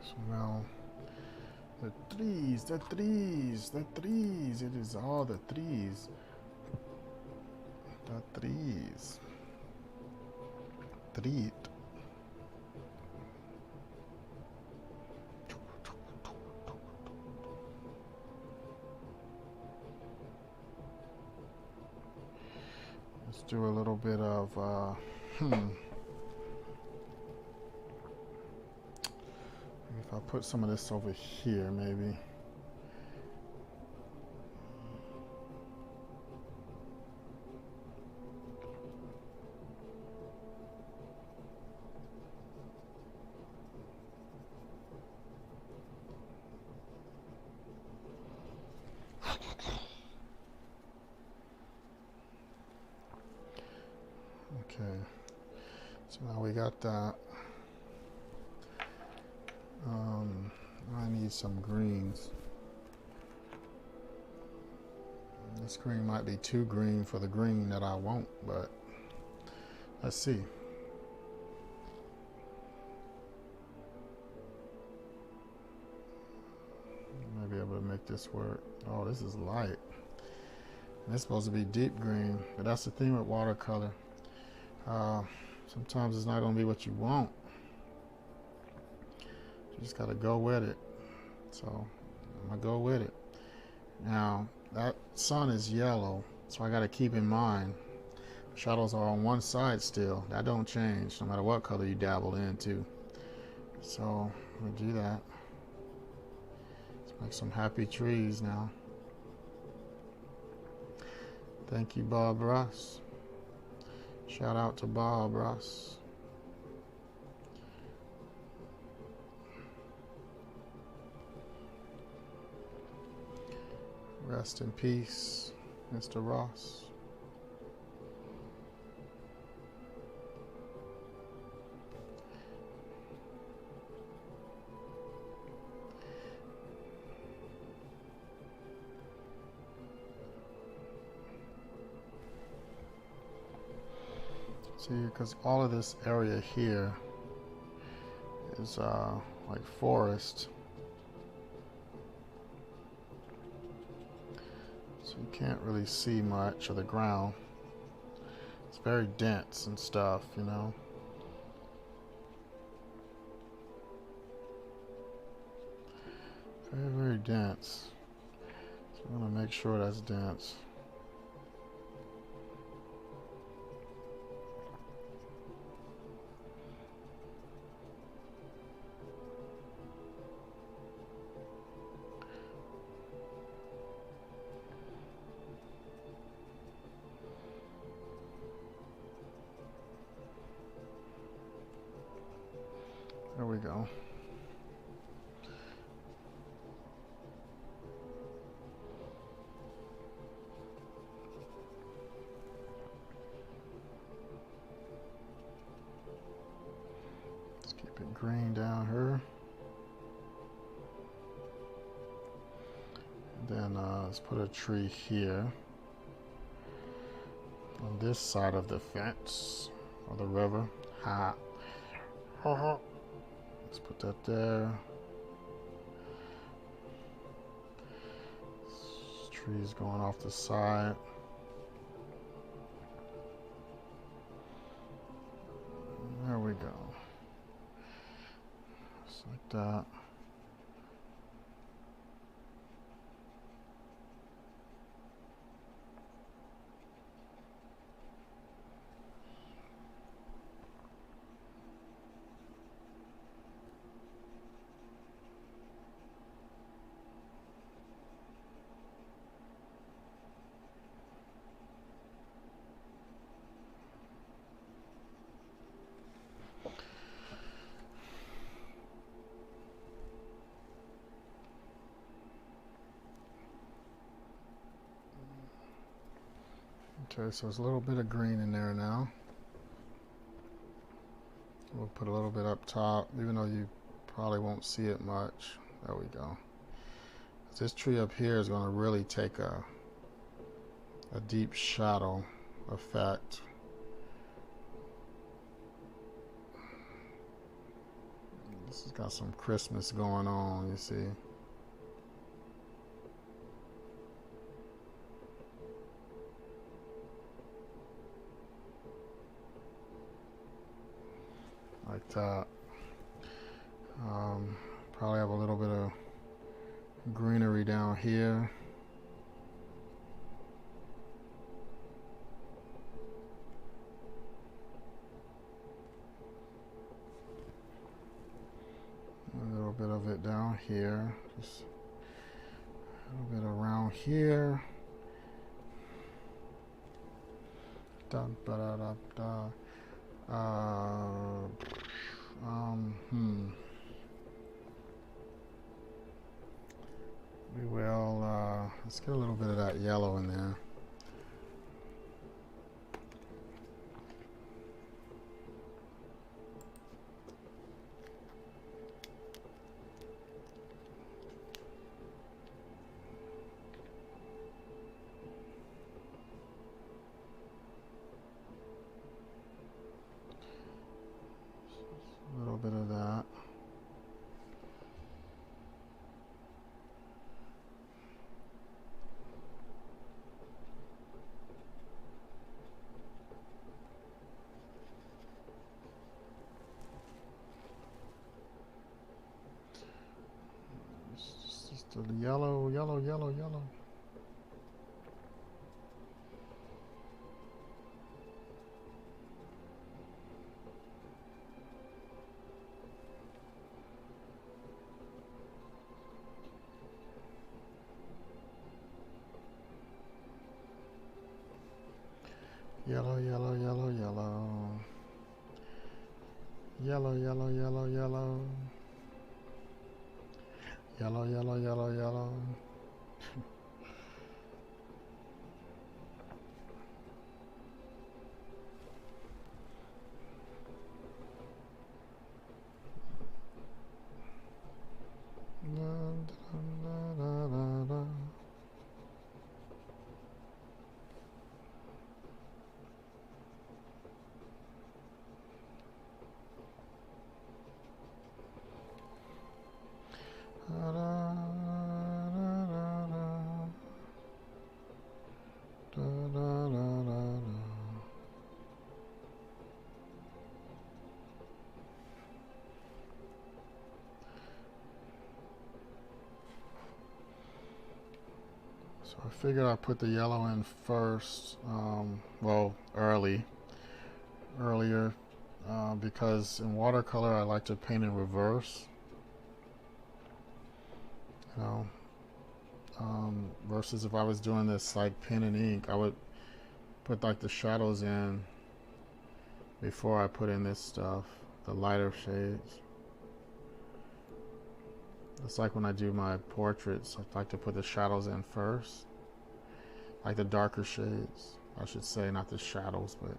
So now, the trees, the trees, the trees. It is all the trees. The trees. Treat. Let's do a little bit of, If I put some of this over here, maybe. Okay, so now we got that. I need some greens. This green might be too green for the green that I want, but let's see. Might be able to make this work. Oh, this is light. And it's supposed to be deep green, but that's the thing with watercolor. Sometimes it's not going to be what you want. You just got to go with it. So I'm going to go with it. Now, that sun is yellow, so I got to keep in mind shadows are on one side still. That don't change no matter what color you dabble into. So I'm going to do that. Let's make some happy trees now. Thank you, Bob Ross. Shout out to Bob Ross. Rest in peace, Mr. Ross. See, because all of this area here is like forest. So you can't really see much of the ground. It's very dense and stuff, you know. Very, very dense. So I'm going to make sure that's dense. There we go. Let's keep it green down here. Then let's put a tree here on this side of the fence or the river. Ha. Let's put that there. This tree's going off the side. There we go. Just like that. Okay, so there's a little bit of green in there now. We'll put a little bit up top, even though you probably won't see it much. There we go. This tree up here is going to really take a deep shadow effect. This has got some Christmas going on, you see. Like that. Probably have a little bit of greenery down here. A little bit of it down here. Just a little bit around here. Dun, ba, da, da, da. We will, let's get a little bit of that yellow in there. A little bit of that. Just the yellow, yellow, yellow, yellow. Yellow, yellow, yellow, yellow. Yellow, yellow, yellow, yellow. Yellow, yellow, yellow, yellow. So I figured I'd put the yellow in first, well, earlier, because in watercolor I like to paint in reverse, you know, versus if I was doing this like pen and ink, I would put like the shadows in before I put in this stuff, the lighter shades. It's like when I do my portraits, I like to put the shadows in first, like the darker shades, I should say, not the shadows, but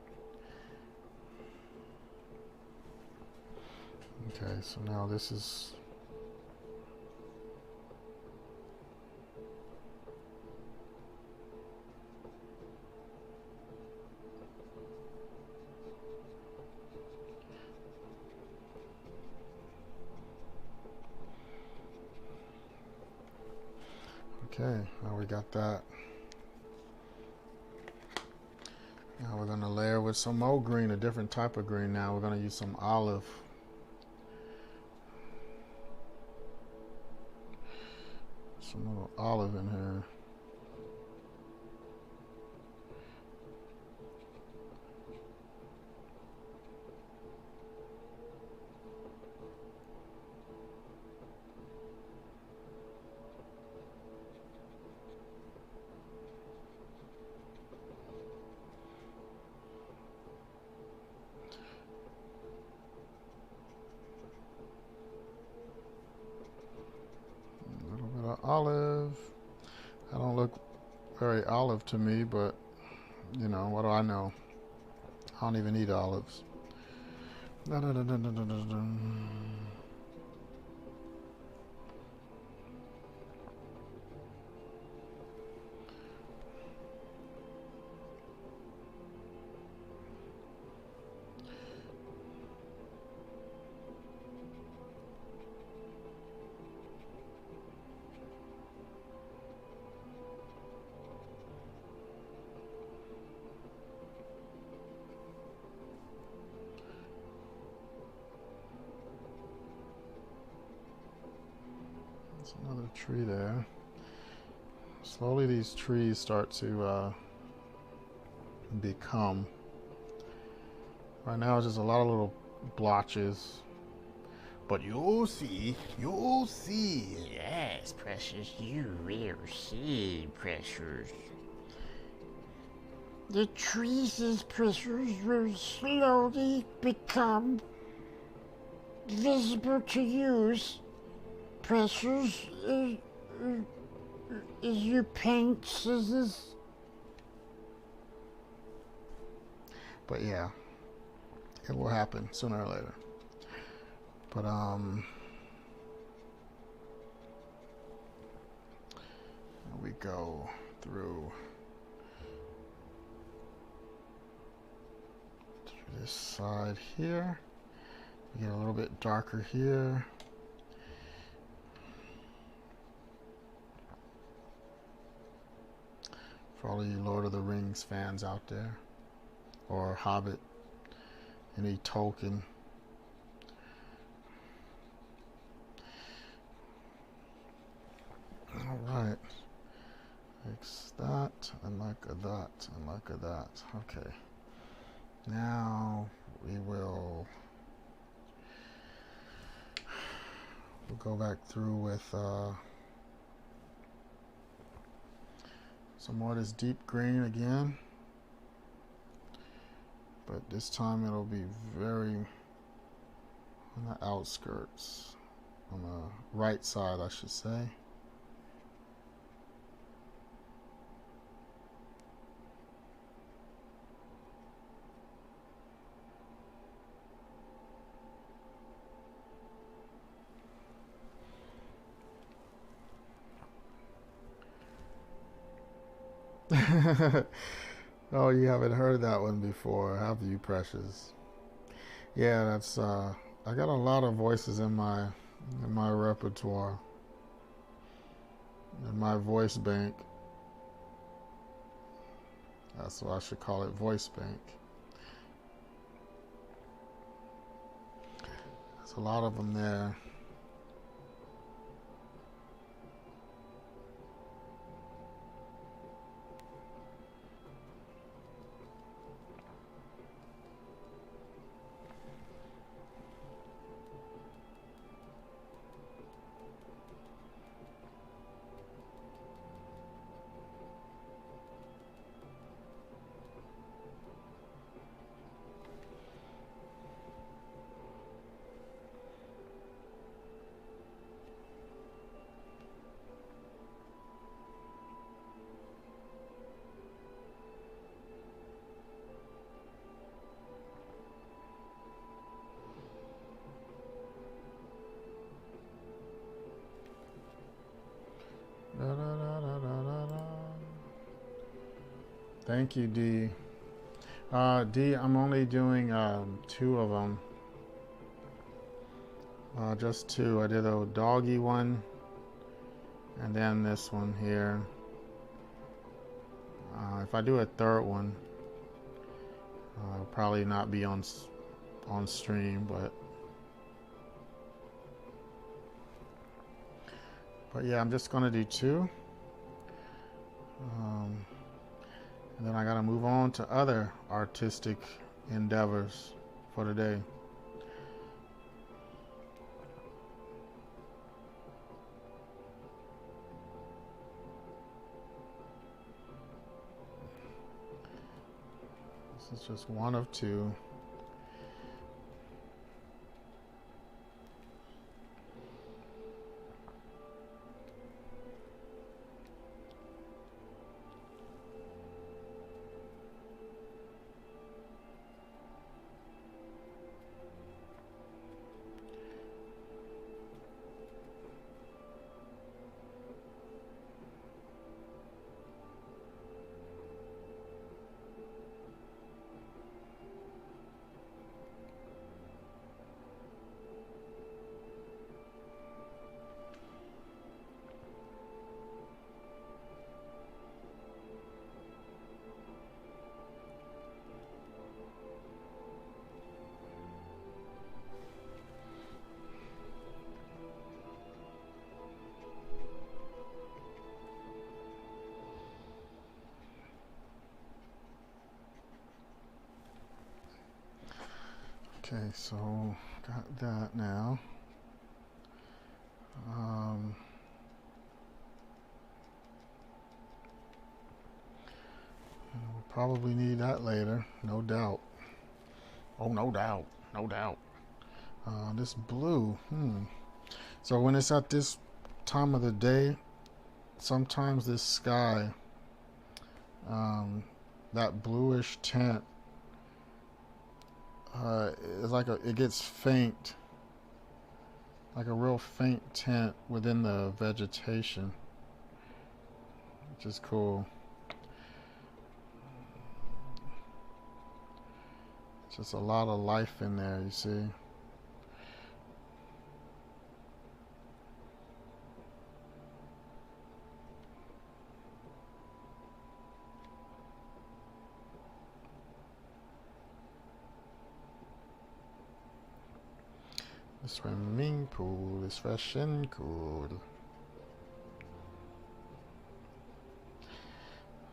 okay, so now this is okay. Now we got that. Now we're gonna layer with some more green, a different type of green. Now we're gonna use some olive. Some little olive in here. A little bit of olive. I don't look very olive to me, but you know, what do I know? I don't even eat olives. Da, da, da, da, da, da, da. There's another tree there. Slowly these trees start to become. Right now it's just a lot of little blotches. But you'll see, you'll see. Yes, Precious, you will see, Precious. The trees, Precious, will slowly become visible to you. Precious, is you paint scissors? But yeah, it will happen sooner or later. But we go through this side here. We get a little bit darker here. For all of you Lord of the Rings fans out there, or Hobbit, any Tolkien. All right, fix that, and like that, and like that. Okay, now we'll go back through with some more of this deep green again, but this time it'll be very on the outskirts, on the right side, I should say. Oh, you haven't heard that one before, have you, Precious? Yeah, that's I got a lot of voices in my repertoire, in my voice bank. That's what I should call it, voice bank. There's a lot of them there. Thank you, D. D, I'm only doing 2 of them. Just 2. I did a doggy one, and then this one here. If I do a 3rd one, I'll probably not be on stream, but yeah, I'm just gonna do 2. And then I gotta move on to other artistic endeavors for today. This is just one of 2. Okay, so got that now. We'll probably need that later, no doubt. Oh, no doubt, no doubt. This blue, So when it's at this time of the day, sometimes this sky, that bluish tint, it's like it gets faint, like a real faint tint within the vegetation, which is cool. Just a lot of life in there, you see. The swimming pool is fresh and cool.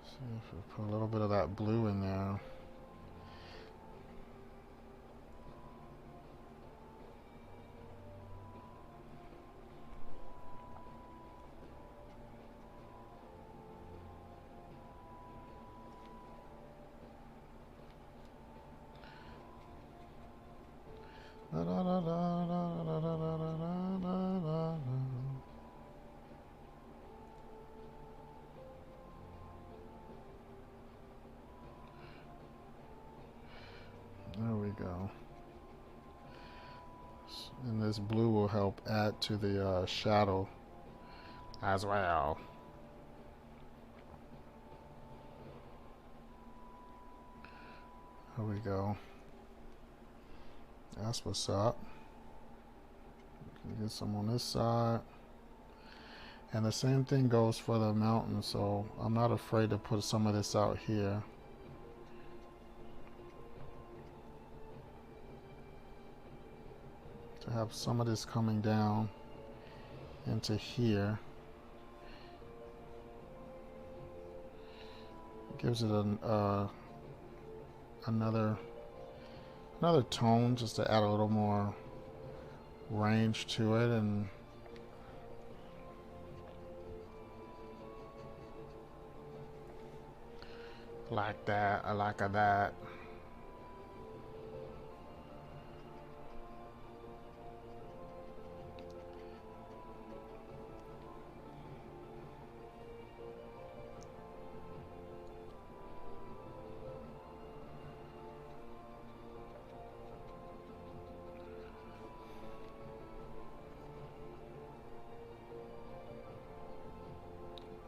See if we put a little bit of that blue in there. Da, da, da, da, da, da, da, da, da, da. There we go. And this blue will help add to the shadow as well. There we go. That's what's up. Get some on this side. And the same thing goes for the mountain, so I'm not afraid to put some of this out here. To have some of this coming down into here. It gives it another tone, just to add a little more range to it. And like that, I like that.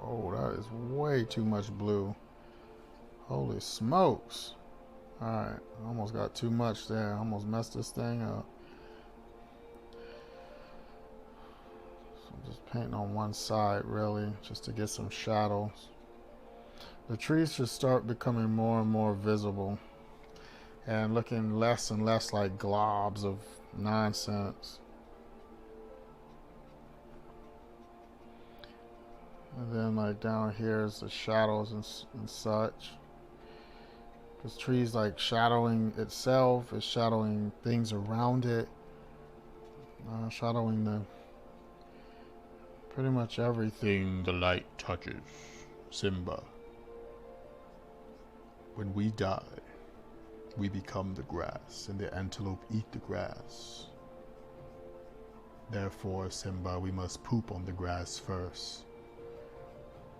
Oh, that is way too much blue. Holy smokes. Alright, almost got too much there. Almost messed this thing up. So I'm just painting on one side really, just to get some shadows. The trees should start becoming more and more visible and looking less and less like globs of nonsense. And then like down here is the shadows and such. Because trees like shadowing itself, is shadowing things around it, shadowing the pretty much everything the light touches. Simba. When we die, we become the grass, and the antelope eat the grass. Therefore, Simba, we must poop on the grass first.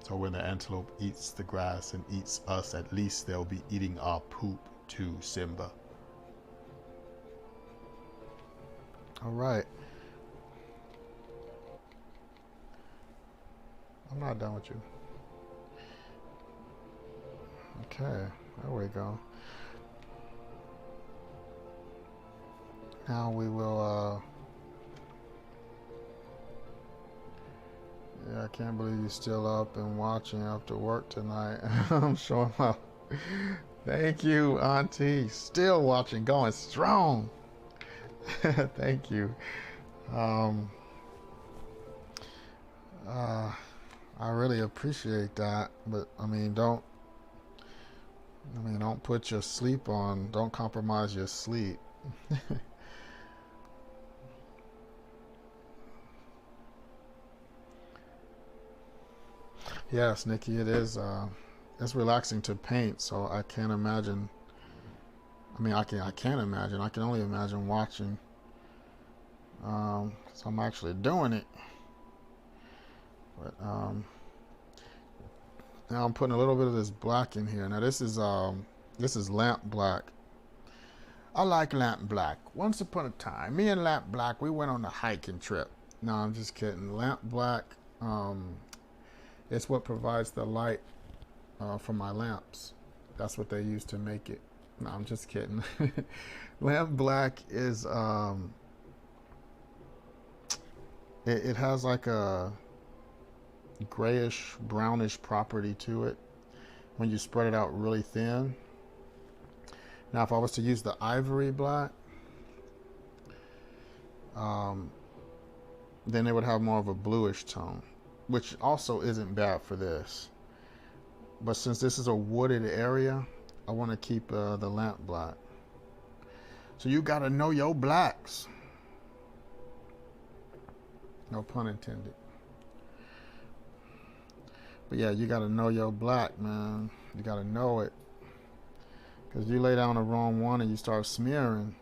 So when the antelope eats the grass and eats us, at least they'll be eating our poop too, Simba. All right. I'm not done with you. Okay, there we go. Now we will, yeah, I can't believe you're still up and watching after work tonight. I'm showing up. Thank you, Auntie. Still watching, going strong. Thank you. I really appreciate that, but I mean, don't put your sleep on. Don't compromise your sleep. Yes, Nikki, it is. It's relaxing to paint, so I can't imagine. I mean, I can't imagine. I can only imagine watching. So I'm actually doing it. But now I'm putting a little bit of this black in here. Now this is lamp black. I like lamp black. Once upon a time, me and lamp black, we went on a hiking trip. No, I'm just kidding. Lamp black. It's what provides the light for my lamps. That's what they use to make it. No, I'm just kidding. Lamp black is it has like a grayish brownish property to it when you spread it out really thin. Now if I was to use the ivory black, then it would have more of a bluish tone, which also isn't bad for this. But since this is a wooded area, I want to keep the lamp black. So you gotta know your blacks. No pun intended. But yeah, you gotta know your black, man. You gotta know it. Because you lay down the wrong one and you start smearing,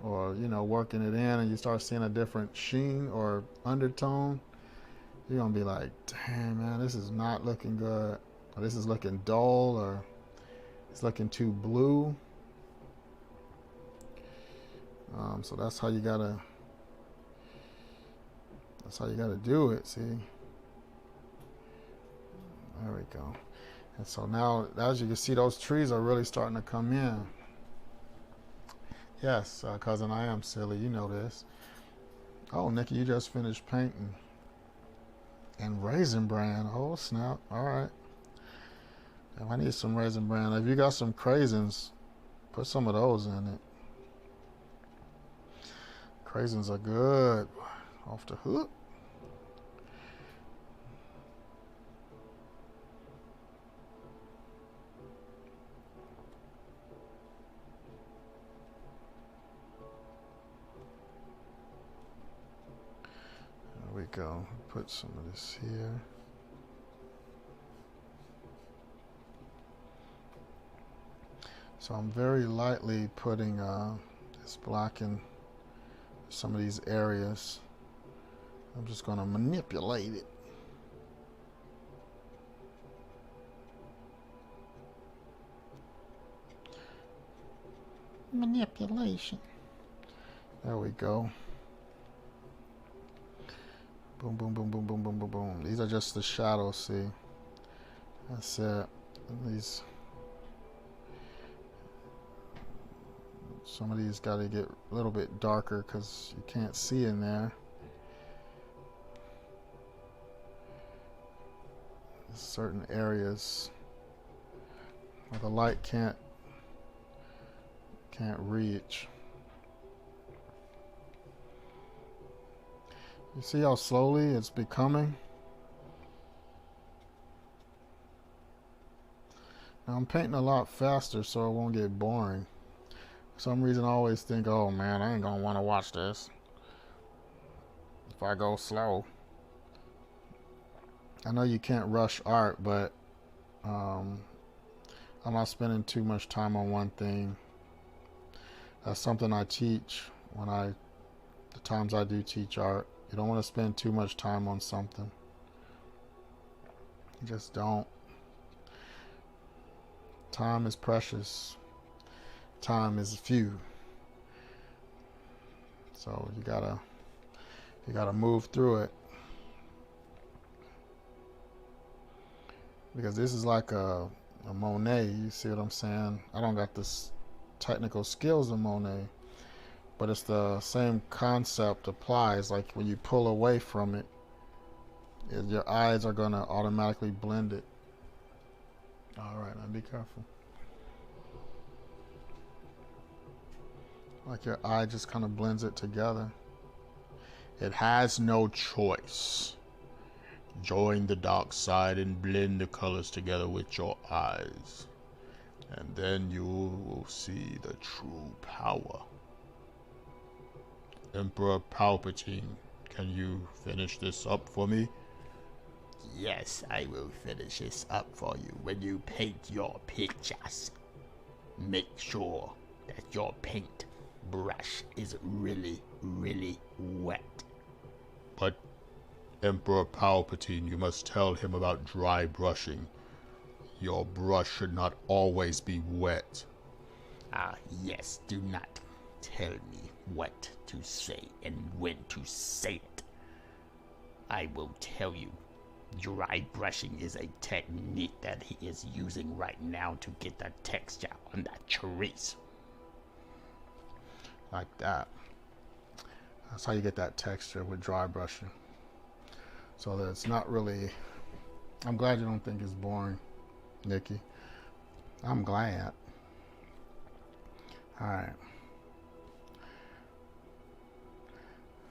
or working it in, and you start seeing a different sheen or undertone, you're gonna be like, damn, man, this is not looking good, or this is looking dull, or it's looking too blue. So that's how you gotta do it. See, there we go. And so now, as you can see, those trees are really starting to come in. Yes, cousin, I am silly. You know this. Oh, Nikki, you just finished painting. And Raisin Bran. Oh, snap. All right. Damn, I need some Raisin Bran. If you got some craisins, put some of those in it. Craisins are good. Off the hook. There we go. Put some of this here. So I'm very lightly putting this black in some of these areas. I'm just going to manipulate it. Manipulation. There we go. Boom, boom, boom, boom, boom, boom, boom, boom. These are just the shadows, see? That's it. These Some of these got to get a little bit darker because you can't see in there. There's certain areas where the light can't reach. You see how slowly it's becoming? Now I'm painting a lot faster so it won't get boring. For some reason I always think, oh man, I ain't gonna want to watch this if I go slow. I know you can't rush art, but I'm not spending too much time on one thing. That's something I teach the times I do teach art. You don't want to spend too much time on something. You just don't. Time is precious. Time is few. So you gotta move through it. Because this is like a Monet, you see what I'm saying? I don't got this technical skills of Monet, but it's the same concept applies. Like when you pull away from it, your eyes are gonna automatically blend it. All right, now be careful. Like your eye just kind of blends it together. It has no choice. Join the dark side and blend the colors together with your eyes. And then you will see the true power. Emperor Palpatine, can you finish this up for me? Yes, I will finish this up for you. When you paint your pictures, make sure that your paint brush is really, really wet. But Emperor Palpatine, you must tell him about dry brushing. Your brush should not always be wet. Ah, yes, do not tell me what to say and when to say it. I will tell you, dry brushing is a technique that he is using right now to get the texture on that trees. Like that. That's how you get that texture with dry brushing. So that it's not really... I'm glad you don't think it's boring, Nikki. I'm glad. Alright.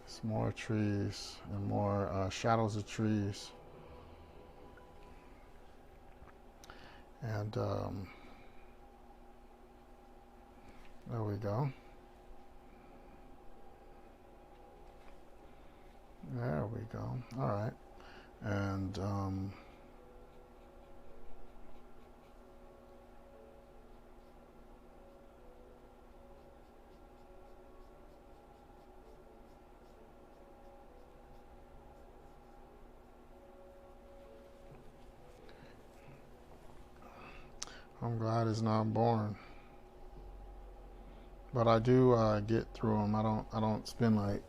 Some more trees and more shadows of trees. And there we go. There we go. All right. And I'm glad it's not boring. But I do get through them. I don't spend like,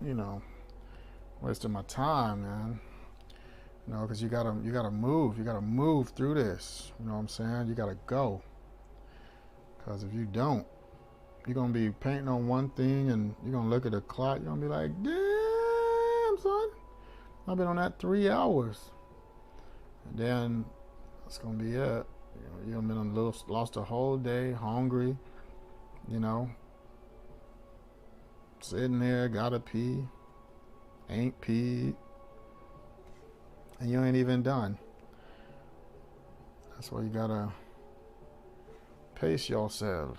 you know, wasting my time, man. You know, because you gotta move. You gotta move through this. You know what I'm saying? You gotta go. Because if you don't, you're gonna be painting on one thing and you're gonna look at the clock. You're gonna be like, damn, son, I've been on that 3 hours. And then that's gonna be it. You're gonna been lost a whole day, hungry. You know, sitting there, gotta pee, ain't peed, and you ain't even done. That's why you gotta pace yourself.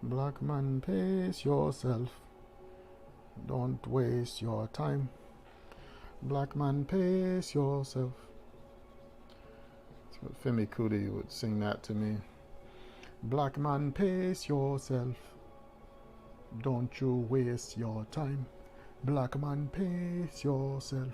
Black man, pace yourself. Don't waste your time. Black man, pace yourself. So Femi Kuti would sing that to me. Black man, pace yourself. Don't you waste your time. Black man, pace yourself.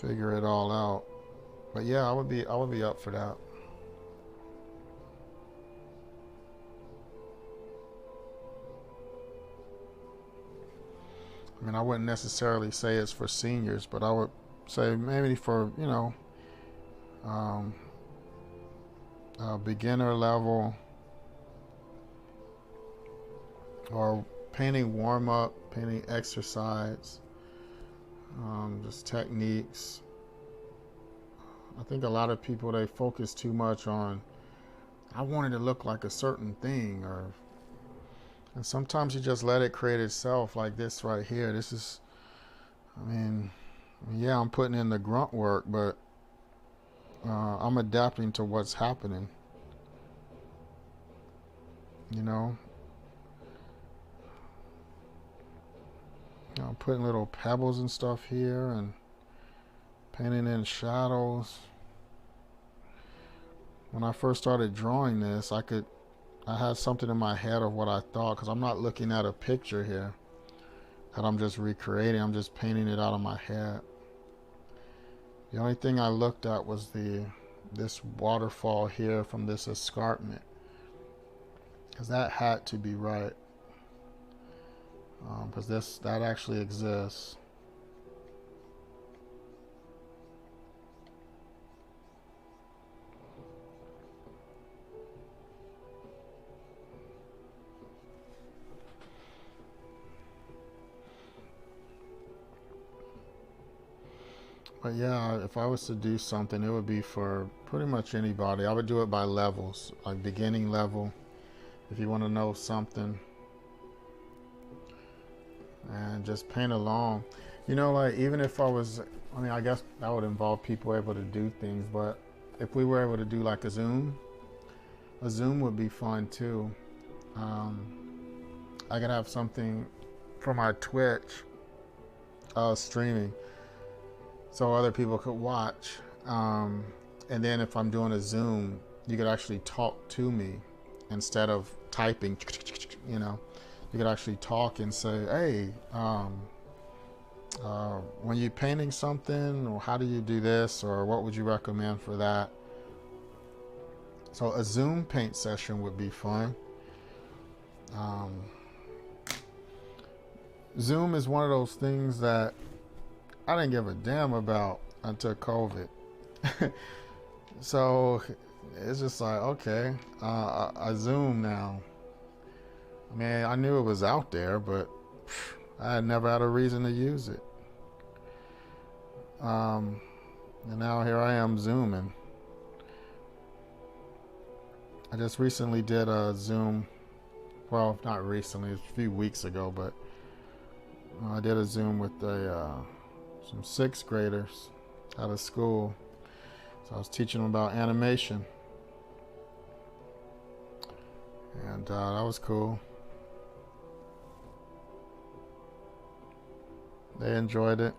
figure it all out. But yeah, I would be up for that. I mean, I wouldn't necessarily say it's for seniors, but I would say maybe for, you know, beginner level, or painting warm up, painting exercise, just techniques. I think a lot of people, they focus too much on, I want it to look like a certain thing, and sometimes you just let it create itself, like this right here. This is, I mean, yeah, I'm putting in the grunt work, but I'm adapting to what's happening, you know. I'm putting little pebbles and stuff here and painting in shadows. When I first started drawing this, I had something in my head of what I thought, because I'm not looking at a picture here that I'm just recreating. I'm just painting it out of my head. The only thing I looked at was this waterfall here from this escarpment, because that had to be right, because that actually exists. But yeah, if I was to do something, it would be for pretty much anybody. I would do it by levels, like beginning level, if you want to know something, and just paint along. You know, like, even if I mean, I guess that would involve people able to do things, but if we were able to do like a Zoom would be fun too. I could have something for my Twitch streaming, so other people could watch. And then if I'm doing a Zoom, you could actually talk to me instead of typing, you know. You could actually talk and say, hey, when you're painting something, or how do you do this, or what would you recommend for that? So a Zoom paint session would be fun. Zoom is one of those things that I didn't give a damn about until COVID. So it's just like, okay, I Zoom now. I mean, I knew it was out there, but I had never had a reason to use it. And now here I am Zooming. I just recently did a Zoom, well, not recently, a few weeks ago, but I did a Zoom with some 6th graders out of school. So I was teaching them about animation, and that was cool. They enjoyed it.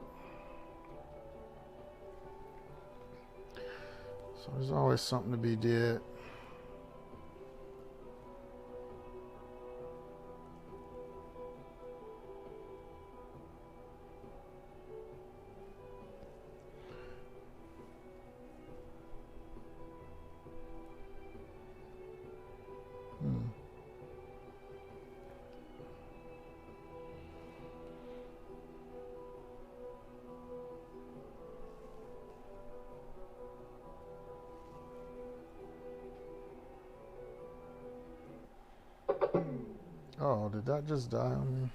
So there's always something to be did. Oh, did that just die on me?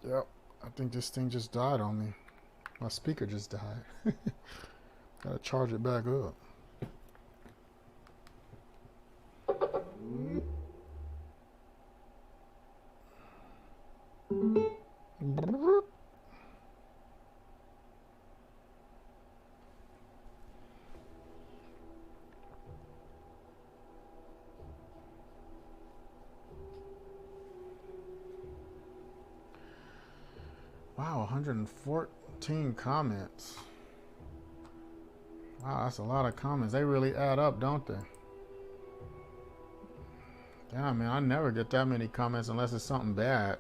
Yep, I think this thing just died on me. My speaker just died. Gotta charge it back up. Wow, 114 comments. Wow, that's a lot of comments. They really add up, don't they? Damn, man, I never get that many comments unless it's something bad.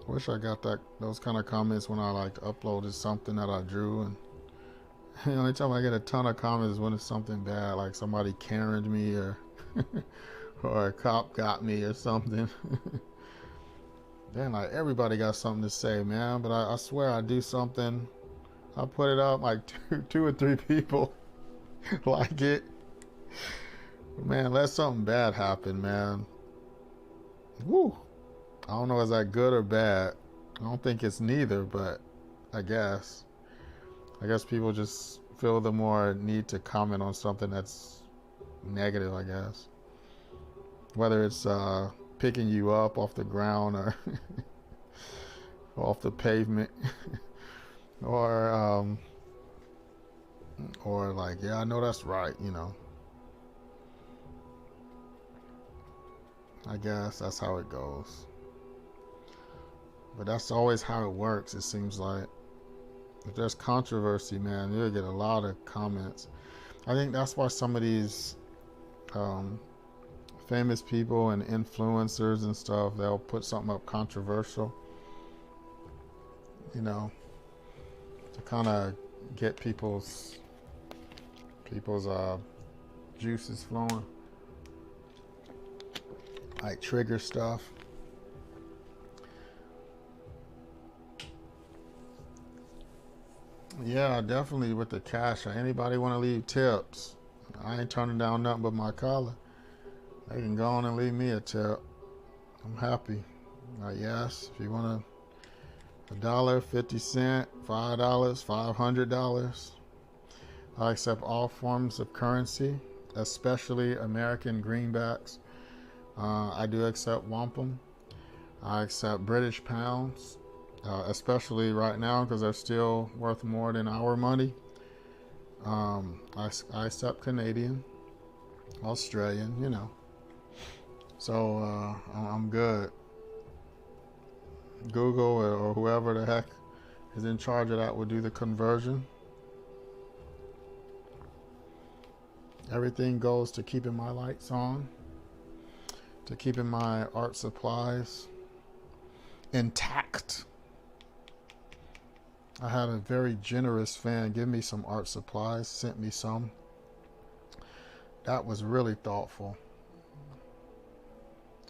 Wish I got those kind of comments when I like uploaded something that I drew, and the only time I get a ton of comments is when it's something bad, like somebody Karen'd me or or a cop got me or something. Then like everybody got something to say, man. But I swear I do something, I put it up, like two or three people like it. Man, let something bad happen, man. Woo. I don't know, is that good or bad? I don't think it's neither, but I guess people just feel the more need to comment on something that's negative, I guess. Whether it's picking you up off the ground or off the pavement or like, yeah, I know that's right, you know. I guess that's how it goes. But that's always how it works, it seems like. If there's controversy, man, you'll get a lot of comments. I think that's why some of these famous people and influencers and stuff, they'll put something up controversial, you know, to kind of get people's juices flowing, like trigger stuff. Yeah, definitely with the cash. Anybody want to leave tips? I ain't turning down nothing but my collar. They can go on and leave me a tip. I'm happy. Yes, if you want $1, 50 cents, $5, $500. I accept all forms of currency, especially American greenbacks. I do accept wampum. I accept British pounds. Especially right now because they're still worth more than our money. I accept Canadian, Australian, you know. So I'm good. Google or whoever the heck is in charge of that will do the conversion. Everything goes to keeping my lights on, to keeping my art supplies intact. I had a very generous fan give me some art supplies, sent me some. That was really thoughtful.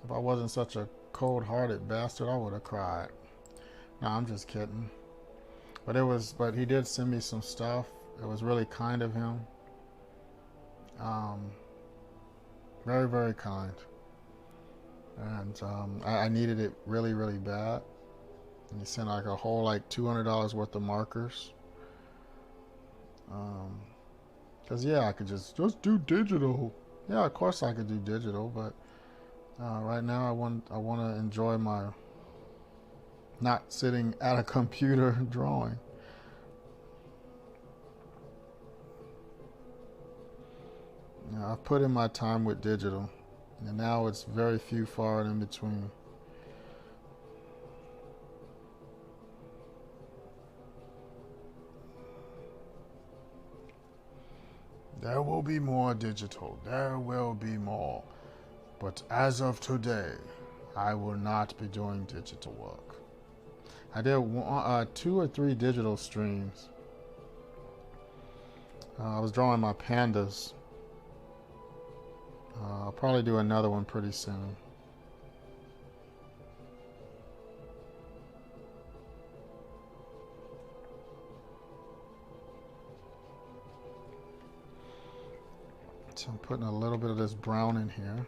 If I wasn't such a cold-hearted bastard, I would have cried. No, I'm just kidding. But he did send me some stuff. It was really kind of him. Very, very kind. And I needed it really, really bad. And he sent like a whole like $200 worth of markers. Cause yeah, I could just do digital. Yeah, of course I could do digital, but right now I want to enjoy my not sitting at a computer drawing. I've put in my time with digital, and now it's very few far in between. There will be more digital. There will be more. But as of today, I will not be doing digital work. I did 2 or 3 digital streams. I was drawing my pandas. I'll probably do another one pretty soon. So I'm putting a little bit of this brown in here.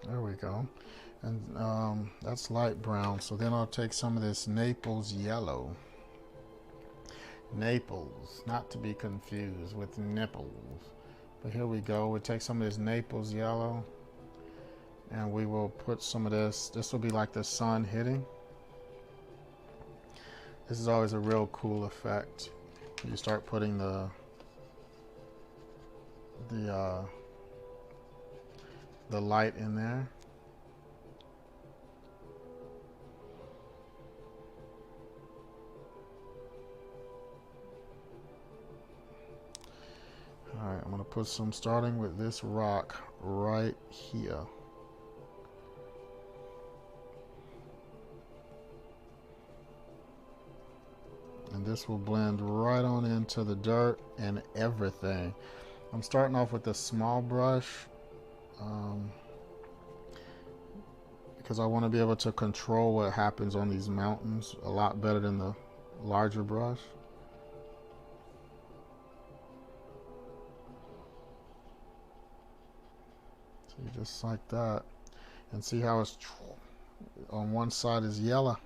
There we go. And that's light brown. So then I'll take some of this Naples yellow. Naples, not to be confused with nipples. But here we go. We'll take some of this Naples yellow and we will put some of this. This will be like the sun hitting. This is always a real cool effect. You start putting the the light in there. Alright, I'm going to put some, starting with this rock right here. And this will blend right on into the dirt and everything. I'm starting off with a small brush because I want to be able to control what happens on these mountains a lot better than the larger brush. So just like that. And see how it's on one side is yellow.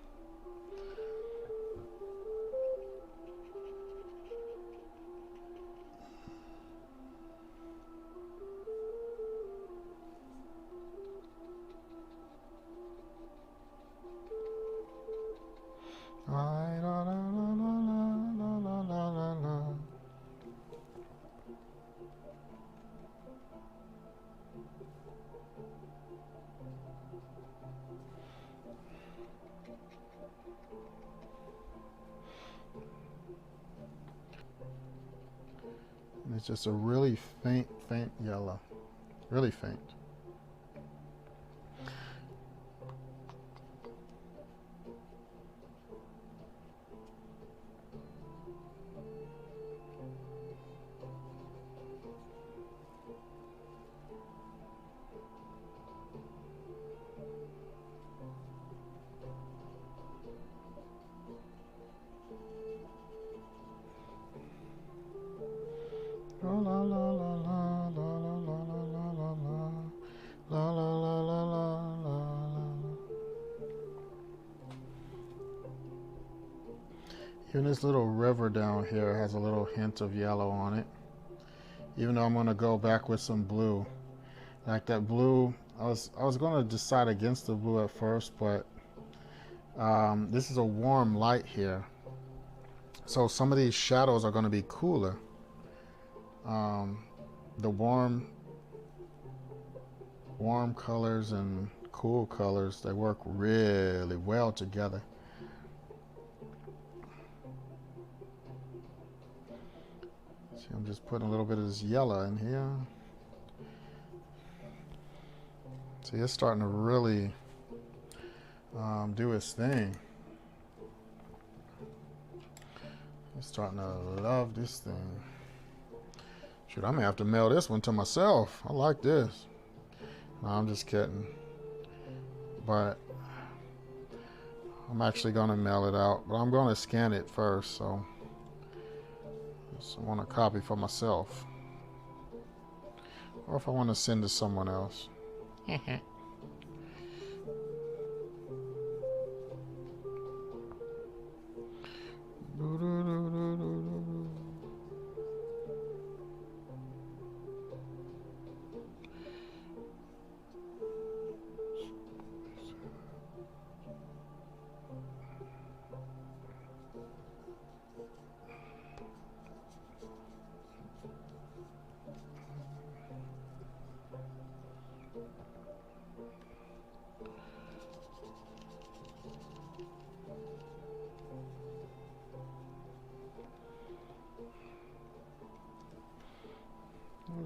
And it's just a really faint yellow. Really faint. La la la la la la la la la la la la la la la. Even this little river down here has a little hint of yellow on it. Even though I'm going to go back with some blue. Like that blue, I was going to decide against the blue at first, but this is a warm light here. So some of these shadows are going to be cooler. The warm colors and cool colors, they work really well together. See, I'm just putting a little bit of this yellow in here. See, it's starting to really do its thing. I'm starting to love this thing. Shoot, I may have to mail this one to myself. I like this. No, I'm just kidding. But I'm actually going to mail it out. But I'm going to scan it first, so I want a copy for myself. Or if I want to send to someone else.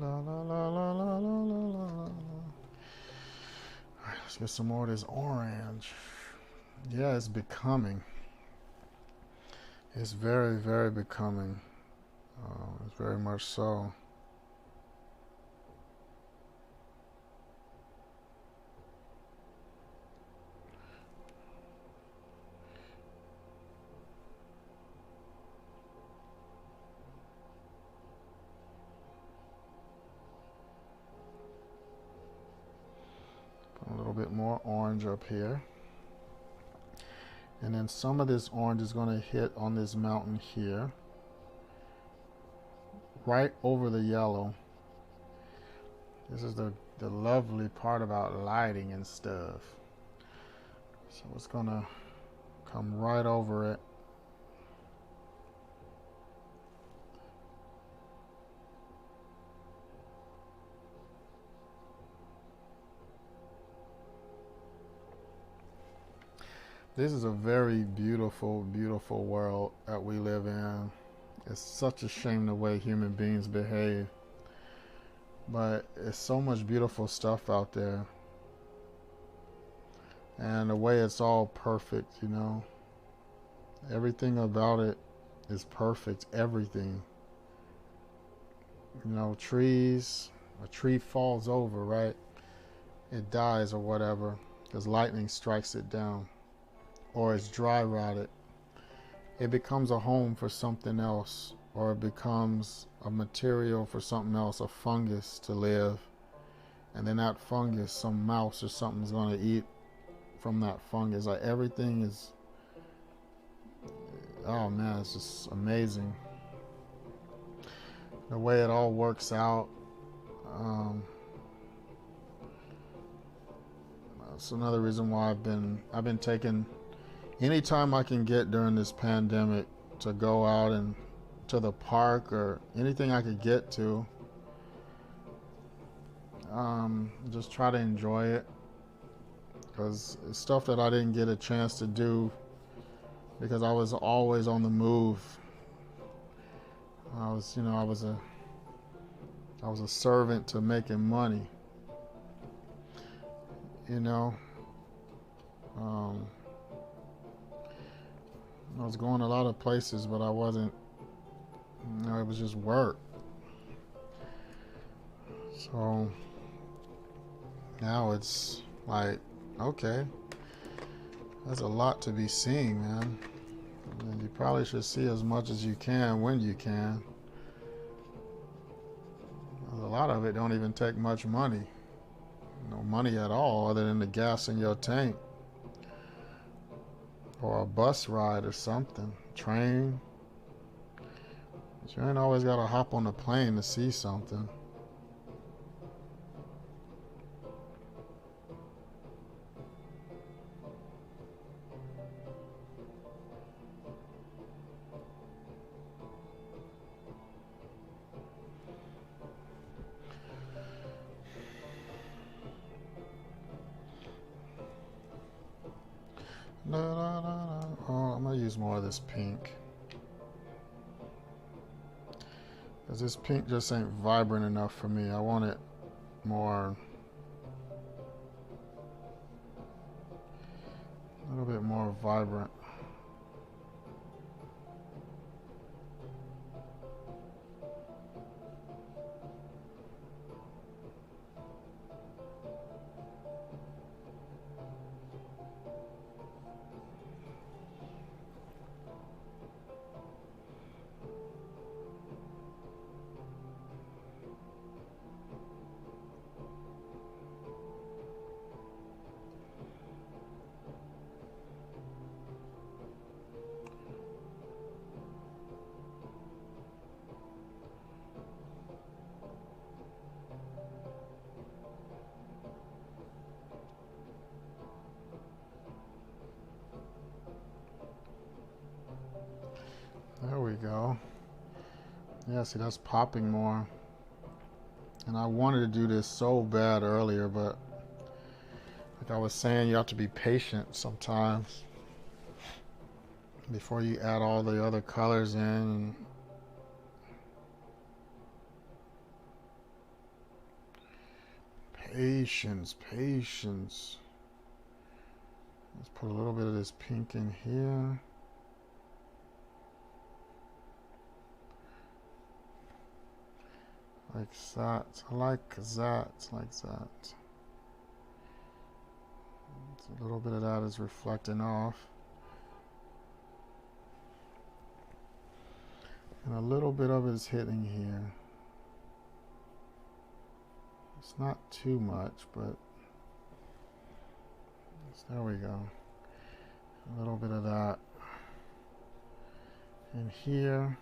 La la la la la la la la. All right, let's get some more of this orange. Yeah, it's becoming. It's very, very becoming. It's very much so. Put a little bit more orange up here. And then some of this orange is going to hit on this mountain here. Right over the yellow. This is the lovely part about lighting and stuff. So it's going to come right over it. This is a very beautiful, beautiful world that we live in. It's such a shame the way human beings behave. But it's so much beautiful stuff out there. And the way it's all perfect, you know. Everything about it is perfect. Everything. You know, trees, a tree falls over, right? It dies or whatever because lightning strikes it down. Or it's dry rotted. It becomes a home for something else, or it becomes a material for something else, a fungus to live. And then that fungus, some mouse or something's going to eat from that fungus. Like everything is, oh man, it's just amazing. The way it all works out. That's another reason why I've been taking any time I can get during this pandemic to go out and to the park or anything I could get to. Just try to enjoy it, because it's stuff that I didn't get a chance to do because I was always on the move. I was a servant to making money. You know, I was going a lot of places, but I wasn't. You know, it was just work. So now it's like, okay, there's a lot to be seeing, man. And you probably should see as much as you can when you can. A lot of it don't even take much money. No money at all other than the gas in your tank. Or a bus ride or something. Train. But you ain't always got to hop on a plane to see something. Oh, I'm gonna use more of this pink, because this pink just ain't vibrant enough for me. I want it more, a little bit more vibrant. There we go. Yeah, see, that's popping more. And I wanted to do this so bad earlier, but like I was saying, you have to be patient sometimes before you add all the other colors in. Patience, patience. Let's put a little bit of this pink in here. Like that. I like that. Like that. So a little bit of that is reflecting off. And a little bit of it is hitting here. It's not too much, but there we go. A little bit of that in here.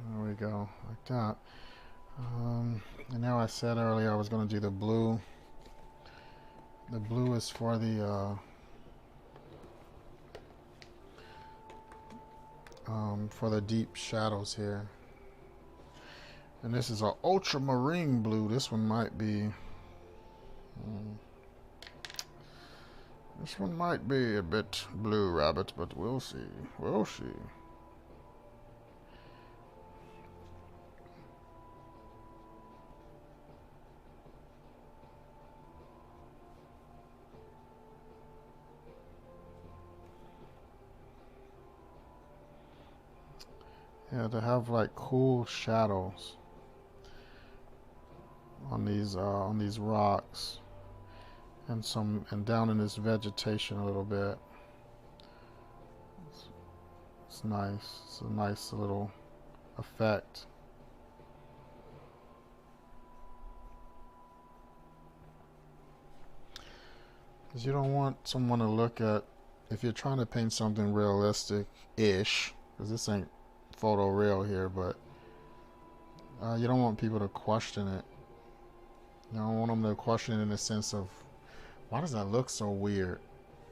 There we go, like that. And now I said earlier I was going to do the blue. The blue is for the for the deep shadows here. And this is an ultramarine blue. This one might be... this one might be a bit blue, rabbit, but we'll see. We'll see. Yeah, to have like cool shadows on these rocks and down in this vegetation a little bit. It's nice. It's a nice little effect. Because you don't want someone to look at, if you're trying to paint something realistic-ish, because this ain't photo real here, but you don't want people to question it. You don't want them to question it in the sense of, why does that look so weird?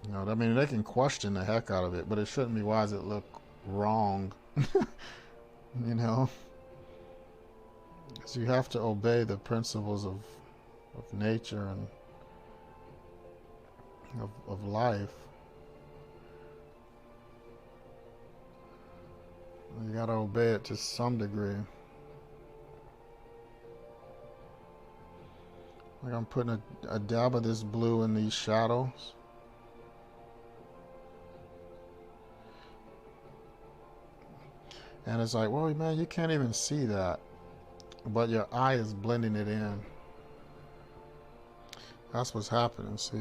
You know, I mean, they can question the heck out of it, but it shouldn't be, why does it look wrong? You know? Because you have to obey the principles of nature and of life. You gotta obey it to some degree. Like I'm putting a dab of this blue in these shadows. And it's like, well, man, you can't even see that. But your eye is blending it in. That's what's happening, see?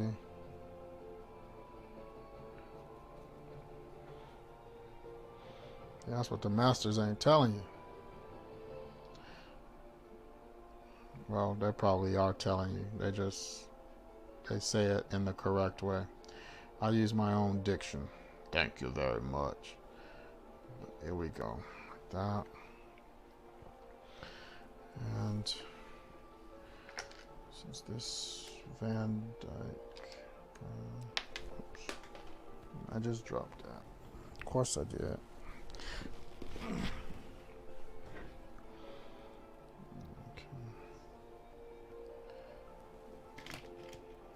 That's what the masters ain't telling you. Well, they probably are telling you. They say it in the correct way. I use my own diction. Thank you very much. Here we go. Like that. And since this Van Dyke, oops, I just dropped that. Of course I did. Okay.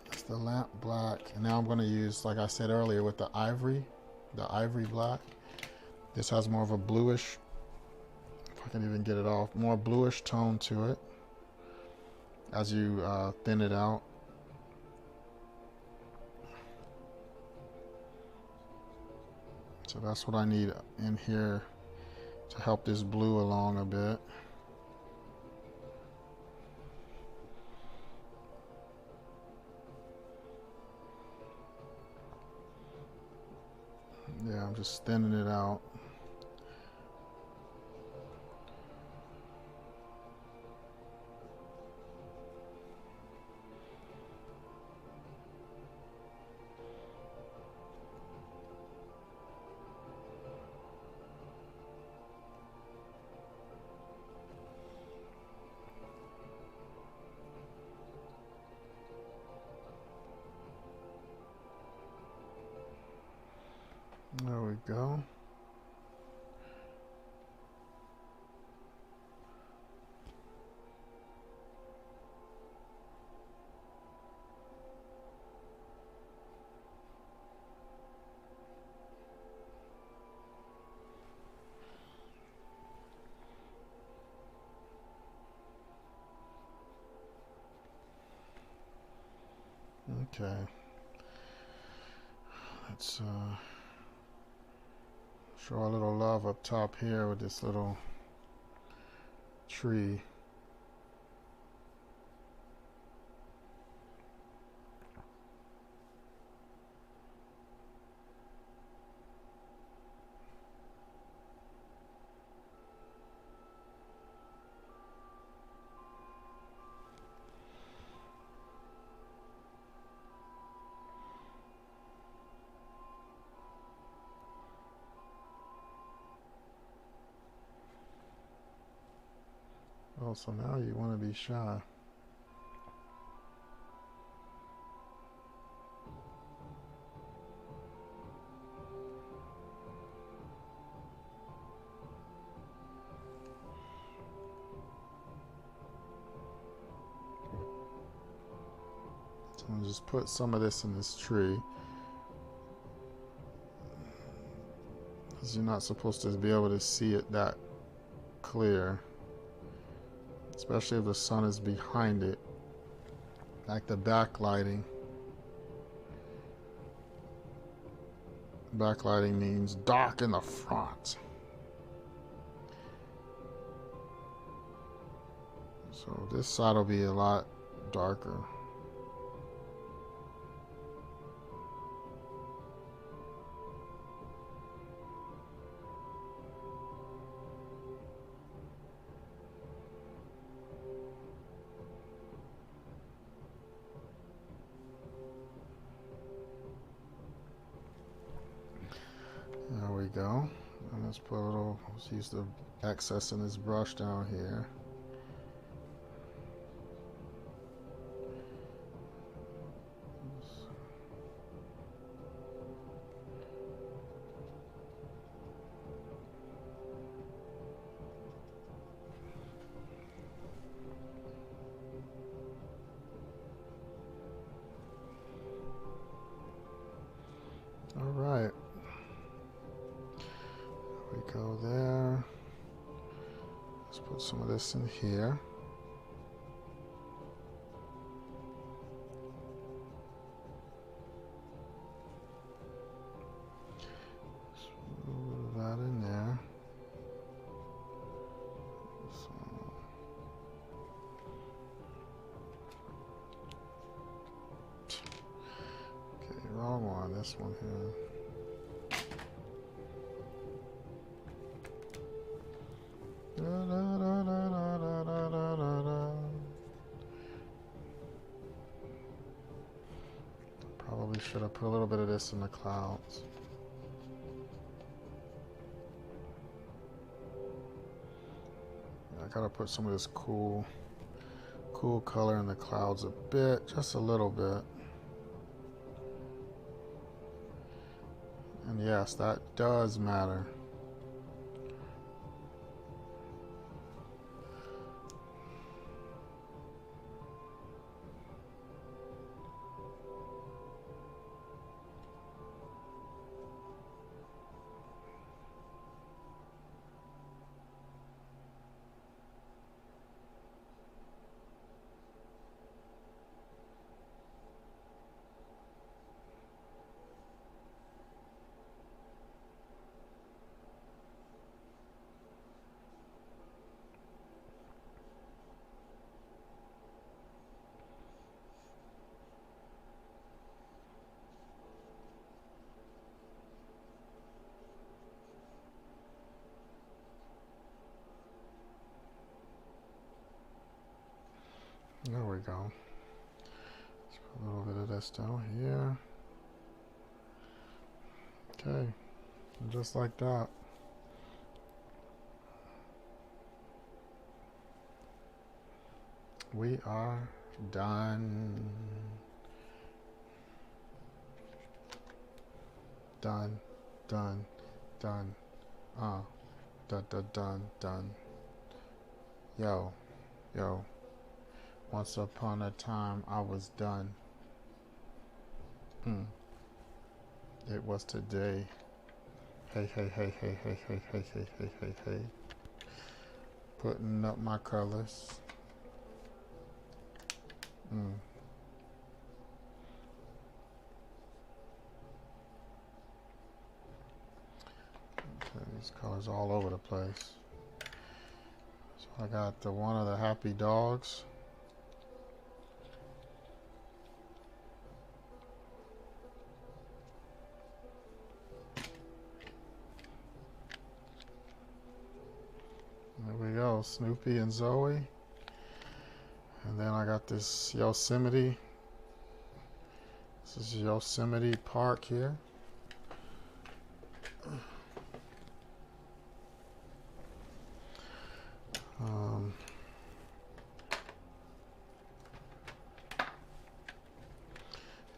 That's the lamp black, and now I'm going to use, like I said earlier, with the ivory black. This has more of a bluish, if I can even get it off, more bluish tone to it as you thin it out. So that's what I need in here to help this blue along a bit. Yeah, I'm just thinning it out. There we go. Okay. Let's show a little love up top here with this little tree. Oh, so now you want to be shy. So I'll just put some of this in this tree. Because you're not supposed to be able to see it that clear. Especially if the sun is behind it. Like the backlighting. Backlighting means dark in the front. So this side will be a lot darker. There we go. And let's put a little, let's use the excess in this brush down here. All right. We go there. Let's put some of this in here. Just put a little of that in there. So, okay, wrong one. This one here. Probably should have put a little bit of this in the clouds. I gotta put some of this cool color in the clouds a bit, just a little bit. And yes, that does matter. There we go. Let's put a little bit of this down here. Okay, and just like that. We are done. Done, done, done. Done. Yo. Once upon a time, I was done. It was today. Hey. Putting up my colors. Okay, these colors all over the place. So I got the one of the happy dogs. There we go, Snoopy and Zoe. And then I got this Yosemite. This is Yosemite Park here.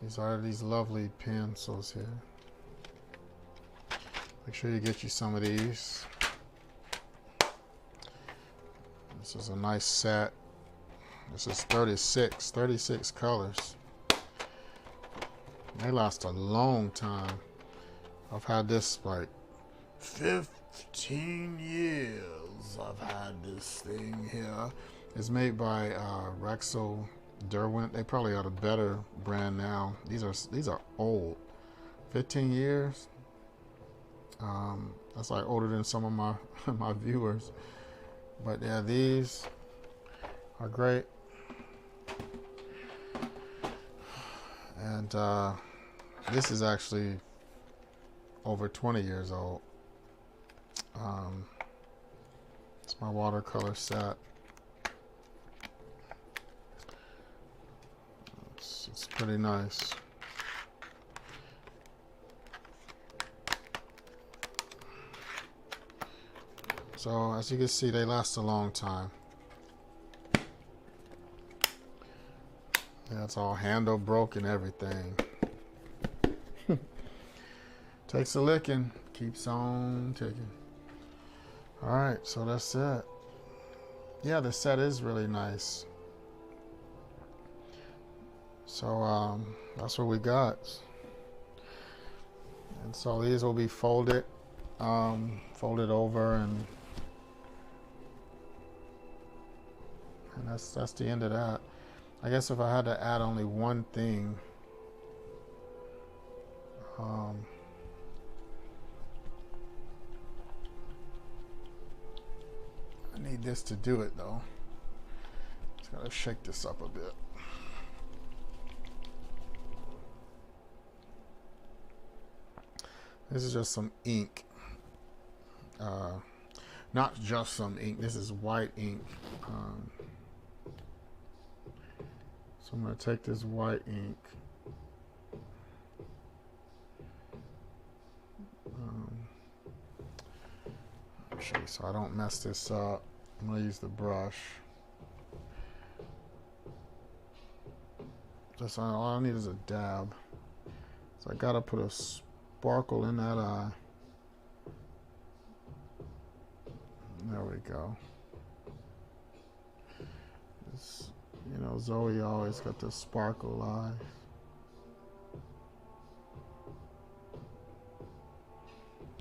These are these lovely pencils here. Make sure you get you some of these. This is a nice set. This is 36 colors. They last a long time. I've had this like 15 years. I've had this thing here. It's made by Rexel Derwent. They probably are a better brand now. These are old. 15 years. That's like older than some of my my viewers. But yeah, these are great. And this is actually over 20 years old. It's my watercolor set. It's pretty nice. So as you can see, they last a long time. Yeah, it's all handle broke and everything. Takes a licking, keeps on ticking. All right, so that's it. Yeah, the set is really nice. So that's what we got. And so these will be folded, folded over, and that's the end of that. I guess if I had to add only one thing, I need this to do it though. Just gotta shake this up a bit. This is just some ink. Not just some ink. This is white ink. So I'm going to take this white ink. Actually, so I don't mess this up, I'm going to use the brush. Just all I need is a dab. So I got to put a sparkle in that eye. There we go. It's, you know, Zoe always got the sparkle eye.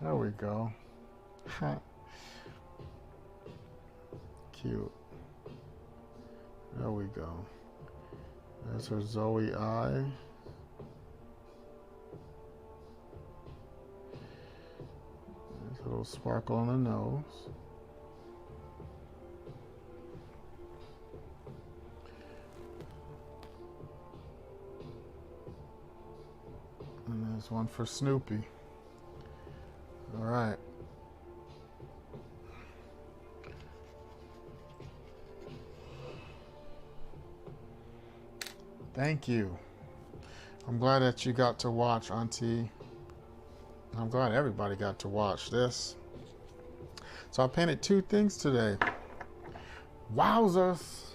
There we go. Cute. There we go. There's her Zoe eye. There's a little sparkle on the nose. And there's one for Snoopy. All right. Thank you. I'm glad that you got to watch, Auntie. I'm glad everybody got to watch this. So I painted 2 things today. Wowzers.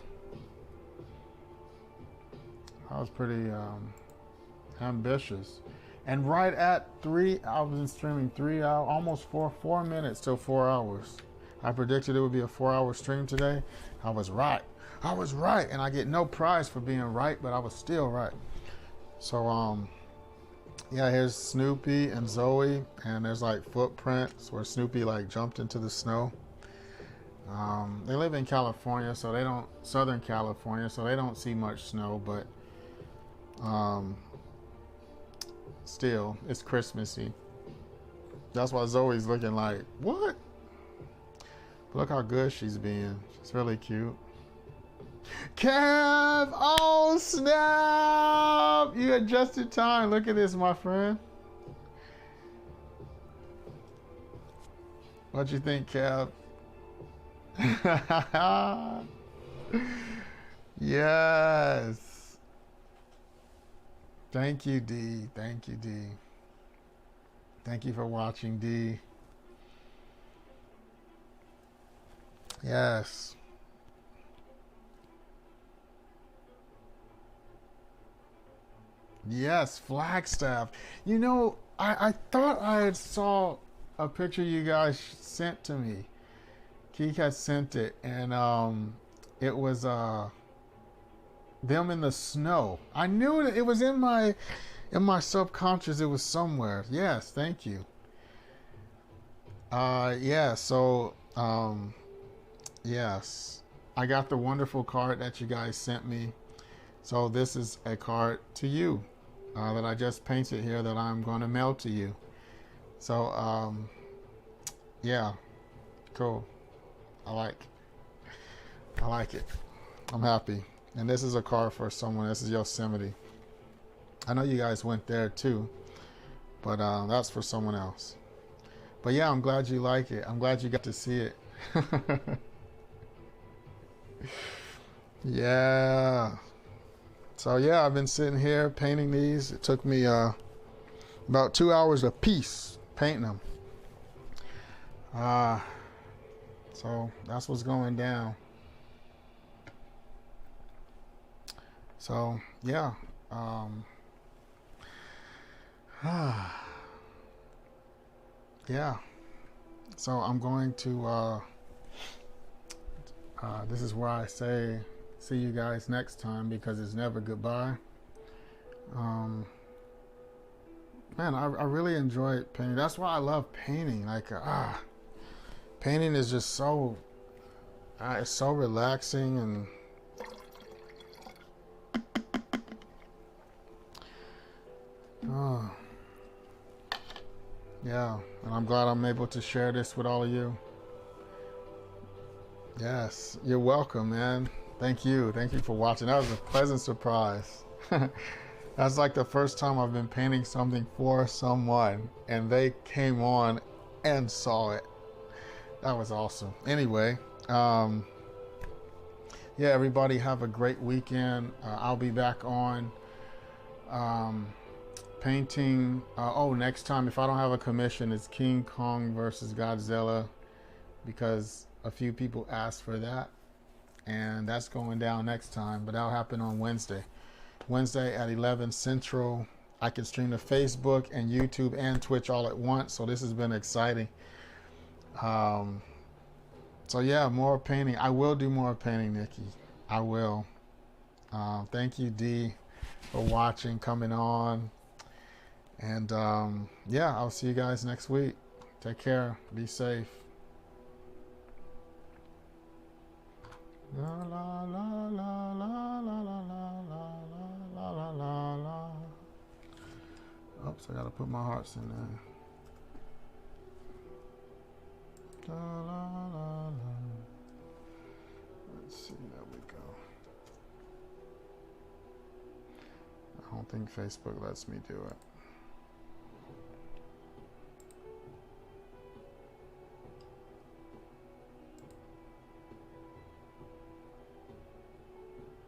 I was pretty ambitious. And right at 3, I was in streaming 3 hours, almost 4 minutes till 4 hours. I predicted it would be a 4-hour stream today. I was right. I was right, and I get no prize for being right, but I was still right. So, yeah, here's Snoopy and Zoe, and there's like footprints where Snoopy like jumped into the snow. They live in California, so they don't, Southern California, so they don't see much snow, but still, it's Christmassy. That's why Zoe's looking like, what? But look how good she's being. She's really cute. Kev! Oh, snap! You had just in time. Look at this, my friend. What you think, Kev? Yes. Thank you, D. Thank you, D. Thank you for watching, D. Yes. Yes, Flagstaff. You know, I thought I had saw a picture you guys sent to me. Keek had sent it, and it was them in the snow. I knew it was in my In my subconscious, it was somewhere. Yes, thank you. Yeah, so, yes. I got the wonderful card that you guys sent me. So this is a card to you that I just painted here that I'm going to mail to you. So, yeah, cool. I like it. I'm happy. And this is a card for someone. This is Yosemite. I know you guys went there too, but that's for someone else. But yeah, I'm glad you like it. I'm glad you got to see it. Yeah. So yeah, I've been sitting here painting these. It took me about 2 hours a piece painting them. So that's what's going down. So yeah. Yeah. So I'm going to this is where I say see you guys next time, because it's never goodbye. Man, I really enjoy painting. That's why I love painting. Like painting is just so it's so relaxing. And yeah, and I'm glad I'm able to share this with all of you. Yes, you're welcome, man. Thank you for watching. That was a pleasant surprise. That's like the first time I've been painting something for someone and they came on and saw it. That was awesome. Anyway, yeah, everybody have a great weekend. I'll be back on painting. Next time, if I don't have a commission, it's King Kong versus Godzilla, because a few people asked for that, and that's going down next time. But that'll happen on Wednesday at 11 Central. I can stream to Facebook and YouTube and Twitch all at once, so this has been exciting. So yeah, more painting. I will do more painting, Nikki. I will. Thank you, D, for watching, coming on. And yeah, I'll see you guys next week. Take care. Be safe. La la la la la la la la la la la la. Oops, I gotta put my hearts in there. La la la la. Let's see, there we go. I don't think Facebook lets me do it.